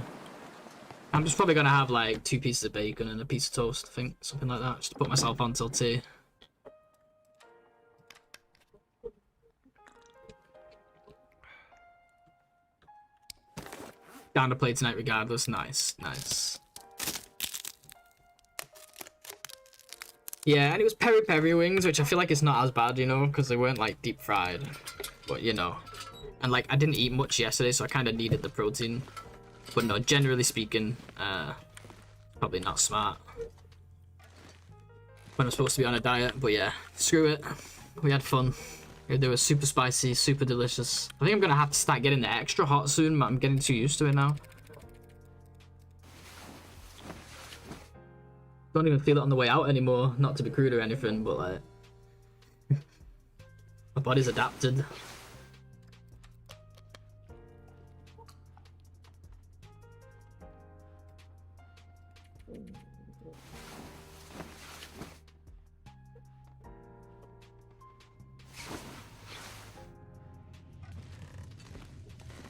I'm just probably gonna have like 2 pieces of bacon and a piece of toast, I think, something like that, just to put myself on till tea. Down to play tonight regardless. Nice. Yeah, and it was peri-peri wings, which I feel like it's not as bad, you know, because they weren't like deep fried. But you know, and like I didn't eat much yesterday, so I kind of needed the protein. But no, generally speaking, probably not smart when I'm supposed to be on a diet. But yeah, screw it. We had fun. They were super spicy, super delicious. I think I'm gonna have to start getting the extra hot soon, but I'm getting too used to it now. Don't even feel it on the way out anymore. Not to be crude or anything, but like my body's adapted.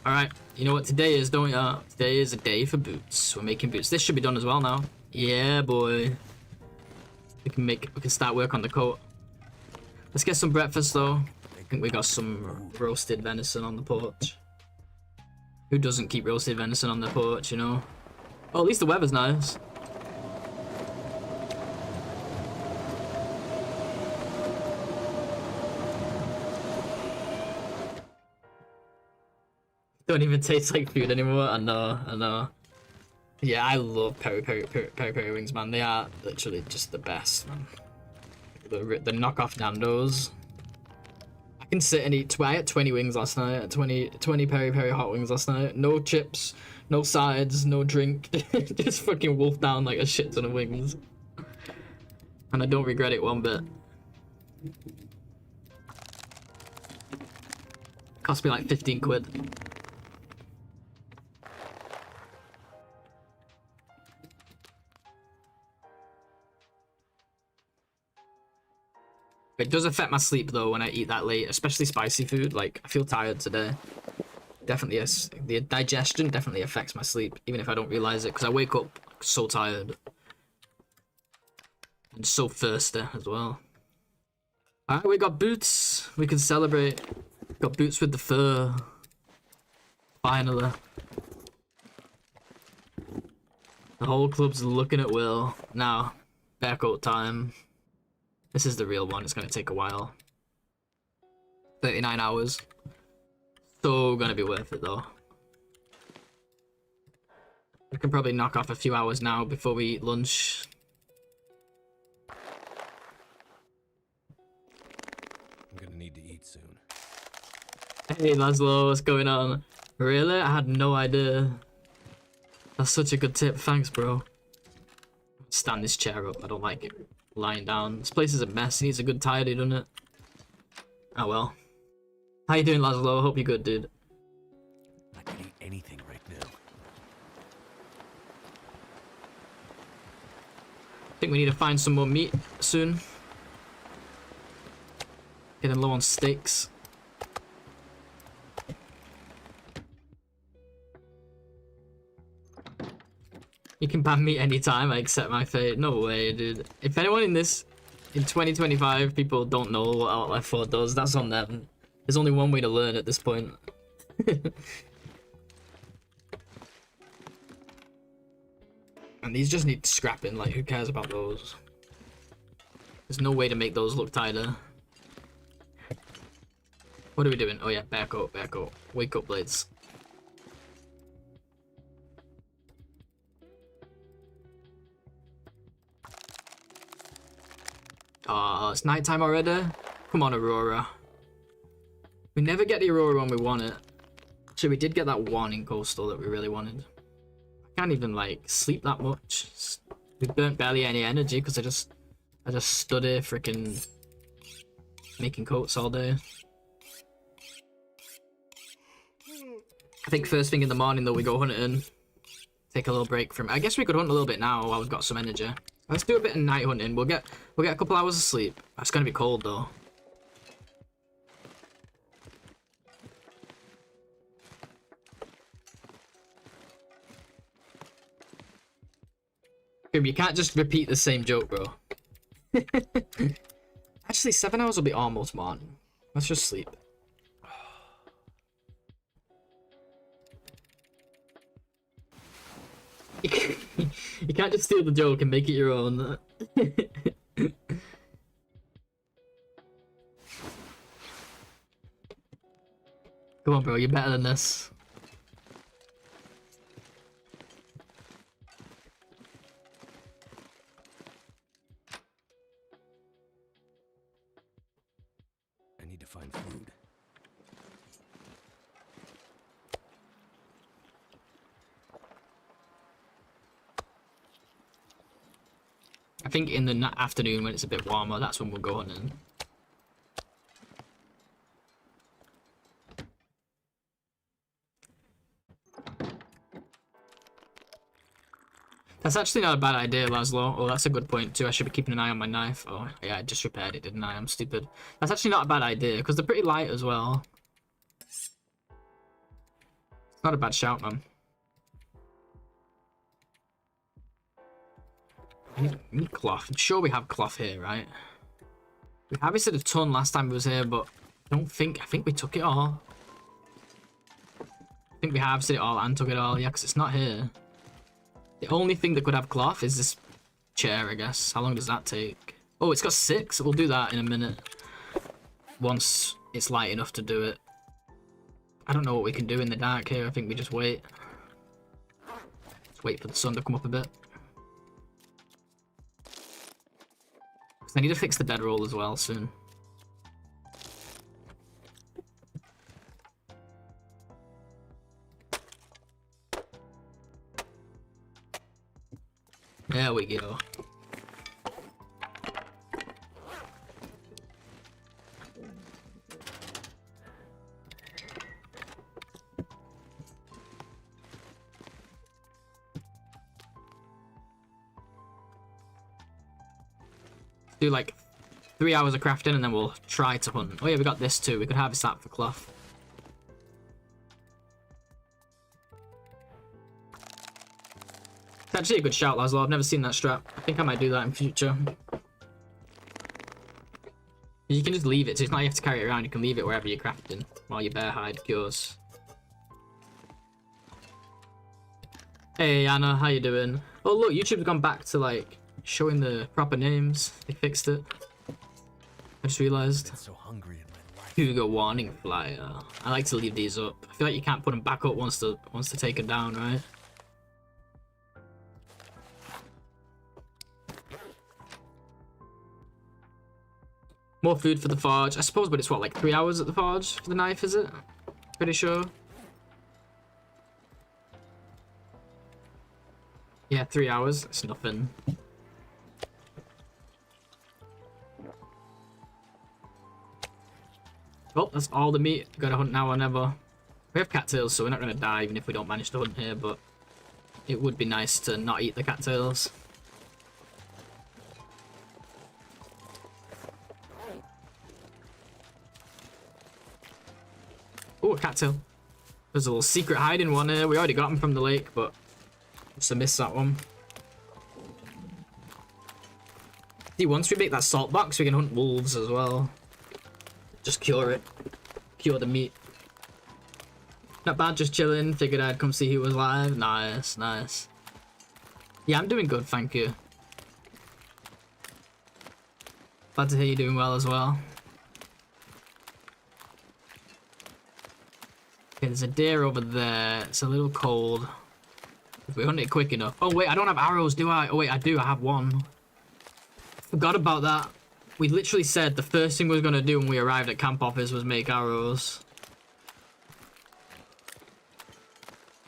Alright, you know what today is, don't you? Today is a day for boots. We're making boots. This should be done as well now. Yeah, boy. We can start work on the coat. Let's get some breakfast though. I think we got some roasted venison on the porch. Who doesn't keep roasted venison on the porch, you know? Oh, at least the weather's nice. Don't even taste like food anymore. I know. Yeah, I love peri-peri wings, man. They are literally just the best, man. The knockoff Nando's. I can sit and eat. I ate 20 wings last night. 20 peri-peri hot wings last night. No chips, no sides, no drink. Just fucking wolf down like a shit ton of wings. And I don't regret it one bit. Cost me like 15 quid. It does affect my sleep though when I eat that late, especially spicy food. Like, I feel tired today. Definitely, yes. The digestion definitely affects my sleep, even if I don't realize it, because I wake up so tired. And so thirsty as well. Alright, we got boots. We can celebrate. Got boots with the fur. Finally. The whole club's looking at Will. Now, barecoat time. This is the real one. It's going to take a while. 39 hours. So going to be worth it though. We can probably knock off a few hours now before we eat lunch. I'm gonna need to eat soon. Hey Laszlo, what's going on? Really? I had no idea. That's such a good tip. Thanks, bro. Stand this chair up. I don't like it lying down. This place is a mess. It needs a good tidy, doesn't it? Oh well. How you doing, Laszlo? Hope you're good, dude. I can eat anything right now. I think we need to find some more meat soon. Getting low on steaks. You can ban me anytime, I accept my fate. No way, dude. If anyone in this In 2025, people don't know what Alt F4 does. That's on them. There's only one way to learn at this point. And these just need scrapping, like who cares about those? There's no way to make those look tighter. What are we doing? Oh yeah, back up, back up. Wake up, blades. It's nighttime already? Come on, Aurora. We never get the Aurora when we want it. Actually, we did get that one in Coastal that we really wanted. I can't even, like, sleep that much. We burnt barely any energy because I just stood here freaking making coats all day. I think first thing in the morning, though, we go hunting. Take a little break from... I guess we could hunt a little bit now while we've got some energy. Let's do a bit of night hunting. We'll get a couple hours of sleep. It's gonna be cold though. You can't just repeat the same joke, bro. Actually, 7 hours will be almost morning. Let's just sleep. You can't just steal the joke and make it your own. Come on, bro, you're better than this. I need to find food. I think in the afternoon when it's a bit warmer, that's when we'll go on in. That's actually not a bad idea, Laszlo. Oh, that's a good point too. I should be keeping an eye on my knife. Oh, yeah, I just repaired it, didn't I? I'm stupid. That's actually not a bad idea, because they're pretty light as well. It's not a bad shout, man. I need cloth. I'm sure we have cloth here, right? We have it a ton last time we was here, but I think we took it all. I think we have said it all and took it all, yeah, because it's not here. The only thing that could have cloth is this chair, I guess. How long does that take? Oh, it's got 6. We'll do that in a minute. Once it's light enough to do it. I don't know what we can do in the dark here. I think we just wait. Let's wait for the sun to come up a bit. I need to fix the bedroll as well soon. There we go. Do like 3 hours of crafting and then we'll try to hunt. Oh yeah, we got this too. We could harvest that for cloth. It's actually a good shout, Laszlo. I've never seen that strat. I think I might do that in future. You can just leave it, so it's not you have to carry it around. You can leave it wherever you're crafting while your bear hide cures. Hey Anna, how you doing? Oh look, YouTube's gone back to like showing the proper names. They fixed it. I just realized. So hungry in my life. Hugo warning flyer. I like to leave these up. I feel like you can't put them back up once to take them down, right? More food for the forge, I suppose, but it's what, like 3 hours at the forge for the knife, is it? Pretty sure. Yeah, 3 hours. It's nothing. Well, that's all the meat. Gotta hunt now or never. We have cattails, so we're not gonna die even if we don't manage to hunt here, but it would be nice to not eat the cattails. Oh, a cattail. There's a little secret hiding one here. We already got him from the lake, but must have missed that one. See, once we make that salt box, we can hunt wolves as well. Just cure it. Cure the meat. Not bad, just chilling. Figured I'd come see who was live. Nice, nice. Yeah, I'm doing good, thank you. Glad to hear you're doing well as well. Okay, there's a deer over there. It's a little cold. If we hunt it quick enough. Oh wait, I don't have arrows, do I? Oh wait, I do. I have one. Forgot about that. We literally said the first thing we were gonna do when we arrived at camp office was make arrows.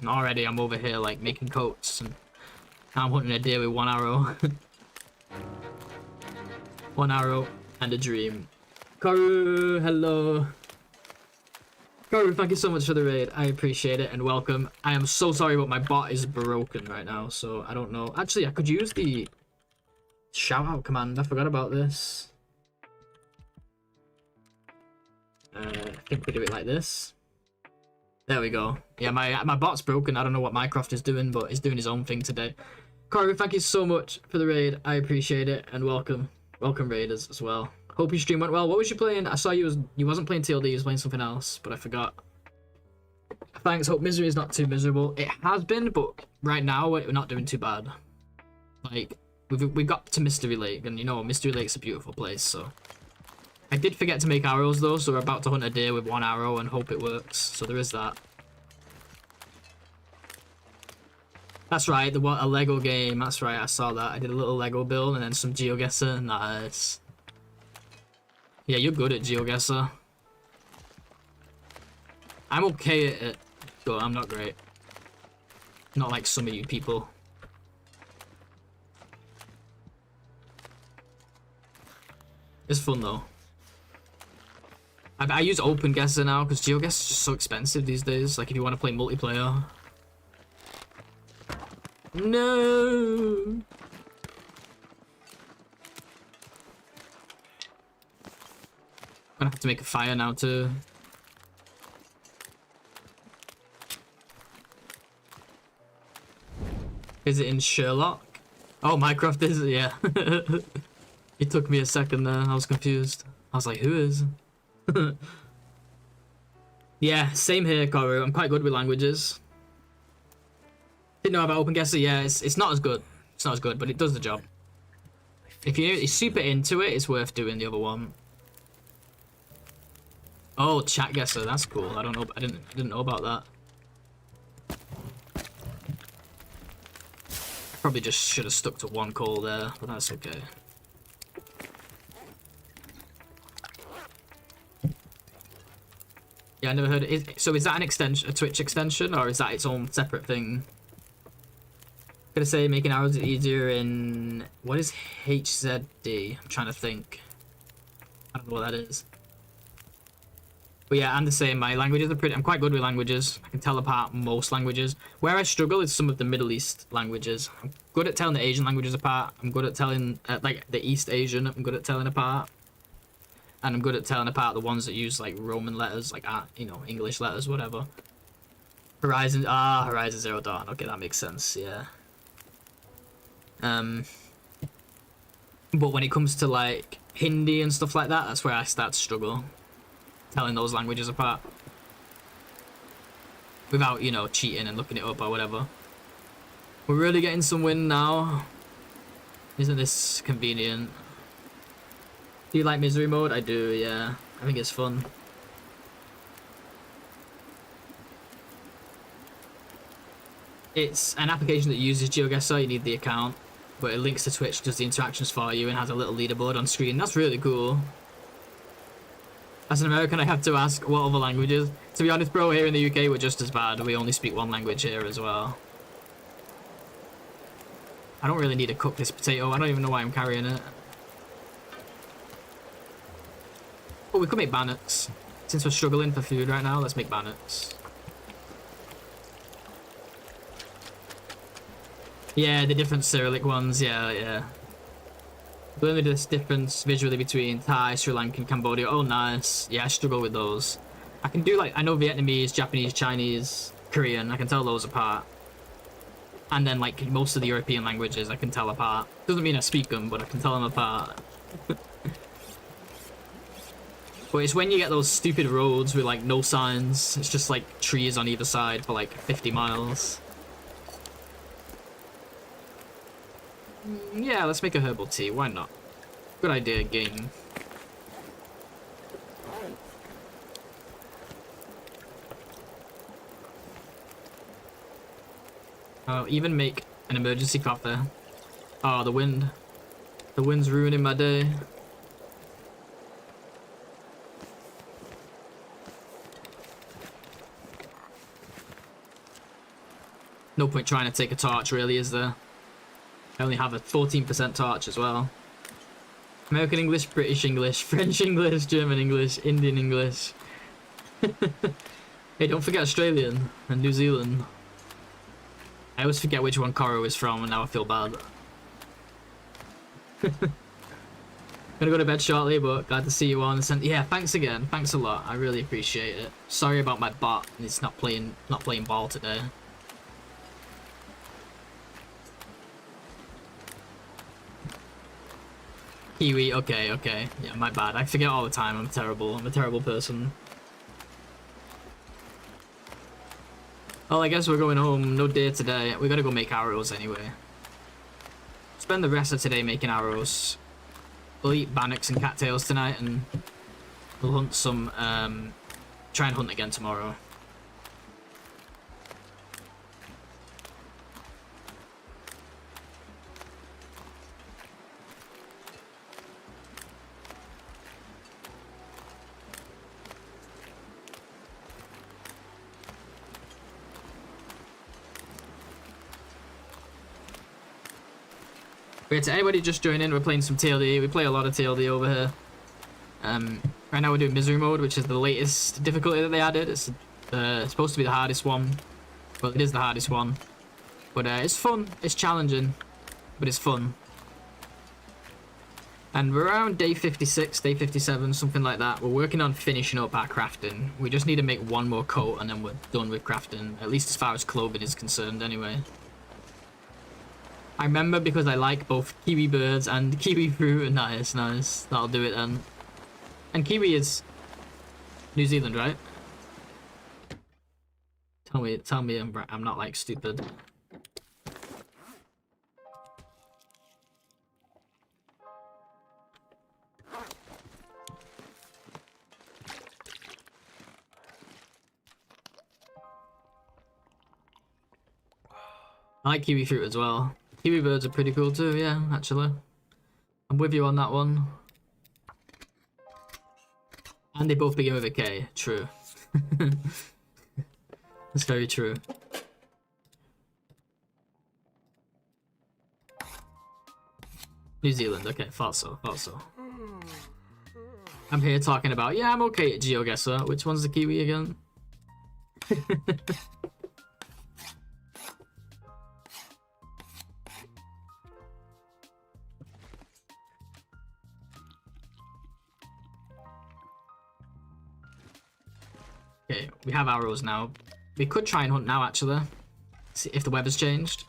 And already I'm over here like making coats, and now I'm hunting a deer with one arrow. One arrow and a dream. Karu, hello. Karu, thank you so much for the raid. I appreciate it and welcome. I am so sorry, but my bot is broken right now, so I don't know. Actually, I could use the shout out command. I forgot about this. I think we do it like this. There we go. Yeah, my bot's broken. I don't know what Minecraft is doing, but it's doing his own thing today. Karu, thank you so much for the raid. I appreciate it and welcome. Welcome raiders as well. Hope your stream went well. What was you playing? I saw you wasn't playing TLD, you was playing something else, but I forgot. Thanks. Hope misery is not too miserable. It has been, but right now we're not doing too bad. Like we got to Mystery Lake, and you know Mystery Lake's a beautiful place. So I did forget to make arrows though, so we're about to hunt a deer with one arrow and hope it works. So there is that. That's right, a Lego game. That's right, I saw that. I did a little Lego build and then some GeoGuessr. Nice. Yeah, you're good at GeoGuessr. I'm okay at it, but I'm not great. Not like some of you people. It's fun though. I use OpenGuessr now because GeoGuessr is just so expensive these days. Like if you want to play multiplayer. No. I'm gonna have to make a fire now too. Is it in Sherlock? Oh, Minecraft is it? Yeah. It took me a second there. I was confused. I was like, who is? Yeah, same here, Koru. I'm quite good with languages. Didn't know about OpenGuessr. Yeah, it's not as good. It's not as good, but it does the job. If you're super into it, it's worth doing the other one. Oh, chat guesser, that's cool. I don't know. I didn't know about that. I probably just should have stuck to one call there, but that's okay. Yeah, I never heard it. So is that an extension, a Twitch extension, or is that its own separate thing? Gonna say making arrows easier in what is HZD? I'm trying to think. I don't know what that is. But yeah, I'm the same. My languages are pretty. I'm quite good with languages. I can tell apart most languages. Where I struggle is some of the Middle East languages. I'm good at telling the Asian languages apart. I'm good at telling like the East Asian. I'm good at telling apart. And I'm good at telling apart the ones that use like Roman letters, like you know, English letters, whatever. Horizon Zero Dawn. Okay, that makes sense. Yeah. But when it comes to like Hindi and stuff like that, that's where I start to struggle telling those languages apart without, you know, cheating and looking it up or whatever. We're really getting some wind now. Isn't this convenient? Do you like misery mode? I do, yeah. I think it's fun. It's an application that uses GeoGuessr. You need the account, but it links to Twitch, does the interactions for you, and has a little leaderboard on screen. That's really cool. As an American, I have to ask, what other languages? To be honest, bro, here in the UK, we're just as bad. We only speak one language here as well. I don't really need to cook this potato. I don't even know why I'm carrying it. Oh, we could make bannocks. Since we're struggling for food right now, let's make bannocks. Yeah, the different Cyrillic ones, yeah. The only difference visually between Thai, Sri Lankan, Cambodia. Oh, nice. Yeah, I struggle with those. I can do like, I know Vietnamese, Japanese, Chinese, Korean. I can tell those apart. And then like most of the European languages I can tell apart. Doesn't mean I speak them, but I can tell them apart. But it's when you get those stupid roads with like no signs, it's just like trees on either side for like 50 miles. Yeah, let's make a herbal tea, why not? Good idea, game. I'll even make an emergency coffee. Oh, the wind. The wind's ruining my day. No point trying to take a torch, really, is there? I only have a 14% torch as well. American English, British English, French English, German English, Indian English. Hey, don't forget Australian and New Zealand. I always forget which one Coro is from, and now I feel bad. Gonna go to bed shortly, but glad to see you on. Yeah, thanks again. Thanks a lot. I really appreciate it. Sorry about my bot. It's not playing ball today. Kiwi, okay. Yeah, my bad. I forget all the time. I'm a terrible person. Well, I guess we're going home. No day today. We gotta go make arrows anyway. Spend the rest of today making arrows. We'll eat bannocks and cattails tonight, and we'll hunt some, try and hunt again tomorrow. Wait, to anybody just join in, we're playing some TLD. We play a lot of TLD over here. Right now we're doing misery mode, which is the latest difficulty that they added. It's supposed to be the hardest one. Well, it is the hardest one. But it's fun, it's challenging, but it's fun. And we're around day 56, day 57, something like that. We're working on finishing up our crafting. We just need to make one more coat and then we're done with crafting, at least as far as clothing is concerned anyway. I remember because I like both kiwi birds and kiwi fruit. Nice. That'll do it then. And kiwi is New Zealand, right? Tell me I'm not like stupid. I like kiwi fruit as well. Kiwi birds are pretty cool too, yeah, actually. I'm with you on that one. And they both begin with a K, true. That's very true. New Zealand, okay, thought so. I'm here talking about, yeah, I'm okay at GeoGuessr. Which one's the kiwi again? Okay, we have arrows now. We could try and hunt now, actually. See if the weather's changed.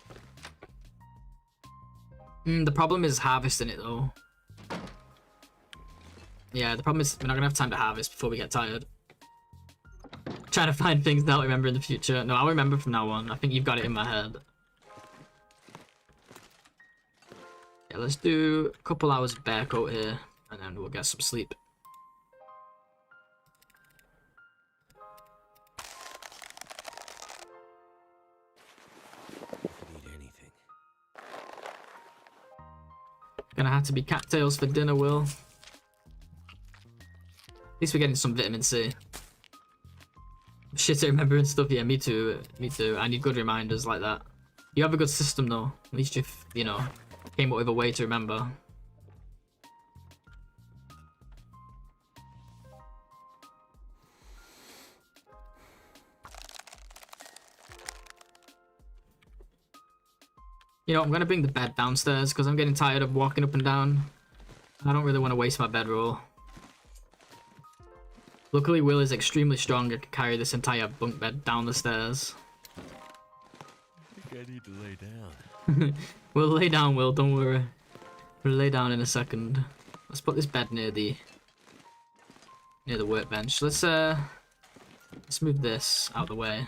The problem is harvesting it, though. Yeah, the problem is we're not gonna have time to harvest before we get tired. Trying to find things that I'll remember in the future. No, I'll remember from now on. I think you've got it in my head. Yeah, let's do a couple hours of bear coat here, and then we'll get some sleep. Gonna have to be cattails for dinner, Will. At least we're getting some vitamin C. Shit at remembering stuff, yeah, me too. I need good reminders like that. You have a good system though. At least you've, you know, came up with a way to remember. You know, I'm gonna bring the bed downstairs because I'm getting tired of walking up and down. I don't really want to waste my bedroll. Luckily, Will is extremely strong and can carry this entire bunk bed down the stairs. Good. I need to lay down. We'll lay down, Will, don't worry. We'll lay down in a second. Let's put this bed near the workbench. Let's move this out of the way.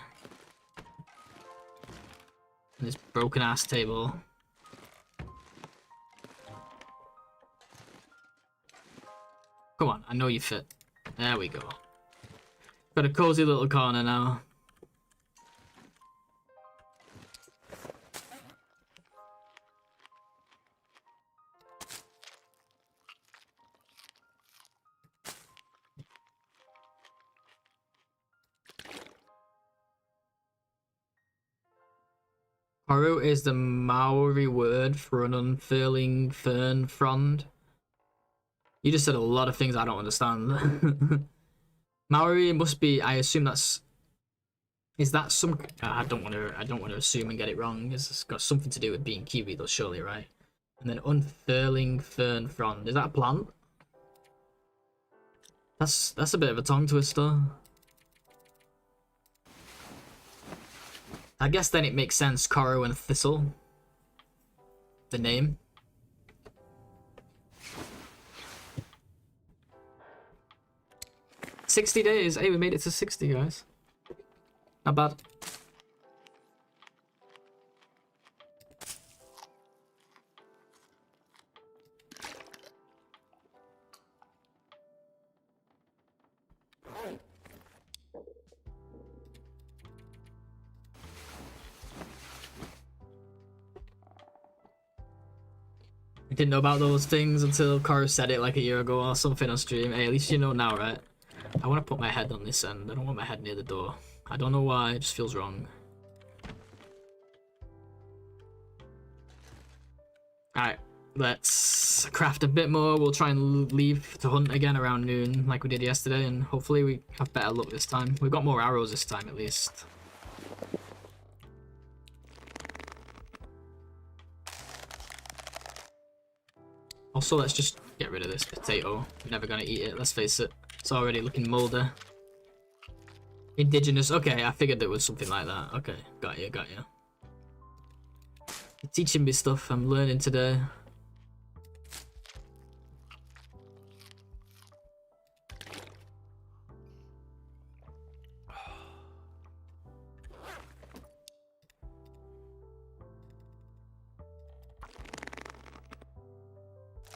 And this broken ass table. Come on, I know you fit. There we go. Got a cozy little corner now. Haru is the Maori word for an unfurling fern frond. You just said a lot of things I don't understand. Maori must be. I assume that's. Is that some? I don't want to assume and get it wrong. It's got something to do with being Kiwi, though, surely, right? And then unfurling fern frond. Is that a plant? That's a bit of a tongue twister. I guess then it makes sense, Koro and Thistle. The name. $60 days. Hey, we made it to 60, guys. Not bad. I didn't know about those things until Koro said it like a year ago or something on stream. Hey, at least you know now, right? I want to put my head on this end. I don't want my head near the door. I don't know why, it just feels wrong. Alright, let's craft a bit more. We'll try and leave to hunt again around noon like we did yesterday, and hopefully we have better luck this time. We've got more arrows this time at least. Also, let's just get rid of this potato. We're never gonna eat it, let's face it. It's already looking mouldy. Indigenous. Okay, I figured there was something like that. Okay, got you, got you. You're teaching me stuff I'm learning today.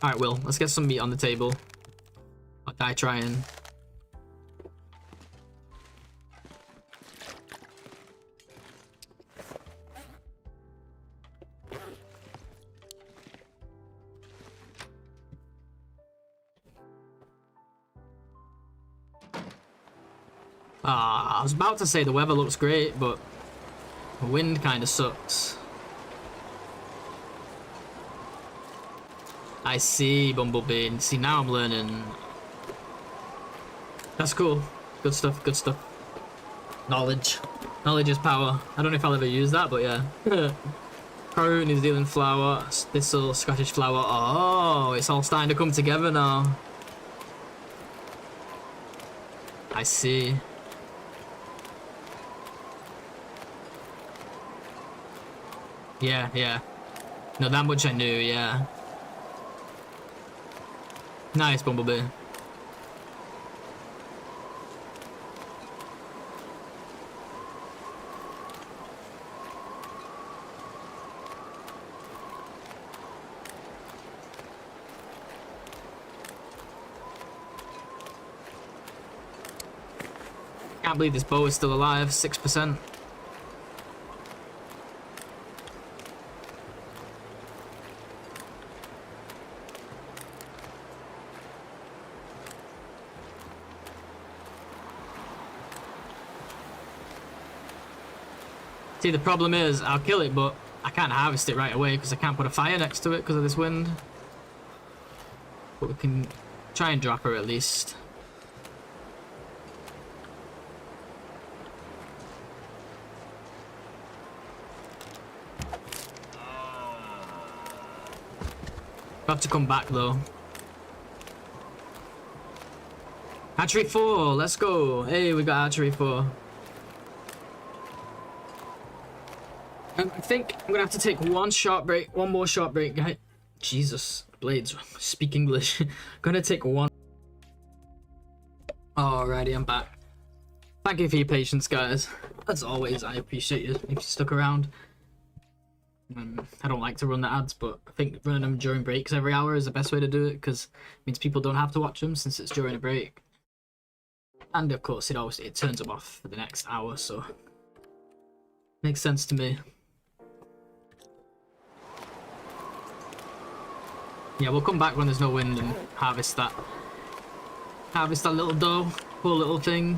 Alright, Will, let's get some meat on the table. I'll die trying. I was about to say the weather looks great, but the wind kind of sucks. I see, Bumblebee. See, now I'm learning. That's cool. Good stuff, good stuff. Knowledge. Knowledge is power. I don't know if I'll ever use that, but yeah. Peru, New Zealand flower, thistle, Scottish flower. Oh, it's all starting to come together now. I see. Yeah, yeah. No, that much I knew, yeah. Nice, Bumblebee. Can't believe this bow is still alive, 6%. See, the problem is, I'll kill it, but I can't harvest it right away because I can't put a fire next to it because of this wind. But we can try and drop her at least. We'll have to come back though. Archery 4, let's go. Hey, we got archery 4. I think I'm gonna have to take one more short break, guys. Jesus, blades, speak English. Gonna take one. Alrighty, I'm back. Thank you for your patience, guys. As always, I appreciate you if you stuck around. I don't like to run the ads, but I think running them during breaks every hour is the best way to do it, because it means people don't have to watch them since it's during a break. And of course, it turns them off for the next hour, so makes sense to me. Yeah, we'll come back when there's no wind and harvest that little dough, poor little thing.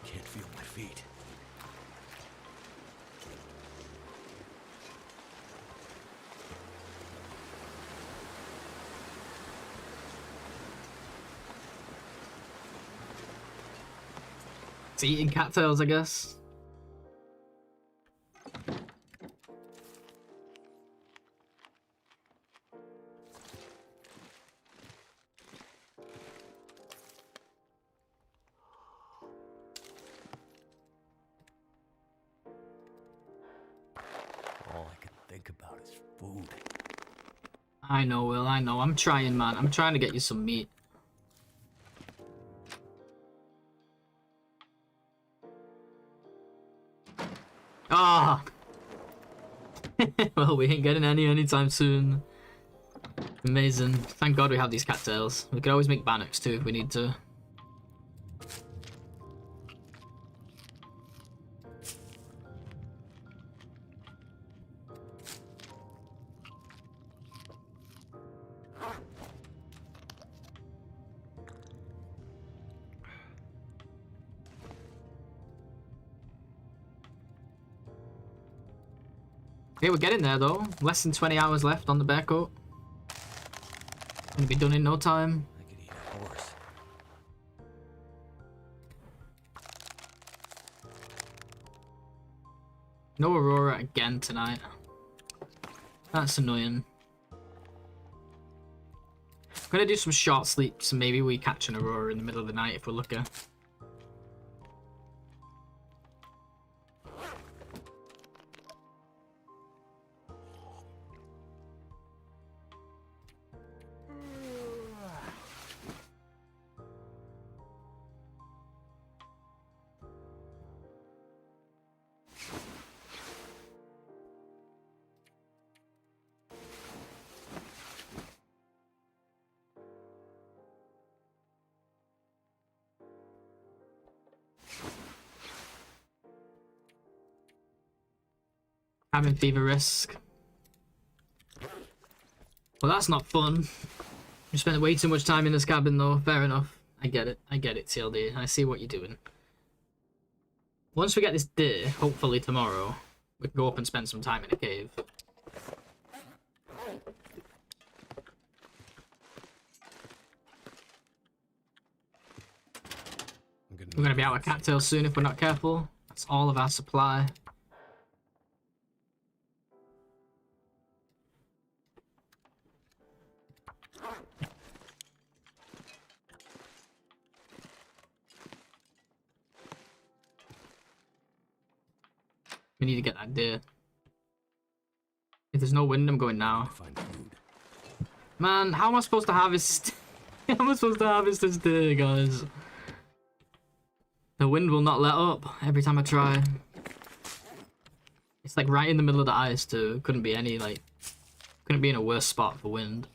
Can't feel my feet. It's eating cattails, I guess. All I can think about is food. I know, Will, I know. I'm trying, man. I'm trying to get you some meat. Ah! Well, we ain't getting any anytime soon. Amazing. Thank God we have these cattails. We could always make bannocks too if we need to. Okay, we're getting there though. Less than 20 hours left on the bear coat. Gonna be done in no time. I could eat a horse. No Aurora again tonight. That's annoying. I'm gonna do some short sleeps, so maybe we catch an Aurora in the middle of the night if we're lucky. Having fever risk. Well, that's not fun. You spent way too much time in this cabin though. Fair enough. I get it, TLD. I see what you're doing. Once we get this deer, hopefully tomorrow, we can go up and spend some time in a cave. We're gonna be out of cattails soon if we're not careful. That's all of our supply. We need to get that deer. If there's no wind, I'm going now. Find food. Man, how am I supposed to harvest? How am I supposed to harvest this deer, guys? The wind will not let up every time I try. It's like right in the middle of the ice too. Couldn't be any Couldn't be in a worse spot for wind.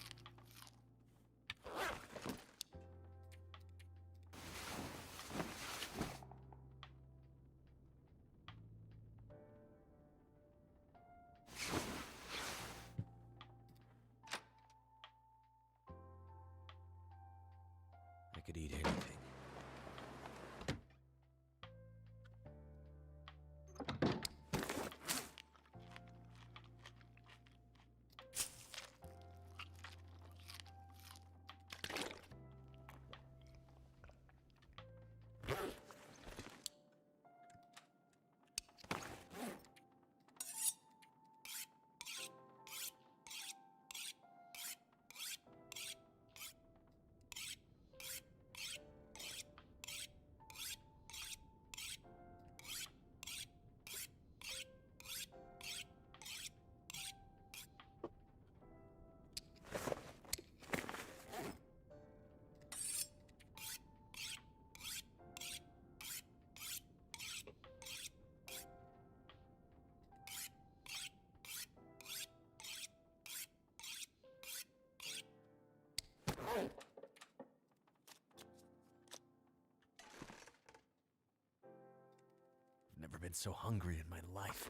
I could eat anything. Never been so hungry in my life.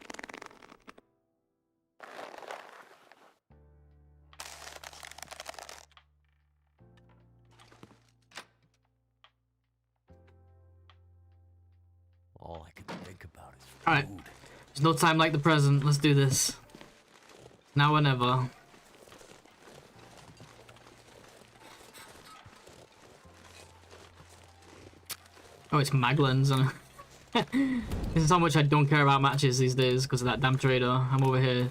All I can think about is food. Alright. There's no time like the present. Let's do this. Now or never. Oh, it's Maglins. This is how much I don't care about matches these days because of that damn trader. I'm over here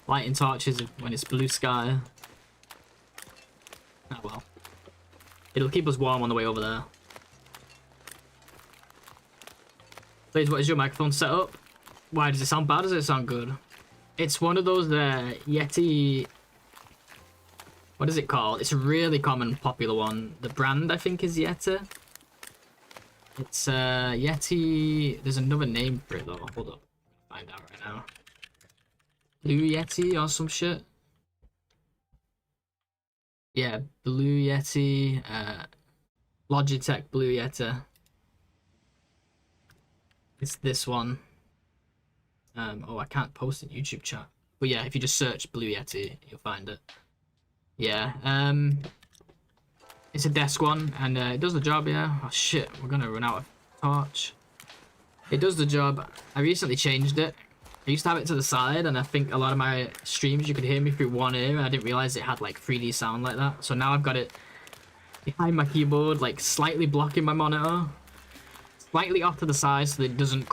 lighting torches when it's blue sky. Oh well. It'll keep us warm on the way over there. Please, what is your microphone setup? Why does it sound bad? Does it sound good? It's one of those Yeti... What is it called? It's a really common, popular one. The brand, I think, is Yeti. It's Yeti... There's another name for it, though. Hold up. Find out right now. Blue Yeti or some shit. Yeah, Blue Yeti. Logitech Blue Yeti. It's this one. Oh, I can't post in YouTube chat. But yeah, if you just search Blue Yeti, you'll find it. Yeah, it's a desk one, and it does the job, yeah. Oh shit, we're gonna run out of torch. It does the job. I recently changed it. I used to have it to the side, and I think a lot of my streams you could hear me through one ear, and I didn't realize it had like 3D sound like that. So now I've got it behind my keyboard, like slightly blocking my monitor. Slightly off to the side so that it doesn't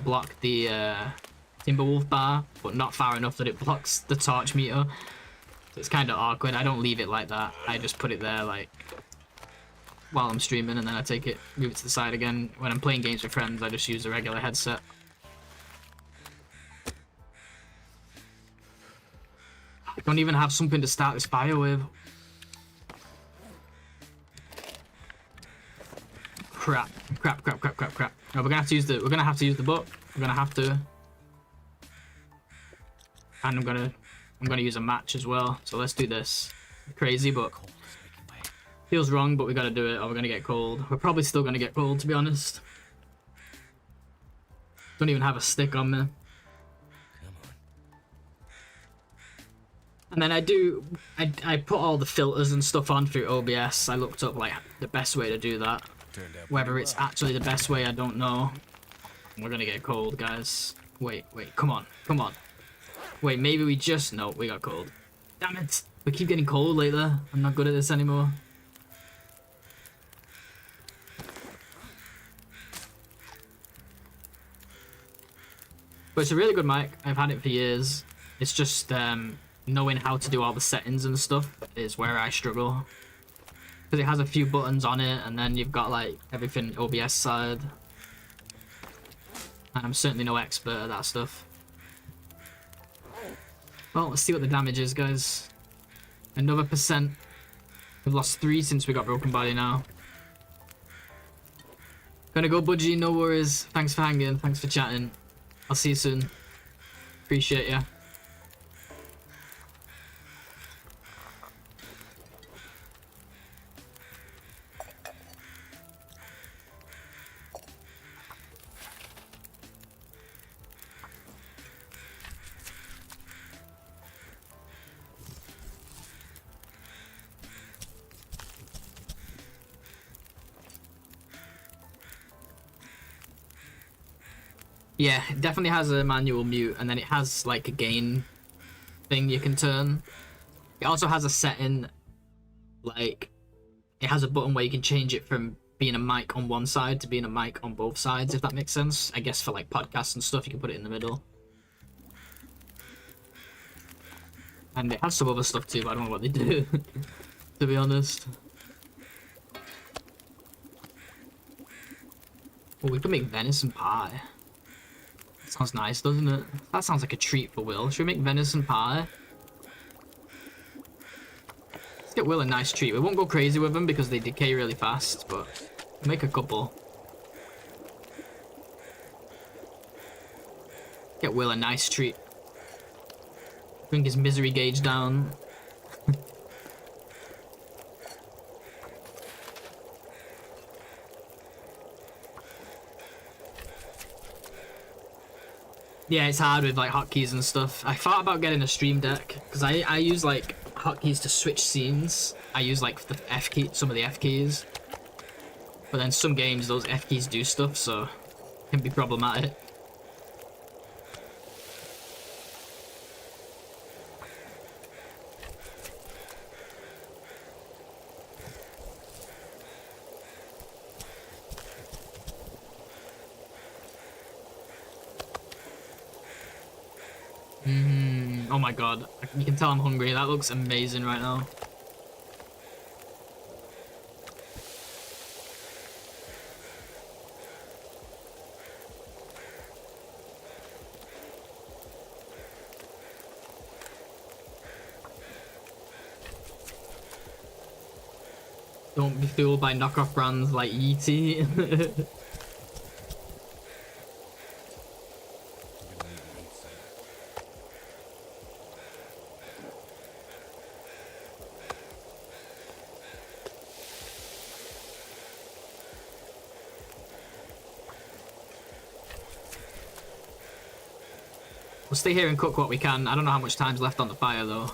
block the Timberwolf bar, but not far enough that it blocks the torch meter. So it's kind of awkward. I don't leave it like that. I just put it there like while I'm streaming, and then I take it, move it to the side again. When I'm playing games with friends, I just use a regular headset. I don't even have something to start this fire with. Crap. No, we're gonna have to use the book. We're gonna have to. And I'm gonna use a match as well. So let's do this. Crazy, but feels wrong, but we gotta do it or we're gonna get cold. We're probably still gonna get cold, to be honest. Don't even have a stick on me. And then I put all the filters and stuff on through OBS. I looked up like the best way to do that. Whether it's actually the best way, I don't know. We're gonna get cold, guys. Wait, come on. Wait, maybe we just... No, we got cold. Damn it! We keep getting cold lately. I'm not good at this anymore. But it's a really good mic. I've had it for years. It's just knowing how to do all the settings and stuff is where I struggle. Because it has a few buttons on it, and then you've got like everything OBS side. And I'm certainly no expert at that stuff. Well, let's see what the damage is, guys. Another %. We've lost 3 since we got broken body now. Gonna go, Budgie, no worries. Thanks for hanging, thanks for chatting. I'll see you soon. Appreciate ya. Yeah, it definitely has a manual mute, and then it has like a gain thing you can turn. It also has a setting, like, it has a button where you can change it from being a mic on one side to being a mic on both sides, if that makes sense. I guess for like podcasts and stuff, you can put it in the middle. And it has some other stuff too, but I don't know what they do, to be honest. Well, we could make venison pie. That sounds nice, doesn't it? That sounds like a treat for Will. Should we make venison pie? Let's get Will a nice treat. We won't go crazy with them because they decay really fast, but we'll make a couple. Get Will a nice treat. Bring his misery gauge down. Yeah, it's hard with like hotkeys and stuff. I thought about getting a stream deck because I use like hotkeys to switch scenes. I use like the F key, some of the F keys, but then some games those F keys do stuff, so it can be problematic. Oh my god, you can tell I'm hungry. That looks amazing right now. Don't be fooled by knockoff brands like Yeezy. We'll stay here and cook what we can. I don't know how much time's left on the fire though.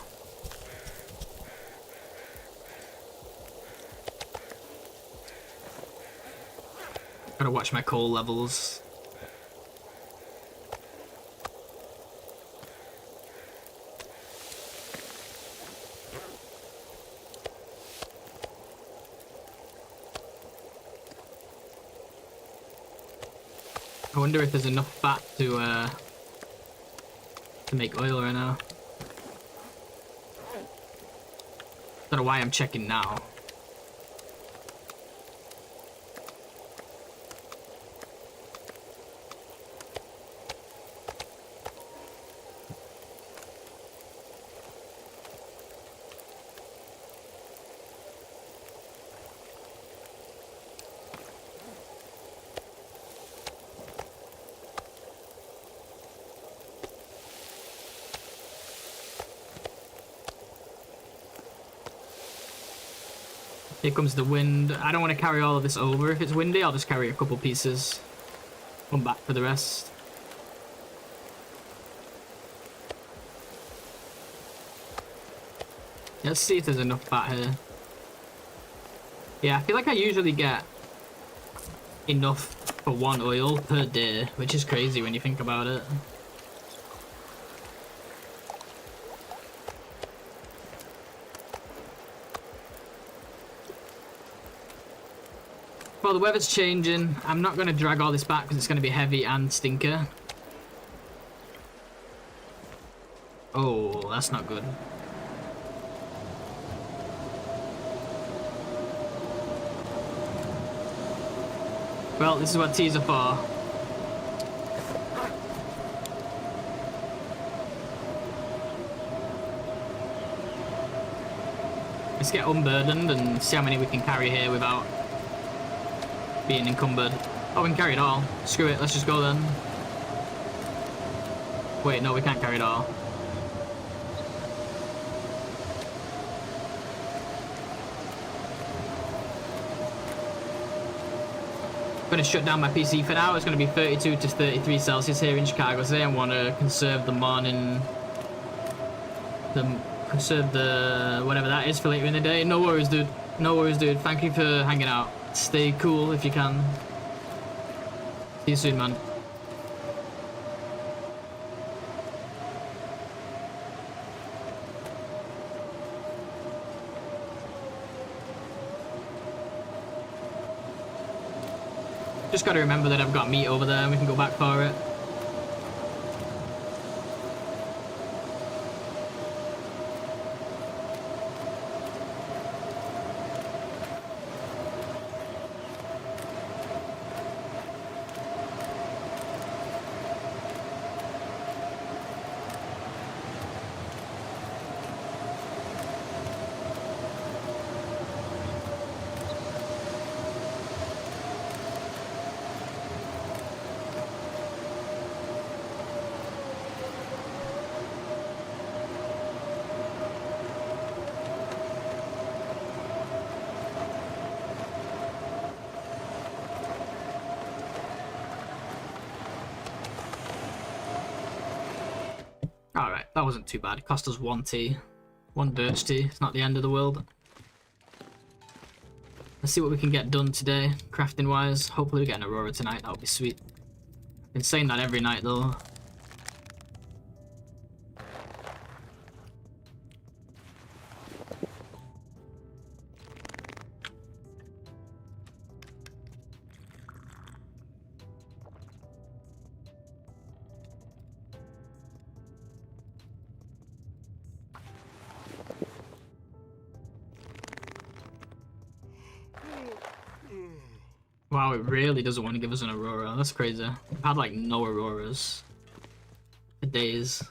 Gotta watch my coal levels. I wonder if there's enough fat to make oil right now. Don't know why I'm checking now. Here comes the wind. I don't want to carry all of this over. If it's windy, I'll just carry a couple pieces. Come back for the rest. Let's see if there's enough fat here. Yeah, I feel like I usually get enough for one oil per day, which is crazy when you think about it. Well, the weather's changing. I'm not going to drag all this back because it's going to be heavy and stinker. Oh, that's not good. Well, this is what teas are for. Let's get unburdened and see how many we can carry here without being encumbered. Oh, we can carry it all. Screw it, let's just go then. Wait, no, we can't carry it all. I'm gonna shut down my PC for now. It's gonna be 32 to 33 Celsius here in Chicago today. I want to conserve the morning, conserve the whatever that is for later in the day. No worries, dude. No worries, dude. Thank you for hanging out. Stay cool if you can. See you soon, man. Just gotta remember that I've got meat over there and we can go back for it. Alright, that wasn't too bad. It cost us 1 tea. 1 birch tea. It's not the end of the world. Let's see what we can get done today, crafting wise. Hopefully we get an Aurora tonight, that would be sweet. Been saying that every night though. Wow, it really doesn't want to give us an Aurora. That's crazy. I've had like no Auroras for days.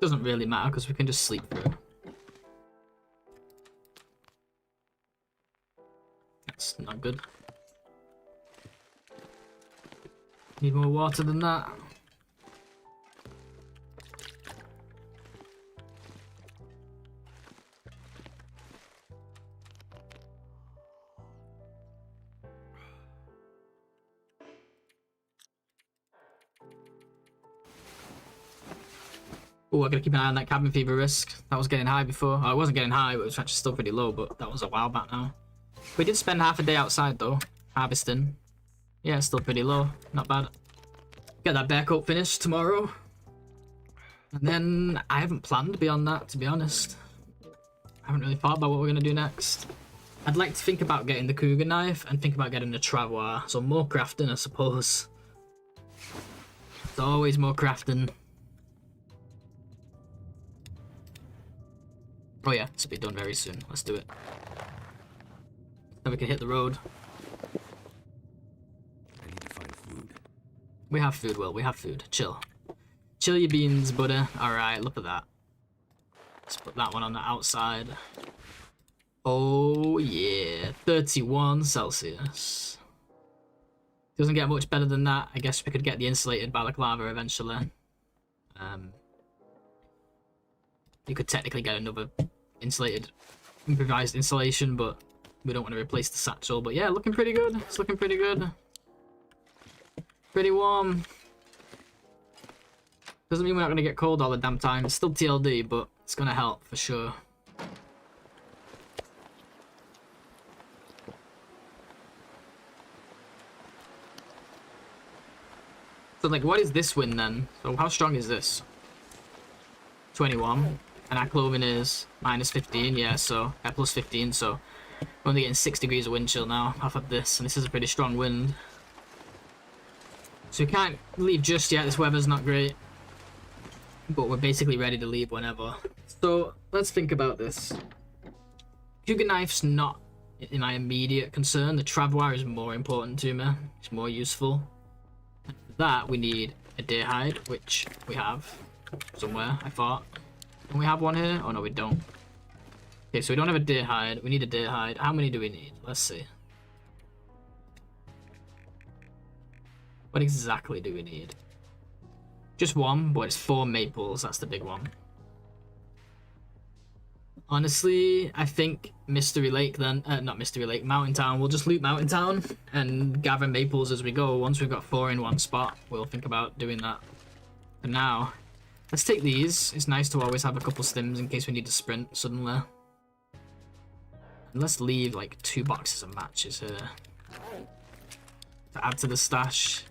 Doesn't really matter because we can just sleep through. That's not good. Need more water than that. Oh, I gotta keep an eye on that cabin fever risk. That was getting high before. Oh, it wasn't getting high, but it was actually still pretty low, but that was a while back now. We did spend half a day outside though, harvesting. Yeah, it's still pretty low. Not bad. Get that bear coat finished tomorrow. And then I haven't planned beyond that, to be honest. I haven't really thought about what we're going to do next. I'd like to think about getting the cougar knife and think about getting the travois. So more crafting, I suppose. There's always more crafting. Oh yeah, this will be done very soon. Let's do it. Then we can hit the road. We have food, Will. We have food. Chill. Chill your beans, buddy. Alright, look at that. Let's put that one on the outside. Oh, yeah. 31 Celsius. Doesn't get much better than that. I guess we could get the insulated balaclava eventually. You could technically get another insulated, improvised insulation, but we don't want to replace the satchel. But yeah, looking pretty good. It's looking pretty good. Pretty warm. Doesn't mean we're not going to get cold all the damn time. It's still TLD, but it's going to help for sure. So, like, what is this wind then? So, how strong is this? 21. And our clothing is minus 15, yeah, so, plus 15, so we're only getting 6 degrees of wind chill now off of this, and this is a pretty strong wind. So we can't leave just yet, this weather's not great. But we're basically ready to leave whenever. So, let's think about this. Cougar knife's not in my immediate concern. The travois is more important to me. It's more useful. And for that, we need a deer hide, which we have somewhere, I thought. Don't we have one here? Oh no, we don't. Okay, so we don't have a deer hide. We need a deer hide. How many do we need? Let's see. What exactly do we need? Just one, but it's 4 maples. That's the big one. Honestly, I think Mystery Lake then... not Mystery Lake, Mountain Town. We'll just loot Mountain Town and gather maples as we go. Once we've got 4 in one spot, we'll think about doing that. For now, let's take these. It's nice to always have a couple stims in case we need to sprint suddenly. And let's leave like 2 boxes of matches here to add to the stash.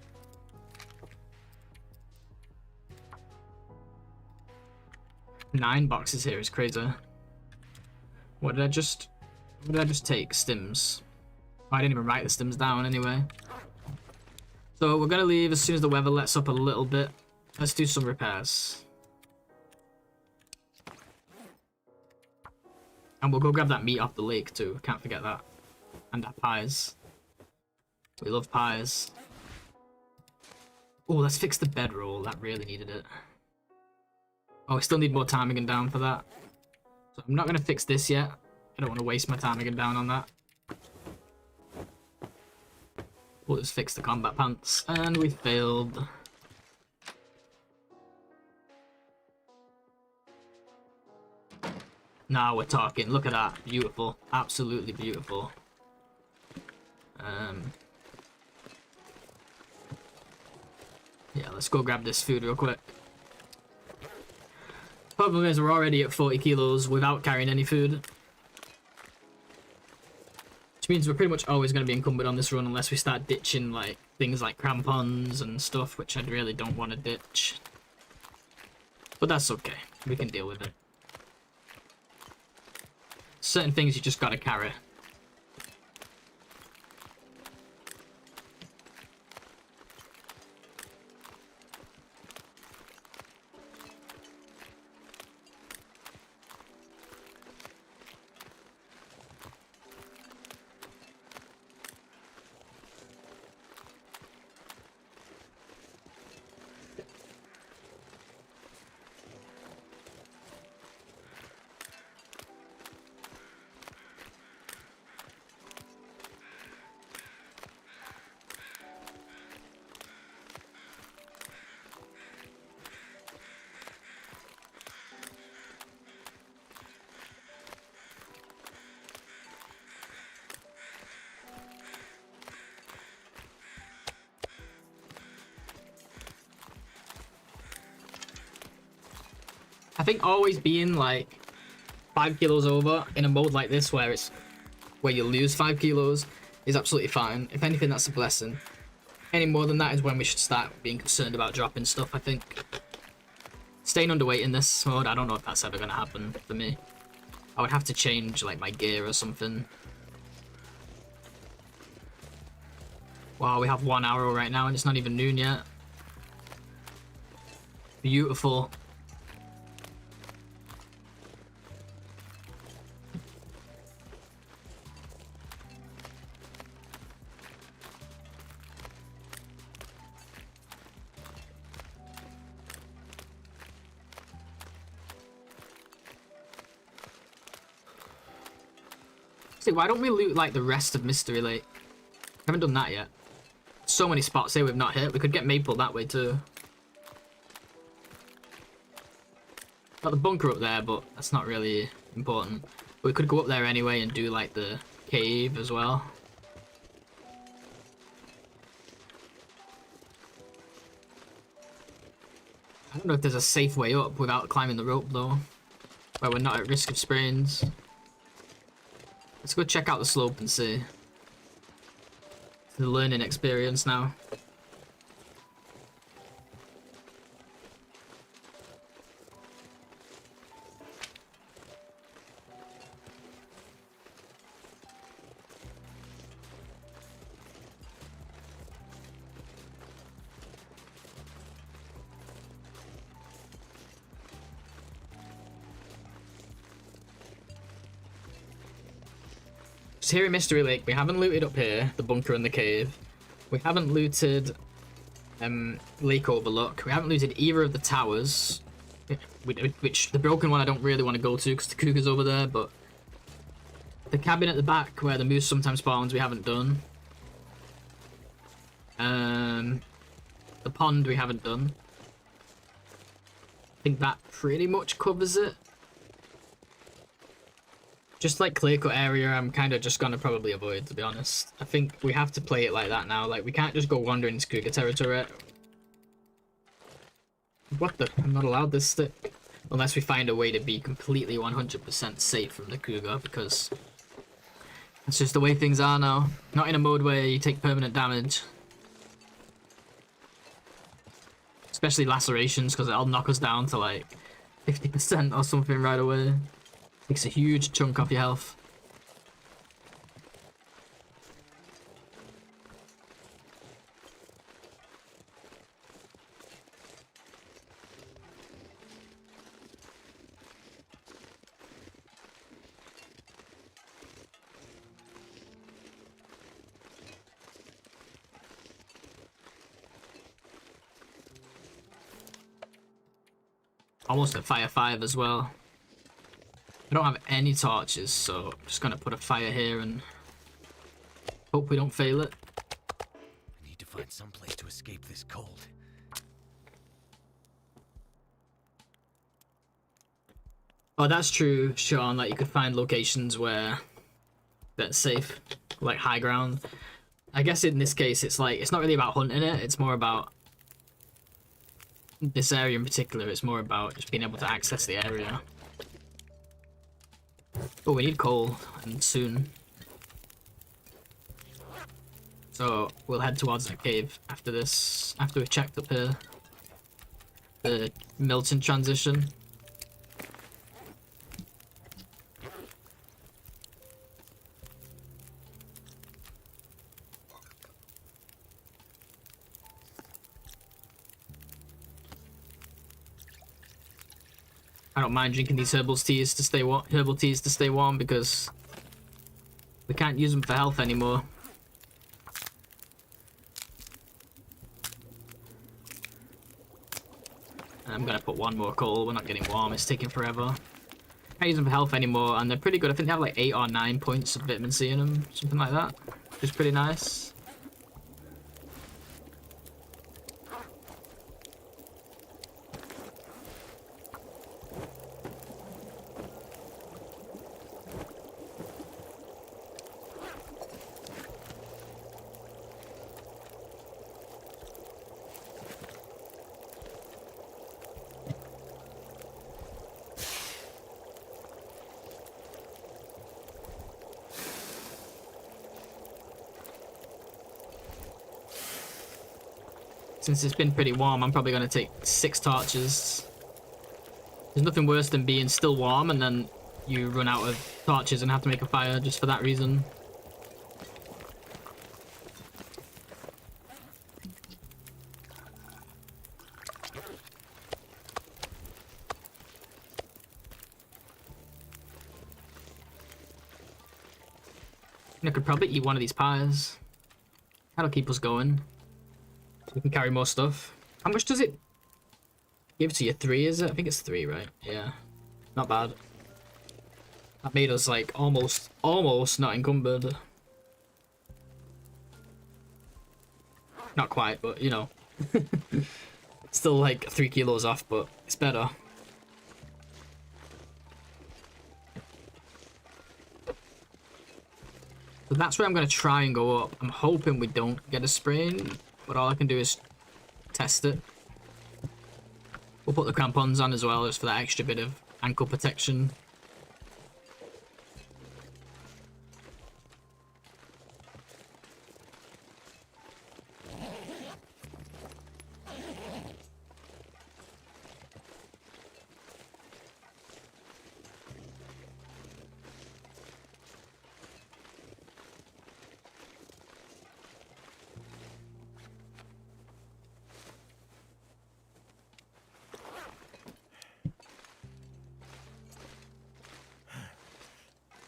9 boxes here is crazy. What did I just take? Stims. Oh, I didn't even write the stims down anyway. So we're gonna leave as soon as the weather lets up a little bit. Let's do some repairs. And we'll go grab that meat off the lake too. Can't forget that. And our pies. We love pies. Oh, let's fix the bedroll. That really needed it. Oh, we still need more ptarmigan down for that. So I'm not going to fix this yet. I don't want to waste my ptarmigan down on that. We'll just fix the combat pants. And we failed. Now we're talking. Look at that. Beautiful. Absolutely beautiful. Yeah, let's go grab this food real quick. Problem is we're already at 40 kilos without carrying any food. Which means we're pretty much always going to be encumbered on this run unless we start ditching like things like crampons and stuff, which I really don't want to ditch. But that's okay. We can deal with it. Certain things you just gotta carry. I think always being like 5 kilos over in a mode like this where you lose 5 kilos is absolutely fine. If anything, that's a blessing. Any more than that is when we should start being concerned about dropping stuff, I think. Staying underweight in this mode, I don't know if that's ever going to happen for me. I would have to change like my gear or something. Wow, we have 1 arrow right now and it's not even noon yet. Beautiful. Why don't we loot like the rest of Mystery Lake? Haven't done that yet. So many spots here we've not hit. We could get Maple that way too. Got the bunker up there, but that's not really important. But we could go up there anyway and do like the cave as well. I don't know if there's a safe way up without climbing the rope though, where we're not at risk of sprains. Let's go check out the slope and see. It's the learning experience now. So here in Mystery Lake, we haven't looted up here, the bunker and the cave. We haven't looted Lake Overlook. We haven't looted either of the towers, which the broken one I don't really want to go to because the cougar's over there, but the cabin at the back where the moose sometimes spawns we haven't done. The pond we haven't done. I think that pretty much covers it. Just like clear cut area, I'm kind of just gonna probably avoid, to be honest. I think we have to play it like that now. Like, we can't just go wandering into cougar territory. What the? I'm not allowed this stick. Unless we find a way to be completely 100% safe from the cougar, because that's just the way things are now. Not in a mode where you take permanent damage. Especially lacerations, because it'll knock us down to like 50% or something right away. Takes a huge chunk off your health. Almost at fire 5 as well. I don't have any torches, so I'm just gonna put a fire here and hope we don't fail it. I need to find some place to escape this cold. Oh, that's true, Sean. Like, you could find locations where that's safe, like high ground. I guess in this case, it's like, it's not really about hunting it. It's more about this area in particular. It's more about just being able to access the area. Oh, we need coal, and soon. So we'll head towards that cave after this, after we've checked up here. The Milton transition. I don't mind drinking these herbal teas to stay warm because we can't use them for health anymore. I'm gonna put one more coal. We're not getting warm. It's taking forever. Can't use them for health anymore, and they're pretty good. I think they have like 8 or 9 points of vitamin C in them, something like that, which is pretty nice. Since it's been pretty warm, I'm probably going to take 6 torches. There's nothing worse than being still warm and then you run out of torches and have to make a fire just for that reason. I could probably eat one of these pies. That'll keep us going. We can carry more stuff. How much does it give to you? 3, is it? I think it's 3, right? Yeah. Not bad. That made us like almost not encumbered. Not quite, but you know. Still like 3 kilos off, but it's better. So that's where I'm going to try and go up. I'm hoping we don't get a sprain. But all I can do is test it. We'll put the crampons on as well, just for that extra bit of ankle protection.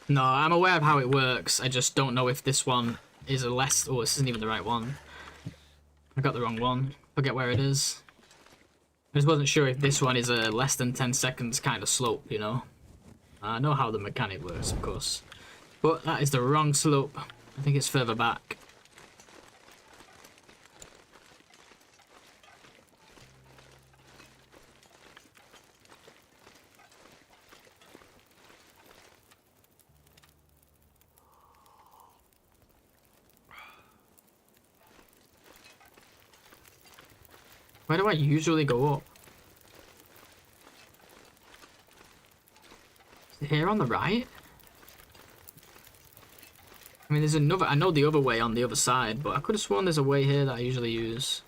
No, I'm aware of how it works. I just don't know if this one is a less... Oh, this isn't even the right one. I got the wrong one. Forget where it is. I just wasn't sure if this one is a less than 10 seconds kind of slope, you know? I know how the mechanic works, of course. But that is the wrong slope. I think it's further back. Where do I usually go up? Is it here on the right? I mean, there's another... I know the other way on the other side, but I could have sworn there's a way here that I usually use.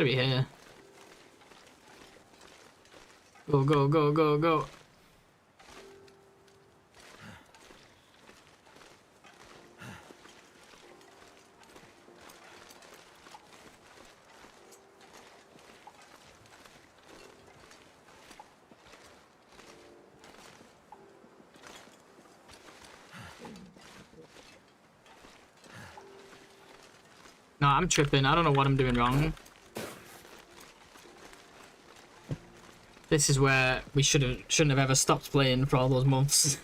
gotta be here. Go, go, go, go, go. No, I'm tripping. I don't know what I'm doing wrong. This is where we shouldn't have ever stopped playing for all those months.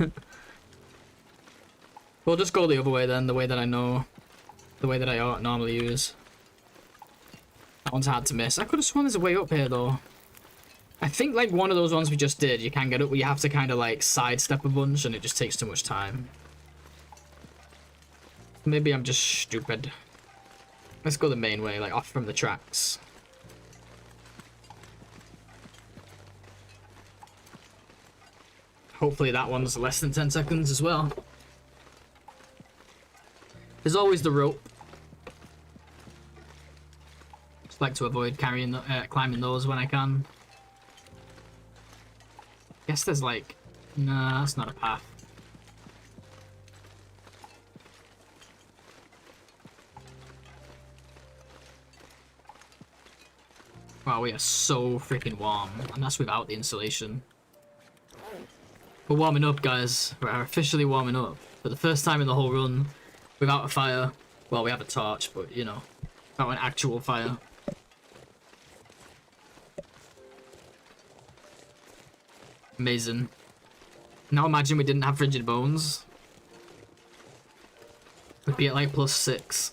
We'll just go the other way then, the way that I know. The way that I normally use. That one's hard to miss. I could have sworn there's a way up here though. I think like one of those ones we just did, you can get up where you have to kind of like sidestep a bunch and it just takes too much time. Maybe I'm just stupid. Let's go the main way, like off from the tracks. Hopefully that one's less than 10 seconds as well. There's always the rope. Just like to avoid carrying climbing those when I can. Guess there's like... Nah, that's not a path. Wow, we are so freaking warm. And that's without the insulation. We're warming up, guys. We're officially warming up. For the first time in the whole run, without a fire. Well, we have a torch, but, you know, without an actual fire. Amazing. Now imagine we didn't have frigid bones. We'd be at like +6.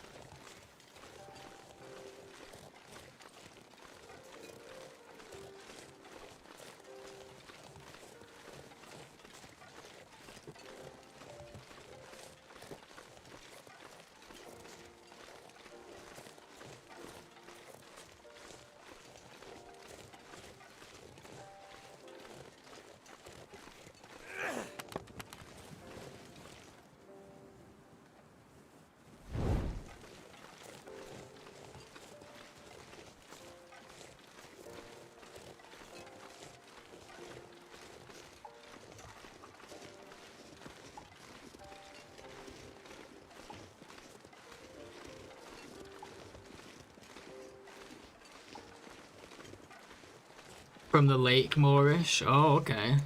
From the lake moorish. Oh, okay.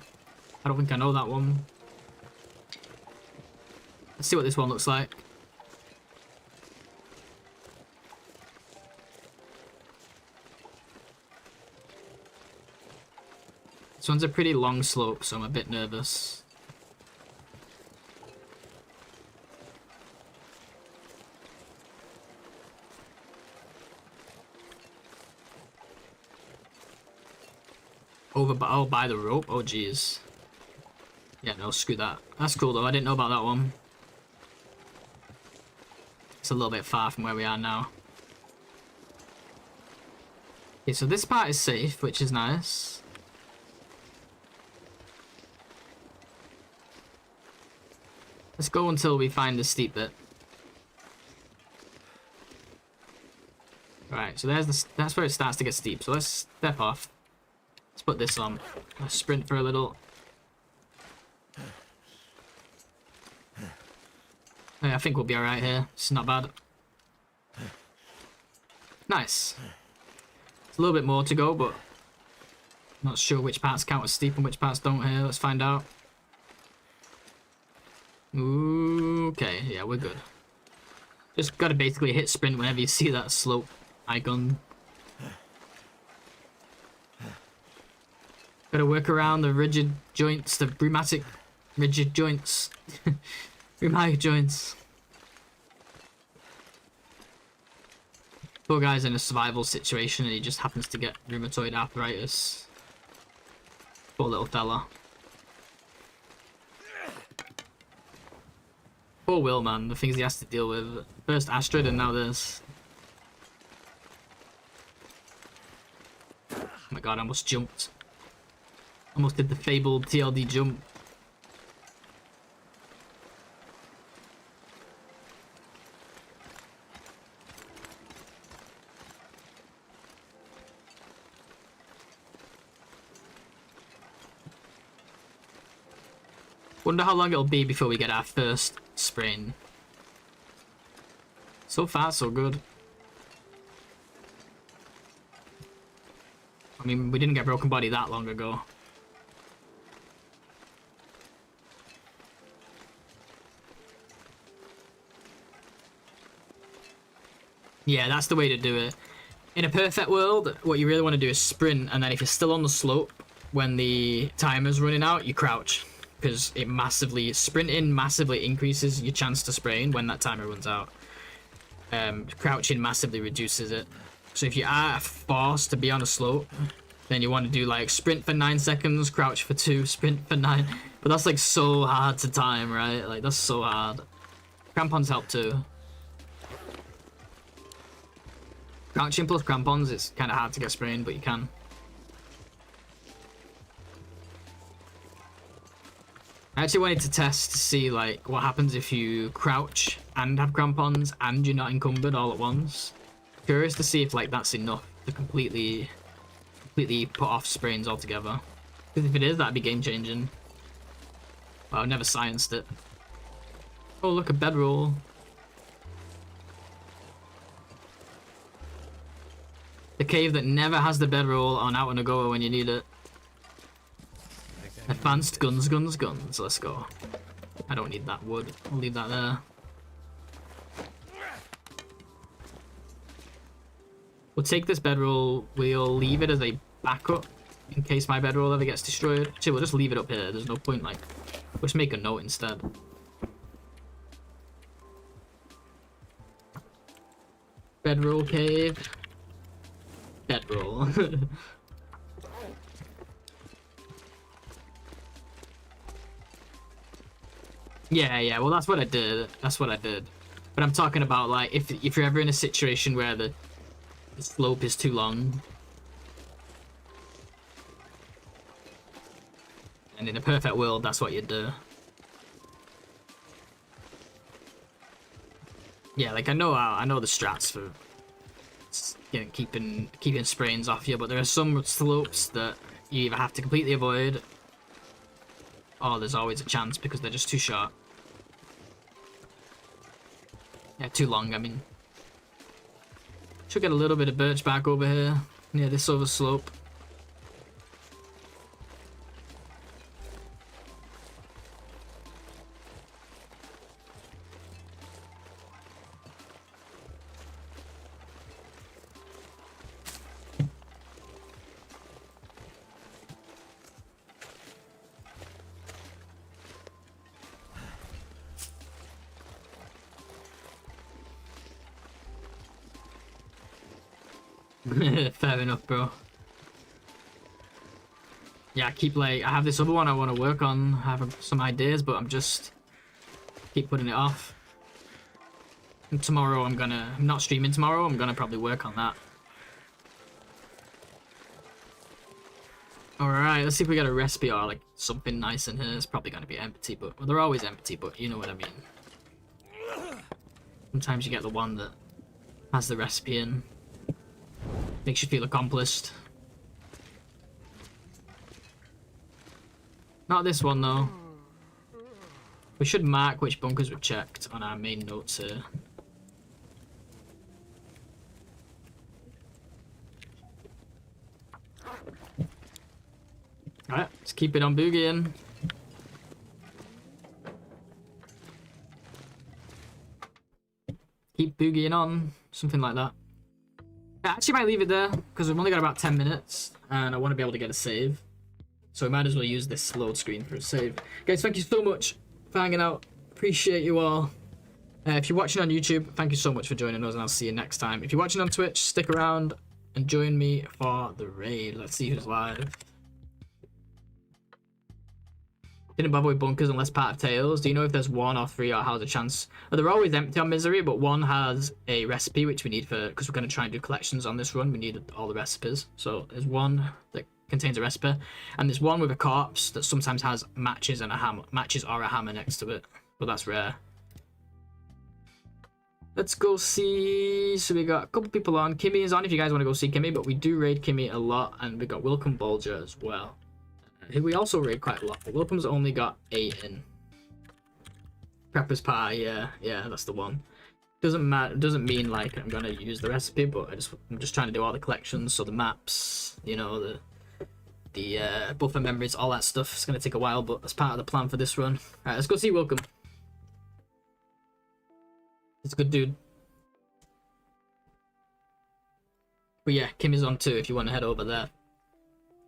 I don't think I know that one. Let's see what this one looks like. This one's a pretty long slope, so I'm a bit nervous. Oh, by the rope? Oh, jeez. Yeah, no, screw that. That's cool, though. I didn't know about that one. It's a little bit far from where we are now. Okay, so this part is safe, which is nice. Let's go until we find the steep bit. Right, so that's where it starts to get steep. So let's step off. Let's put this on. Let's sprint for a little. Yeah, I think we'll be alright here. It's not bad. Nice. It's a little bit more to go, but not sure which parts count as steep and which parts don't here. Let's find out. Ooh, okay, yeah, we're good. Just gotta basically hit sprint whenever you see that slope icon. Gotta work around the rigid joints, the rheumatic rigid joints. Rheumatic joints. Poor guy's in a survival situation and he just happens to get rheumatoid arthritis. Poor little fella. Poor Will, man, the things he has to deal with. First Astrid and now this. Oh my god, I almost jumped. Almost did the fabled TLD jump. Wonder how long it'll be before we get our first sprain. So far, so good. I mean, we didn't get broken body that long ago. Yeah, that's the way to do it. In a perfect world, what you really want to do is sprint, and then if you're still on the slope, when the timer's running out, you crouch. Because it sprinting massively increases your chance to sprain when that timer runs out. Crouching massively reduces it. So if you are forced to be on a slope, then you want to do like sprint for 9 seconds, crouch for 2, sprint for 9. But that's like so hard to time, right? Like that's so hard. Crampons help too. Crouching plus crampons, it's kind of hard to get sprained, but you can. I actually wanted to test to see like what happens if you crouch and have crampons and you're not encumbered all at once. Curious to see if like that's enough to completely put off sprains altogether. Because if it is, that'd be game changing. Well, I've never scienced it. Oh look, a bedroll. The cave that never has the bedroll on out and a goer when you need it. Advanced guns. Let's go. I don't need that wood. I'll leave that there. We'll take this bedroll. We'll leave it as a backup in case my bedroll ever gets destroyed. Actually, we'll just leave it up here. There's no point, like... We'll just make a note instead. Bedroll cave. Bedroll. Yeah, well that's what I did. But I'm talking about like if you're ever in a situation where the slope is too long. And in a perfect world, that's what you'd do. Yeah, like I know the strats for keeping sprains off you, but there are some slopes that you either have to completely avoid, or there's always a chance because they're just too short. Yeah, too long, I mean. Should get a little bit of birch bark over here, near this over slope. Fair enough, bro. Yeah, I have this other one I want to work on. I have some ideas, but I'm just keep putting it off. And tomorrow I'm not streaming tomorrow, I'm gonna probably work on that. Alright, let's see if we get a recipe or like something nice in here. It's probably gonna be empty, but well, they're always empty, but you know what I mean. Sometimes you get the one that has the recipe in. Makes you feel accomplished. Not this one though. We should mark which bunkers we've checked on our main notes here. Alright, let's keep it on boogieing. Keep boogieing on, something like that. I actually might leave it there because we've only got about 10 minutes and I want to be able to get a save. So we might as well use this load screen for a save. Guys, thank you so much for hanging out. Appreciate you all. If you're watching on YouTube, thank you so much for joining us and I'll see you next time. If you're watching on Twitch, stick around and join me for the raid. Let's see who's live. Didn't bother with bunkers unless part of Tales. Do you know if there's 1 or 3 or how's the chance? Well, they're always empty on Misery, but one has a recipe which we need for, because we're going to try and do collections on this run. We need all the recipes. So there's one that contains a recipe, and there's one with a corpse that sometimes has matches and a hammer, matches or a hammer next to it, but that's rare. Let's go see. So we got a couple people on. Kimmy is on if you guys want to go see Kimmy, but we do raid Kimmy a lot, and we got Wilcom Bulger as well. Who we also raid quite a lot, but Wilcom's only got 8 in. Prepper's pie, yeah, that's the one. Doesn't matter. Doesn't mean like I'm gonna use the recipe, but I'm just trying to do all the collections, so the maps, you know, the buffer memories, all that stuff. It's gonna take a while, but that's part of the plan for this run. All right, let's go see Welcome. It's a good dude. But yeah, Kim is on too if you want to head over there.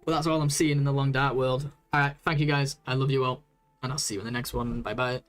But that's all I'm seeing in the Long Dark world. Alright, thank you guys. I love you all. And I'll see you in the next one. Bye bye.